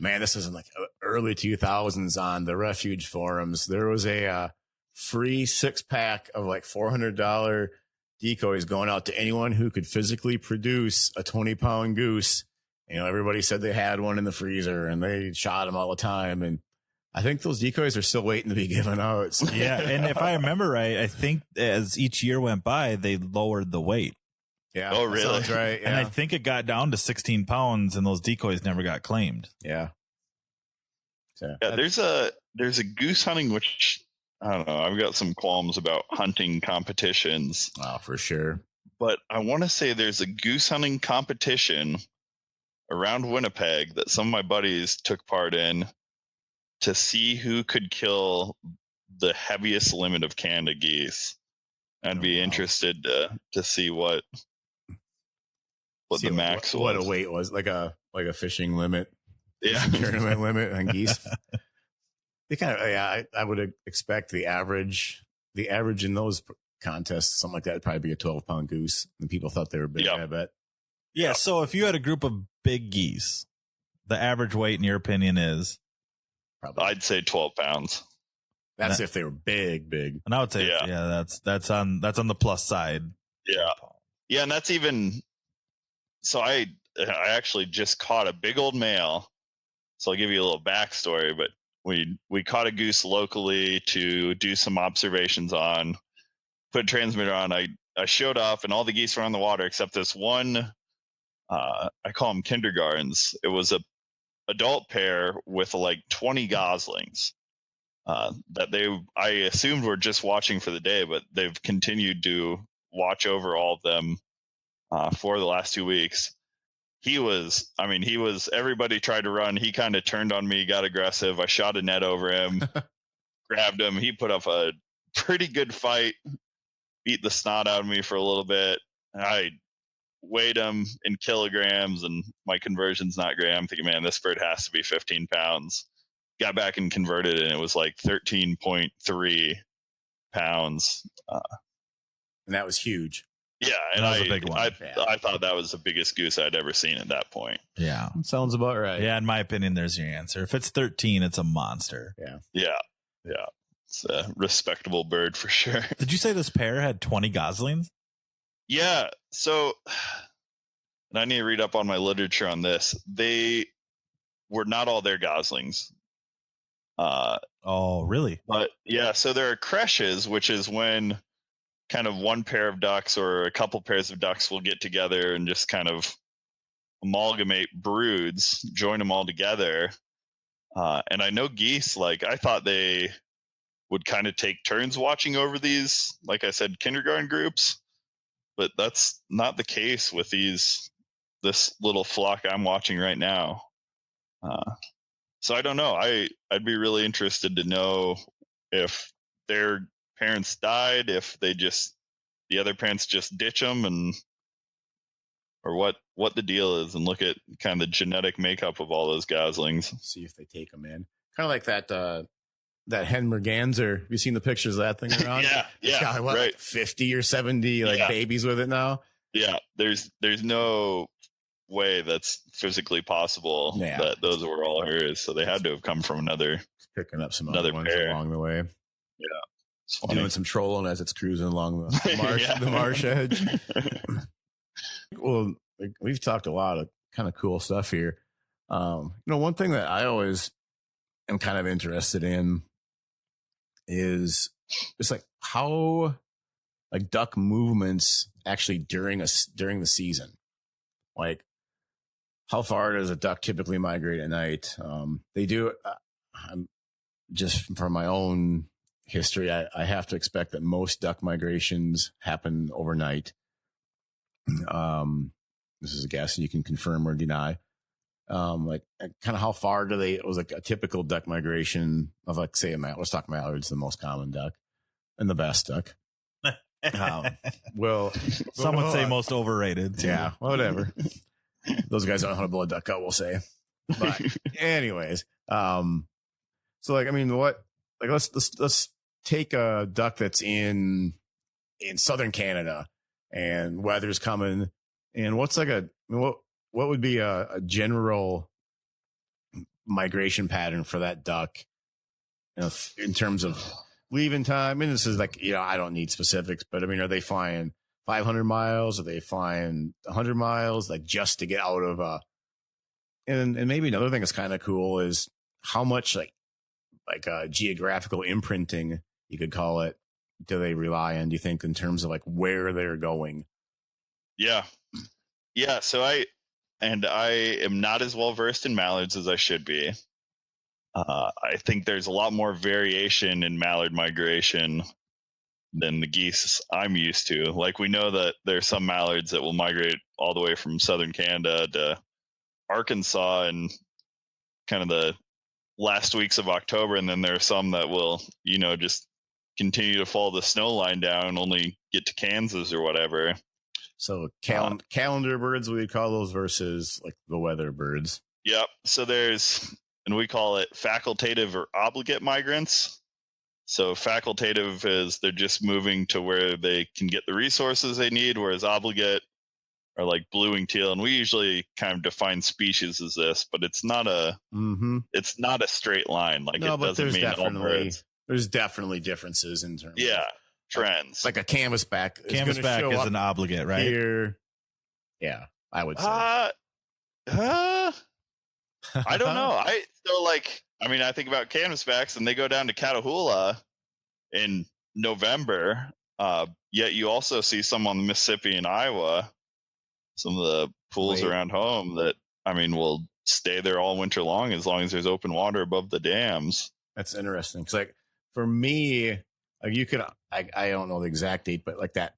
this is in early 2000s on the refuge forums. There was a free 6-pack of $400 decoys going out to anyone who could physically produce a 20-pound goose. Everybody said they had one in the freezer and they shot them all the time. And I think those decoys are still waiting to be given out. So. Yeah. And if I remember right, I think as each year went by, they lowered the weight. Yeah. Oh, really? Sounds right. Yeah. And I think it got down to 16 pounds and those decoys never got claimed. Yeah. So, there's a goose hunting, which I don't know. I've got some qualms about hunting competitions. Oh, for sure. But I want to say there's a goose hunting competition around Winnipeg that some of my buddies took part in to see who could kill the heaviest limit of Canada geese. I'd be interested to see what the max was. What a weight was, like a fishing limit. Yeah. Tournament limit on geese. They kind of, I would expect the average in those contests, something like that, would probably be a 12-pound goose. And people thought they were big, I bet. Yeah. So if you had a group of big geese, the average weight in your opinion is? Probably. I'd say 12 pounds. That's if they were big. And I would say, that's on the plus side. Yeah. Yeah. And that's even, so I actually just caught a big old male. So I'll give you a little backstory, but we caught a goose locally to do some observations on. put a transmitter on. I showed up, and all the geese were on the water except this one. I call them kindergartens. It was a adult pair with like 20 goslings that I assumed were just watching for the day, but they've continued to watch over all of them for the last 2 weeks. Everybody tried to run. He kind of turned on me, got aggressive. I shot a net over him, grabbed him. He put up a pretty good fight, beat the snot out of me for a little bit. I weighed him in kilograms, and my conversion's not great. I'm thinking, man, this bird has to be 15 pounds. Got back and converted, and it was like 13.3 pounds. And that was huge. Yeah, and that was a big one. I thought that was the biggest goose I'd ever seen at that point. Yeah. Sounds about right. Yeah, in my opinion, there's your answer. If it's 13, it's a monster. Yeah. It's a respectable bird for sure. Did you say this pair had 20 goslings? Yeah. So, and I need to read up on my literature on this. They were not all their goslings. Oh, really? But yeah, so there are creches, which is when kind of one pair of ducks or a couple pairs of ducks will get together and just kind of amalgamate broods, join them all together. And I know geese, like I thought they would kind of take turns watching over these, like I said, kindergarten groups, but that's not the case with this little flock I'm watching right now. So I don't know. I'd be really interested to know if their parents died, if the other parents just ditch them, or what the deal is, and look at kind of the genetic makeup of all those goslings. See if they take them in. Kind of like that hen merganser. Have you seen the pictures of that thing around? yeah, got, what, right. like 50 or 70 babies with it now. Yeah, there's no way that's physically possible that those were all hers. So they had to have come from picking up some other ones pair along the way. Yeah, doing some trolling as it's cruising along the marsh, the marsh edge. Well, we've talked a lot of kind of cool stuff here. One thing that I always am kind of interested in is just like how like duck movements actually during the season. Like how far does a duck typically migrate at night? They do. I'm just from my own history, I have to expect that most duck migrations happen overnight. This is a guess, and you can confirm or deny. Like kind of how far do they? It was like a typical duck migration of like say a mallard. Let's talk mallards, the most common duck and the best duck. Well, some would say most overrated too. Yeah, whatever. Those guys don't know how to blow a duck out, we'll say. But anyways, so like I mean, let's take a duck that's in southern Canada and weather's coming, and what's like what would be a general migration pattern for that duck, in terms of leaving time? And this is like, I don't need specifics, but I mean, are they flying 500 miles? Are they flying 100 miles? Like just to get out of and maybe another thing that's kind of cool is how much like geographical imprinting, you could call it, do they rely on, do you think, in terms of like where they're going? Yeah. So I am not as well versed in mallards as I should be. I think there's a lot more variation in mallard migration than the geese I'm used to. Like we know that there's some mallards that will migrate all the way from southern Canada to Arkansas in kind of the last weeks of October, and then there are some that will, just continue to follow the snow line down and only get to Kansas or whatever. So calendar birds, we call those, versus like the weather birds. Yep. So and we call it facultative or obligate migrants. So facultative is they're just moving to where they can get the resources they need, whereas obligate are like blue-winged teal. And we usually kind of define species as this, but it's not a straight line. Like no, it doesn't mean all birds. There's definitely differences in terms of trends. Like a canvasback. Canvasback is an obligate, right? Here. Yeah, I would say. I don't know. I think about canvasbacks, and they go down to Catahoula in November, Yet you also see some on the Mississippi and Iowa, some of the pools around home that, I mean, will stay there all winter long as there's open water above the dams. That's interesting. Cause like for me, like you could, I don't know the exact date, but like that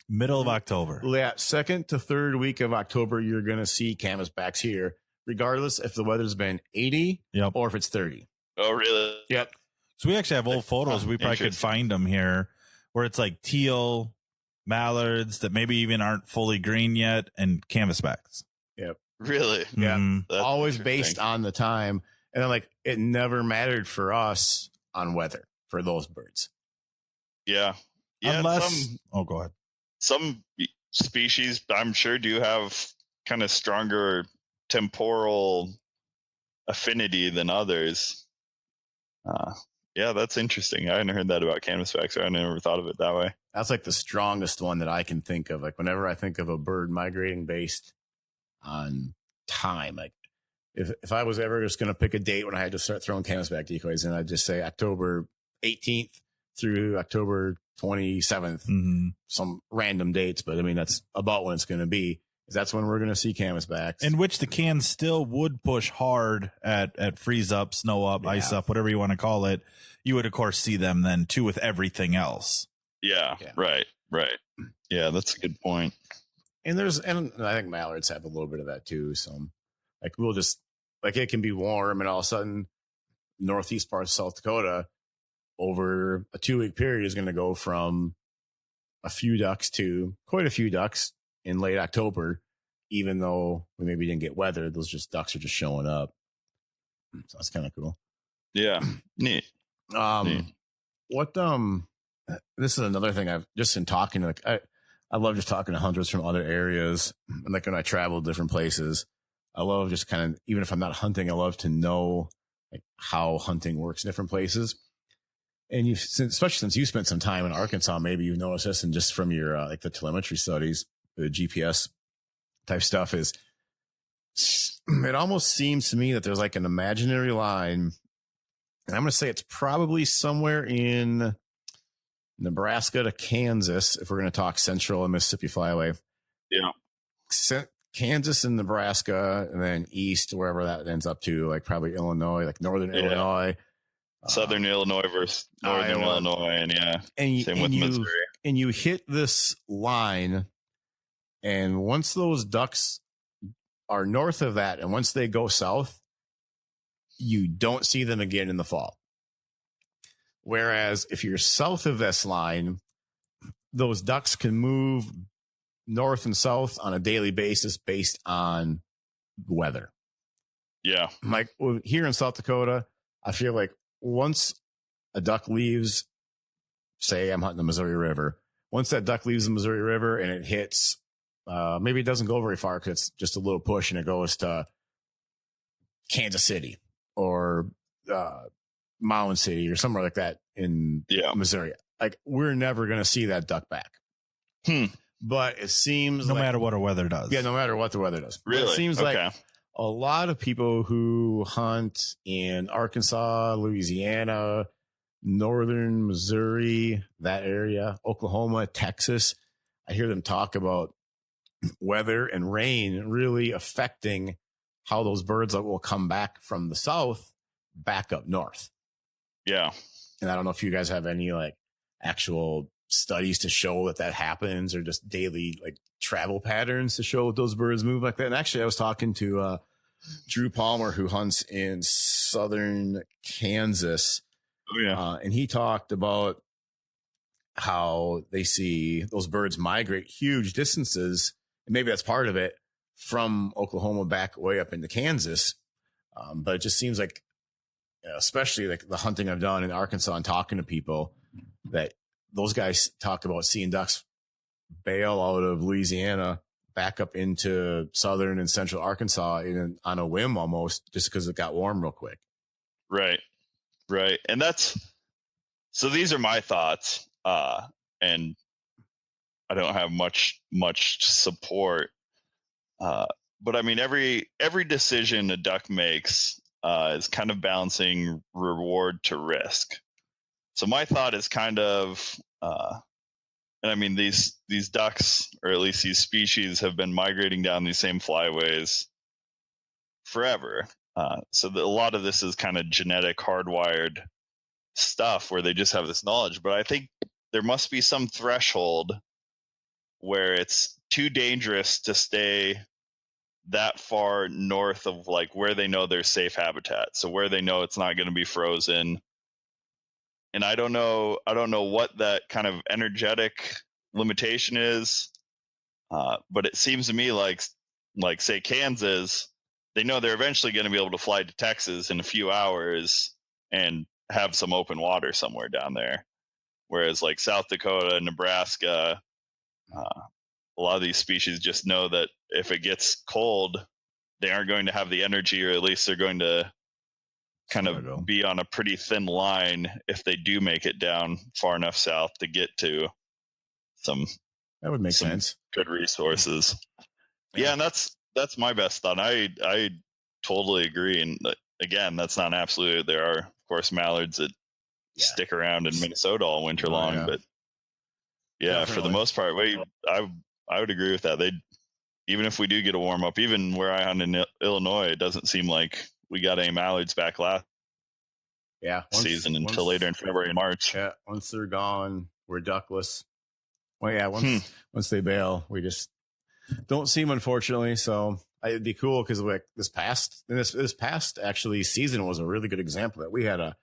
middle of October. Yeah, second to third week of October, you're going to see canvasbacks here, regardless if the weather's been 80 or if it's 30. Oh, really? Yep. So we actually have old photos. We probably could find them here where it's like teal mallards that maybe even aren't fully green yet and canvasbacks. Yep. Really? Yeah. Mm-hmm. Always based on the time. And then like it never mattered for us on weather for those birds. Yeah. Unless, go ahead. Some species, I'm sure, do have kind of stronger temporal affinity than others. Yeah, that's interesting. I hadn't heard that about canvasbacks. I never thought of it that way. That's like the strongest one that I can think of. Like whenever I think of a bird migrating based on time, like if I was ever just going to pick a date when I had to start throwing canvasback decoys, and I'd just say October 18th through October 27th, some random dates, but I mean, that's about when it's going to be. That's when we're going to see canvasbacks. In which the cans still would push hard at freeze up, snow up, ice up, whatever you want to call it. You would, of course, see them then, too, with everything else. Yeah. Right. Yeah, that's a good point. And I think mallards have a little bit of that, too. So, like, we'll just, like, it can be warm, and all of a sudden, northeast part of South Dakota, over a 2-week period, is going to go from a few ducks to quite a few ducks in late October, even though we maybe didn't get weather. Those ducks are just showing up. So that's kind of cool. Yeah. Neat. What, this is another thing I've just been talking to, like, I love just talking to hunters from other areas. And like when I travel different places, I love just kind of, even if I'm not hunting, I love to know like how hunting works in different places. And especially since you spent some time in Arkansas, maybe you've noticed this, and just from your, like the telemetry studies, the GPS type stuff is, it almost seems to me that there's like an imaginary line. And I'm going to say it's probably somewhere in Nebraska to Kansas, if we're going to talk central and Mississippi flyway. Yeah. Kansas and Nebraska, and then east, wherever that ends up to, like probably Illinois, like northern Illinois. Southern Illinois versus northern Illinois. And same with Missouri. And you hit this line, and once those ducks are north of that, and once they go south, you don't see them again in the fall. Whereas if you're south of this line, those ducks can move north and south on a daily basis based on weather. Yeah. Like here in South Dakota, I feel like once a duck leaves, say I'm hunting the Missouri River, once that duck leaves the Missouri River and it hits, maybe it doesn't go very far because it's just a little push and it goes to Kansas City or Mound City or somewhere like that in Missouri. Like we're never going to see that duck back. But it seems no matter what the weather does. Yeah, no matter what the weather does. Really? But it seems like a lot of people who hunt in Arkansas, Louisiana, northern Missouri, that area, Oklahoma, Texas, I hear them talk about weather and rain really affecting how those birds will come back from the south back up north. Yeah. And I don't know if you guys have any like actual studies to show that happens, or just daily like travel patterns to show those birds move like that. And actually I was talking to Drew Palmer, who hunts in southern Kansas. Oh yeah. And he talked about how they see those birds migrate huge distances, and maybe that's part of it, from Oklahoma back way up into Kansas. But it just seems like, especially like the hunting I've done in Arkansas and talking to people, that those guys talk about seeing ducks bail out of Louisiana back up into southern and central Arkansas on a whim almost, just because it got warm real quick. Right. And so these are my thoughts. And I don't have much support. But I mean, every decision a duck makes is kind of balancing reward to risk. So my thought is kind of, and I mean, these ducks, or at least these species, have been migrating down these same flyways forever. So a lot of this is kind of genetic, hardwired stuff where they just have this knowledge. But I think there must be some threshold where it's too dangerous to stay that far north of like where they know there's safe habitat. So where they know it's not going to be frozen. And I don't know what that kind of energetic limitation is. But it seems to me like say Kansas, they know they're eventually going to be able to fly to Texas in a few hours and have some open water somewhere down there. Whereas like South Dakota, Nebraska, a lot of these species just know that if it gets cold, they aren't going to have the energy, or at least they're going to kind of be on a pretty thin line if they do make it down far enough south to get to some that would make sense. Good resources. Yeah, and that's my best thought. I totally agree. And again, that's not absolute. There are, of course, mallards that stick around in Minnesota all winter long, but for the most part, I would agree with that. Even if we do get a warm up, even where I hunt in Illinois, it doesn't seem like we got any mallards back last season until later in February and March. Yeah, once they're gone, we're duckless. Well, yeah, once they bail, we just don't see them, unfortunately. So it'd be cool because like this past actually season was a really good example that we had a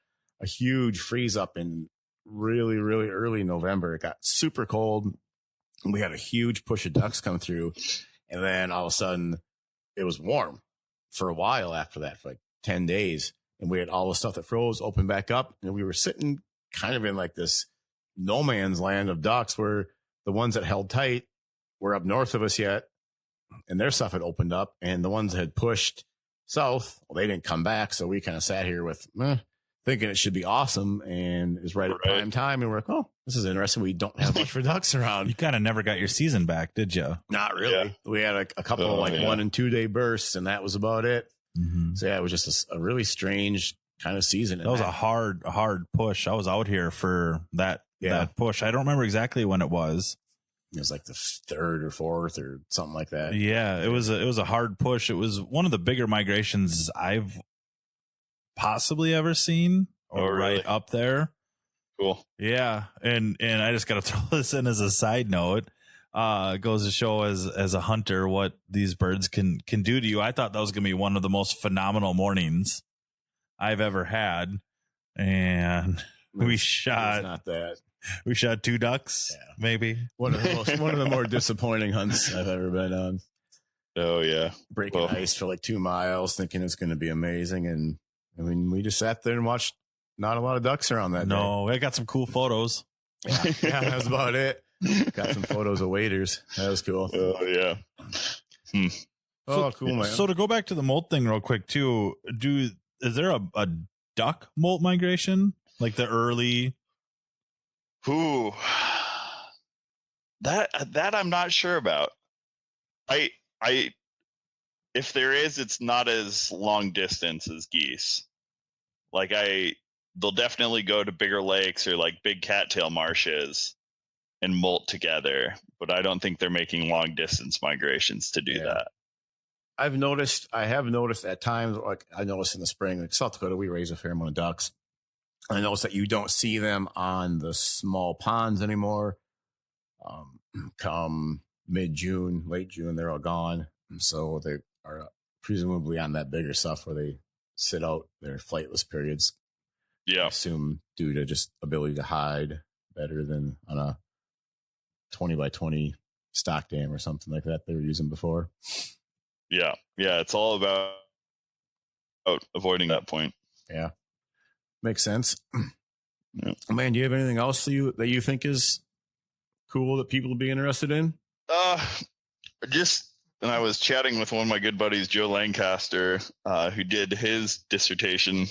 huge freeze up in really, really early November. It got super cold. And we had a huge push of ducks come through. And then all of a sudden it was warm for a while after that, for like 10 days. And we had all the stuff that froze open back up. And we were sitting kind of in like this no man's land of ducks where the ones that held tight were up north of us yet. And their stuff had opened up. And the ones that had pushed south, well, they didn't come back. So we kind of sat here with, thinking it should be awesome, and it was right at prime time, and we're like, oh, this is interesting. We don't have much for ducks around. You kind of never got your season back, did you? Not really. Yeah. We had a couple of 1 and 2 day bursts, and that was about it. Mm-hmm. So yeah, it was just a really strange kind of season. That was a hard push. I was out here for that push. I don't remember exactly when it was. It was like the 3rd or 4th or something like that. Yeah, it was a hard push. It was one of the bigger migrations I've possibly ever seen, or right up there. Cool. Yeah, and I just gotta throw this in as a side note. It goes to show as a hunter what these birds can do to you. I thought that was gonna be one of the most phenomenal mornings I've ever had, and we shot 2 ducks, maybe. One of the more disappointing hunts I've ever been on. Oh yeah, breaking ice for like 2 miles, thinking it's going to be amazing, and I mean, we just sat there and watched not a lot of ducks around that day. No, I got some cool photos. Yeah, that was about it. Got some photos of waders. That was cool. Oh, yeah. Oh, cool, man. So to go back to the molt thing real quick, too, is there a duck molt migration? Like the early? Ooh. That I'm not sure about. If there is, it's not as long distance as geese. Like they'll definitely go to bigger lakes or like big cattail marshes and molt together, but I don't think they're making long distance migrations to do that. I have noticed at times, like I noticed in the spring, like South Dakota, we raise a fair amount of ducks. I noticed that you don't see them on the small ponds anymore. Come mid-June, late June, they're all gone. And so they are presumably on that bigger stuff where they sit out their flightless periods. Yeah. I assume due to just ability to hide better than on a 20 by 20 stock dam or something like that they were using before. Yeah. Yeah. It's all about avoiding that point. Yeah. Makes sense. Yeah. Man, do you have anything else that you think is cool that people would be interested in? And I was chatting with one of my good buddies, Joe Lancaster, who did his dissertation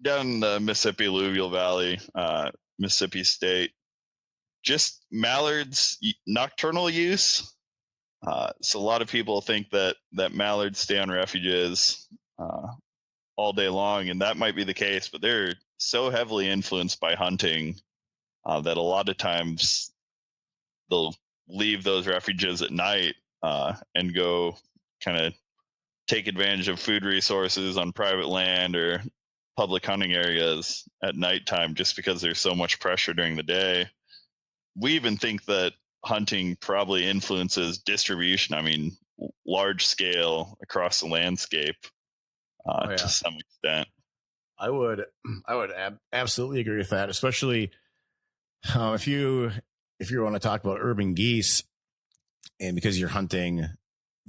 down in the Mississippi Alluvial Valley, Mississippi State. Just mallards' nocturnal use. So a lot of people think that mallards stay on refuges all day long, and that might be the case, but they're so heavily influenced by hunting that a lot of times they'll leave those refuges at night and go kind of take advantage of food resources on private land or public hunting areas at nighttime just because there's so much pressure during the day. We even think that hunting probably influences distribution. I mean, large scale across the landscape to some extent. I would absolutely agree with that, especially if you want to talk about urban geese, and because you're hunting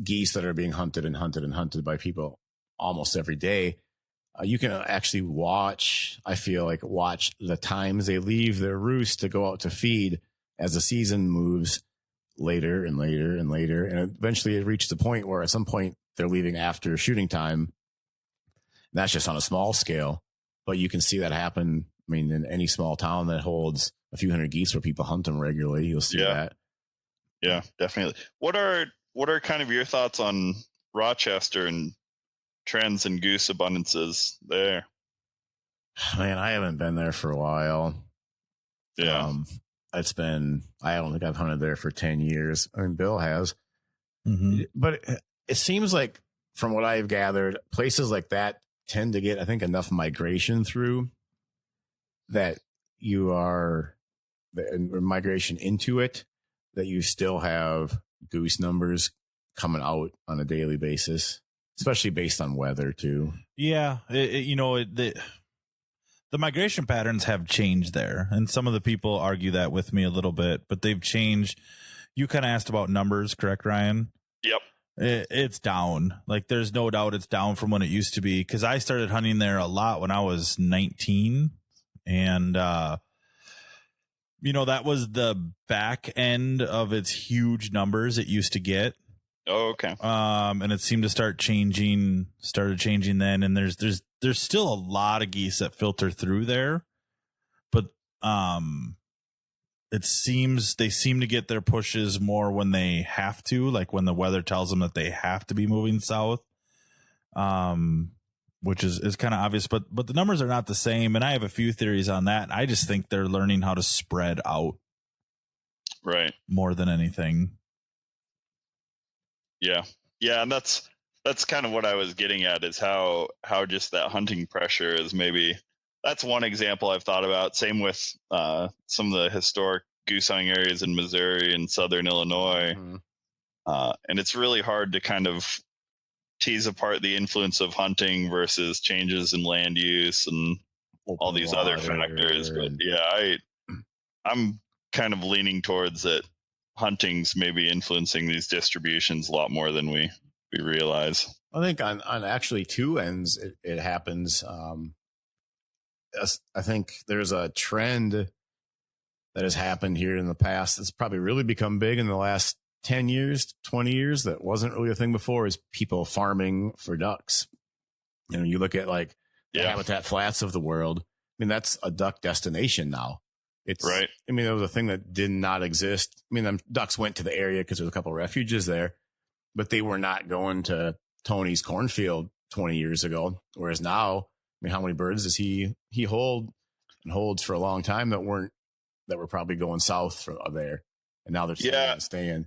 geese that are being hunted and hunted and hunted by people almost every day, you can actually watch the times they leave their roost to go out to feed as the season moves later and later and later. And eventually it reaches the point where at some point they're leaving after shooting time. That's just on a small scale, but you can see that happen. I mean, in any small town that holds a few hundred geese where people hunt them regularly, you'll see that. Yeah, definitely. What are kind of your thoughts on Rochester and trends in goose abundances there? Man, I haven't been there for a while. Yeah. I don't think I've hunted there for 10 years. I mean, Bill has. Mm-hmm. But it seems like, from what I've gathered, places like that tend to get, I think, enough migration through that migration into it, that you still have goose numbers coming out on a daily basis, especially based on weather too. Yeah. The migration patterns have changed there, and some of the people argue that with me a little bit, but they've changed. You kind of asked about numbers, correct, Ryan? Yep. It's down. Like, there's no doubt it's down from when it used to be, because I started hunting there a lot when I was 19, and that was the back end of its huge numbers it used to get. Oh, okay. And it seemed to started changing then, and there's still a lot of geese that filter through there, but it seems they seem to get their pushes more when they have to, like when the weather tells them that they have to be moving south, which is kind of obvious, but the numbers are not the same. And I have a few theories on that. I just think they're learning how to spread out, right, more than anything. Yeah. And that's kind of what I was getting at, is how just that hunting pressure is maybe. That's one example I've thought about. Same with some of the historic goose hunting areas in Missouri and southern Illinois. Mm-hmm. And it's really hard to kind of tease apart the influence of hunting versus changes in land use and all these other factors. But yeah, I'm kind of leaning towards that hunting's maybe influencing these distributions a lot more than we realize. I think on actually two ends it happens. I think there's a trend that has happened here in the past that's probably really become big in the last 10 years, 20 years, that wasn't really a thing before, is people farming for ducks. You look at like the Habitat Flats of the world. I mean, that's a duck destination now. It's right. I mean, it was a thing that did not exist. I mean, them ducks went to the area because there's a couple of refuges there, but they were not going to Tony's cornfield 20 years ago. Whereas now, I mean, how many birds does he hold and holds for a long time that were probably going south from there, and now they're staying. And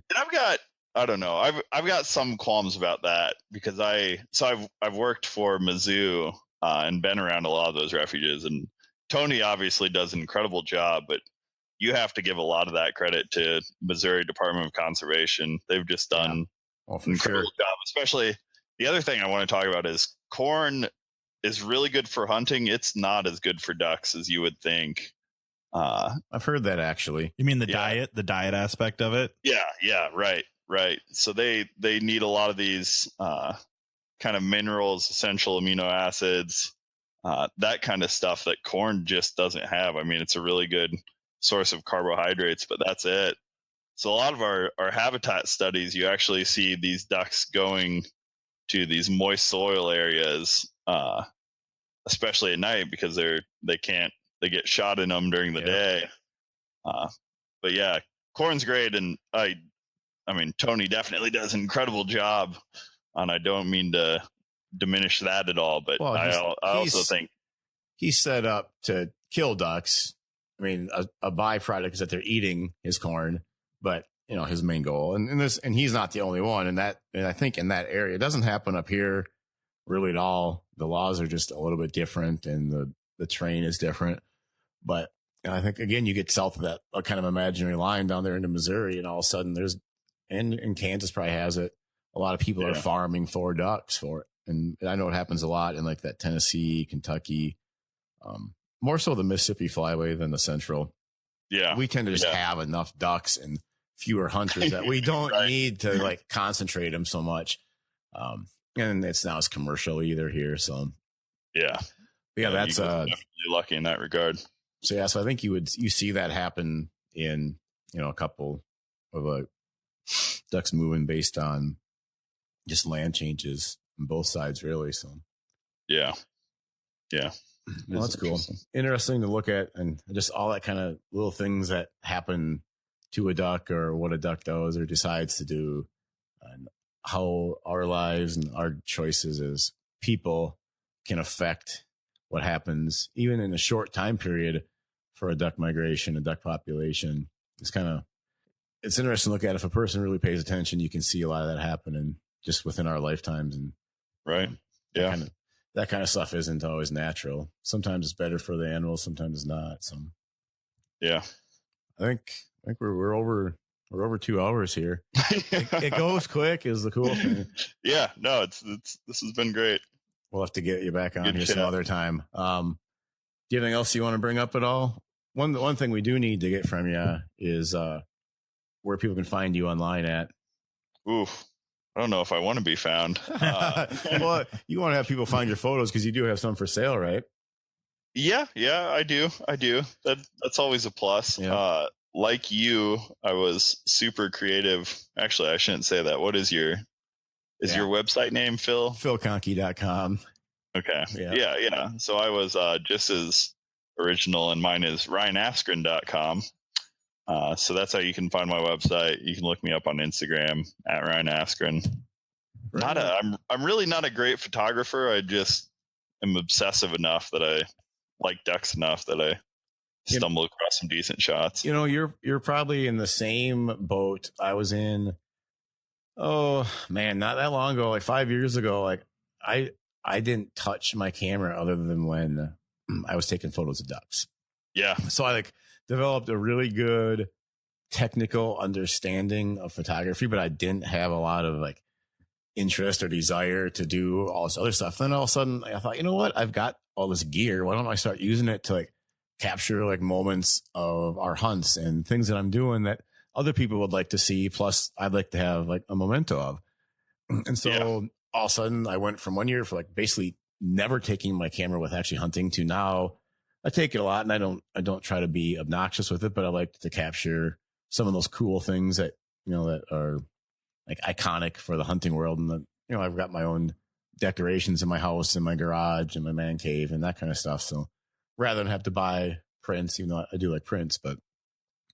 I don't know. I've got some qualms about that, because I've worked for Mizzou and been around a lot of those refuges, and Tony obviously does an incredible job, but you have to give a lot of that credit to Missouri Department of Conservation. They've just done an incredible job. Especially, the other thing I want to talk about is corn is really good for hunting. It's not as good for ducks as you would think. I've heard that, actually. You mean the diet aspect of it? Yeah, right. So they need a lot of these kind of minerals, essential amino acids, that kind of stuff that corn just doesn't have. I mean, it's a really good source of carbohydrates, but that's it. So a lot of our habitat studies, you actually see these ducks going to these moist soil areas, especially at night, because they get shot in them during the day. But yeah, corn's great, and I mean, Tony definitely does an incredible job, and I don't mean to diminish that at all, but I also think he's set up to kill ducks. I mean, a byproduct is that they're eating his corn, but you know, his main goal and he's not the only one. And I think in that area, it doesn't happen up here really at all. The laws are just a little bit different and the terrain is different. But I think, again, you get south of that kind of imaginary line down there into Missouri, and all of a sudden and Kansas probably has it. A lot of people are farming for ducks for it. And I know it happens a lot in like that Tennessee, Kentucky, more so the Mississippi flyway than the central. Yeah. We tend to just have enough ducks and fewer hunters that we don't need to like concentrate them so much. And it's not as commercial either here. So that's definitely lucky in that regard. So I think you see that happen in, you know, a couple of ducks moving based on just land changes on both sides, really. So yeah. Well, that's cool. Interesting to look at, and just all that kind of little things that happen to a duck or what a duck does or decides to do, and how our lives and our choices as people can affect what happens even in a short time period for a duck migration, a duck population. It's interesting to look at. If a person really pays attention, you can see a lot of that happening just within our lifetimes. And that kind of stuff isn't always natural. Sometimes it's better for the animals, sometimes it's not. So I think we're over 2 hours here. It goes quick is the cool thing. Yeah, no, this has been great. We'll have to get you back on here some other time. Do you have anything else you want to bring up at all? One thing we do need to get from you is where people can find you online at. Oof. I don't know if I want to be found. Well, you want to have people find your photos because you do have some for sale, right? Yeah, I do. That's always a plus. Yeah. Like you, I was super creative. Actually, I shouldn't say that. What is your website name, Phil? philconky.com. Okay. Yeah. So I was just as original, and mine is ryanAskren.com. So that's how you can find my website. You can look me up on Instagram at Ryan Askren. Right. I'm really not a great photographer. I just am obsessive enough that I like ducks enough that I stumble across some decent shots. You know, you're probably in the same boat I was in. Oh man, not that long ago, like 5 years ago. Like I didn't touch my camera other than when I was taking photos of ducks. Yeah. So I developed a really good technical understanding of photography, but I didn't have a lot of interest or desire to do all this other stuff. Then all of a sudden I thought, you know what? I've got all this gear. Why don't I start using it to capture moments of our hunts and things that I'm doing that other people would like to see. Plus I'd like to have a memento of. And so all of a sudden I went from 1 year for basically never taking my camera with actually hunting to now I take it a lot, and I don't try to be obnoxious with it, but I like to capture some of those cool things that, that are iconic for the hunting world. And I've got my own decorations in my house, in my garage, in my man cave, and that kind of stuff. So rather than have to buy prints, even though I do like prints, but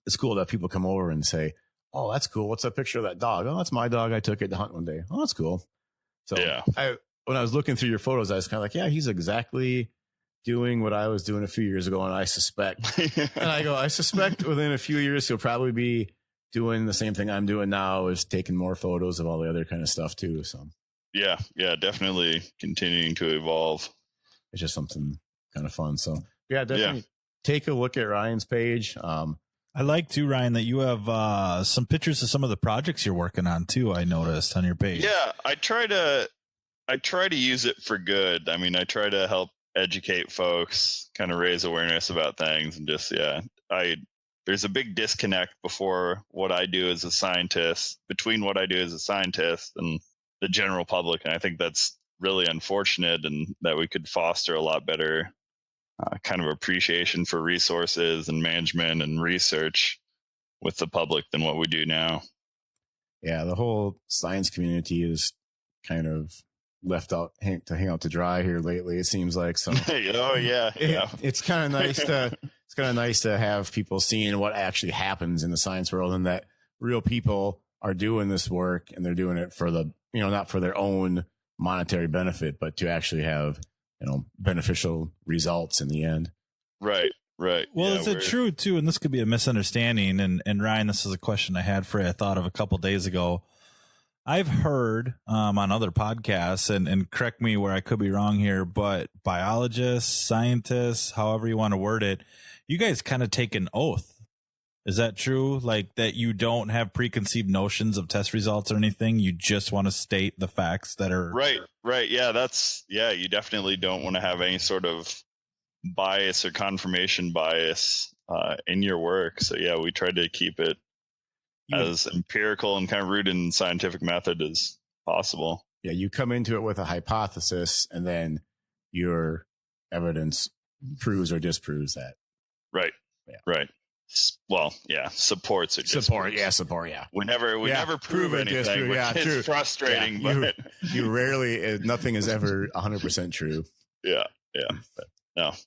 it's cool that people come over and say, "Oh, that's cool. What's that picture of that dog? Oh, that's my dog. I took it to hunt one day. Oh, that's cool." So when I was looking through your photos, I was kind of he's exactly doing what I was doing a few years ago. And I suspect, I suspect within a few years, he'll probably be doing the same thing I'm doing now, is taking more photos of all the other kind of stuff too. So yeah, definitely continuing to evolve. It's just something kind of fun. So definitely take a look at Ryan's page. I like too, Ryan, that you have some pictures of some of the projects you're working on too. I noticed on your page. Yeah, I try to use it for good. I mean, I try to help educate folks, kind of raise awareness about things, and just there's a big disconnect between what I do as a scientist and the general public, and I think that's really unfortunate, and that we could foster a lot better kind of appreciation for resources and management and research with the public than what we do now. Yeah, the whole science community is kind of left out to hang out to dry here lately, it seems like. So it's kind of nice to have people seeing what actually happens in the science world, and that real people are doing this work, and they're doing it for not for their own monetary benefit, but to actually have beneficial results in the end. Right. Well, is it true too? And this could be a misunderstanding. And Ryan, this is a question I had for you. I thought of a couple of days ago. I've heard on other podcasts, and correct me where I could be wrong here, but biologists, scientists, however you want to word it, you guys kind of take an oath. Is that true? Like that you don't have preconceived notions of test results or anything? You just want to state the facts that are right. Yeah, you definitely don't want to have any sort of bias or confirmation bias in your work. So yeah, we try to keep it as empirical and kind of rooted in scientific method as possible. Yeah, you come into it with a hypothesis, and then your evidence proves or disproves that. Right. Yeah. Right. Well, yeah, supports it. Support. Yeah. We never prove anything. Yeah, it's true. Frustrating, yeah, but you rarely. Nothing is ever 100% true. Yeah. But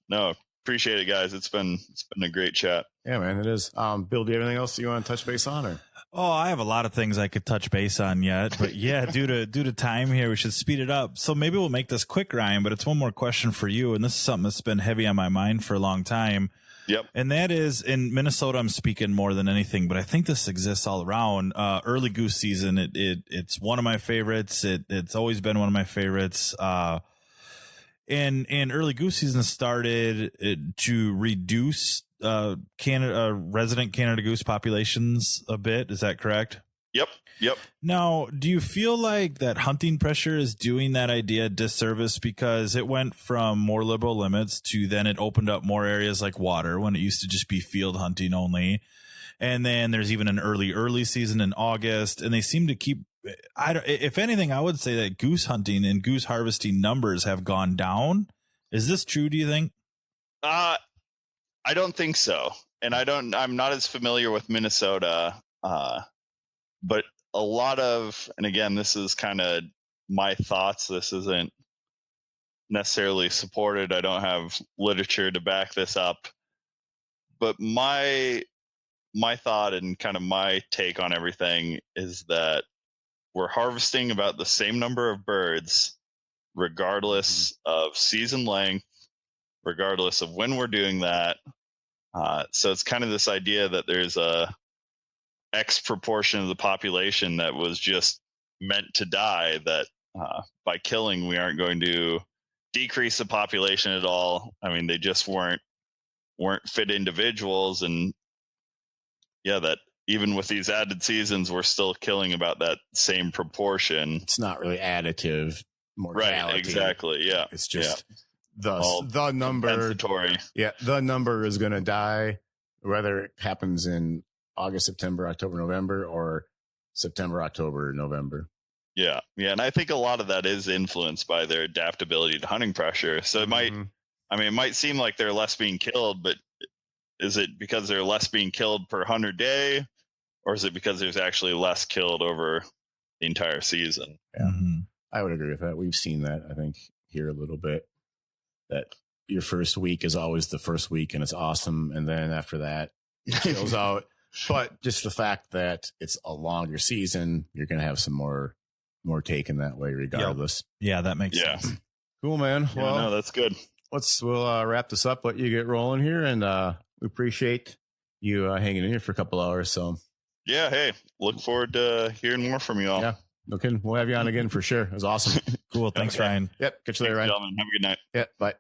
no. Appreciate it, guys. It's been a great chat. Yeah, man, it is. Bill, do you have anything else you want to touch base on? Or? Oh, I have a lot of things I could touch base on yet, but yeah, due to time here, we should speed it up. So maybe we'll make this quick, Ryan, but it's one more question for you. And this is something that's been heavy on my mind for a long time. Yep. And that is in Minnesota, I'm speaking more than anything, but I think this exists all around. Early goose season. It's one of my favorites. It's always been one of my favorites. And early goose season started to reduce resident Canada goose populations a bit. Is that correct? Yep. Now, do you feel like that hunting pressure is doing that idea a disservice because it went from more liberal limits to then it opened up more areas like water when it used to just be field hunting only? And then there's even an early season in August, and they seem to keep. If anything, I would say that goose hunting and goose harvesting numbers have gone down. Is this true, do you think? I don't think so. And I'm not as familiar with Minnesota, but a lot of, and again, this is kind of my thoughts. This isn't necessarily supported. I don't have literature to back this up, but my thought and kind of my take on everything is that we're harvesting about the same number of birds, regardless of season length, regardless of when we're doing that. So it's kind of this idea that there's a X proportion of the population that was just meant to die, that by killing, we aren't going to decrease the population at all. I mean, they just weren't fit individuals. And yeah, that even with these added seasons, we're still killing about that same proportion. It's not really additive mortality. Right, exactly. Yeah. It's just the number. Compensatory. Yeah, the number is going to die, whether it happens in August, September, October, November, or September, October, November. Yeah. And I think a lot of that is influenced by their adaptability to hunting pressure. So it might seem like they're less being killed, but is it because they're less being killed per hunter day, or is it because there's actually less killed over the entire season? Yeah, I would agree with that. We've seen that, I think, here a little bit, that your first week is always the first week and it's awesome. And then after that, it kills out. But just the fact that it's a longer season, you're going to have some more taken that way regardless. Yep. Yeah, that makes sense. Cool, man. Yeah, well, no, that's good. We'll wrap this up, let you get rolling here. And we appreciate you hanging in here for a couple hours. So yeah, hey, look forward to hearing more from you all. Yeah, no kidding. We'll have you on again for sure. It was awesome. Cool. Thanks, Ryan. Yep. Catch you later, Ryan. Gentlemen. Have a good night. Yep. Bye.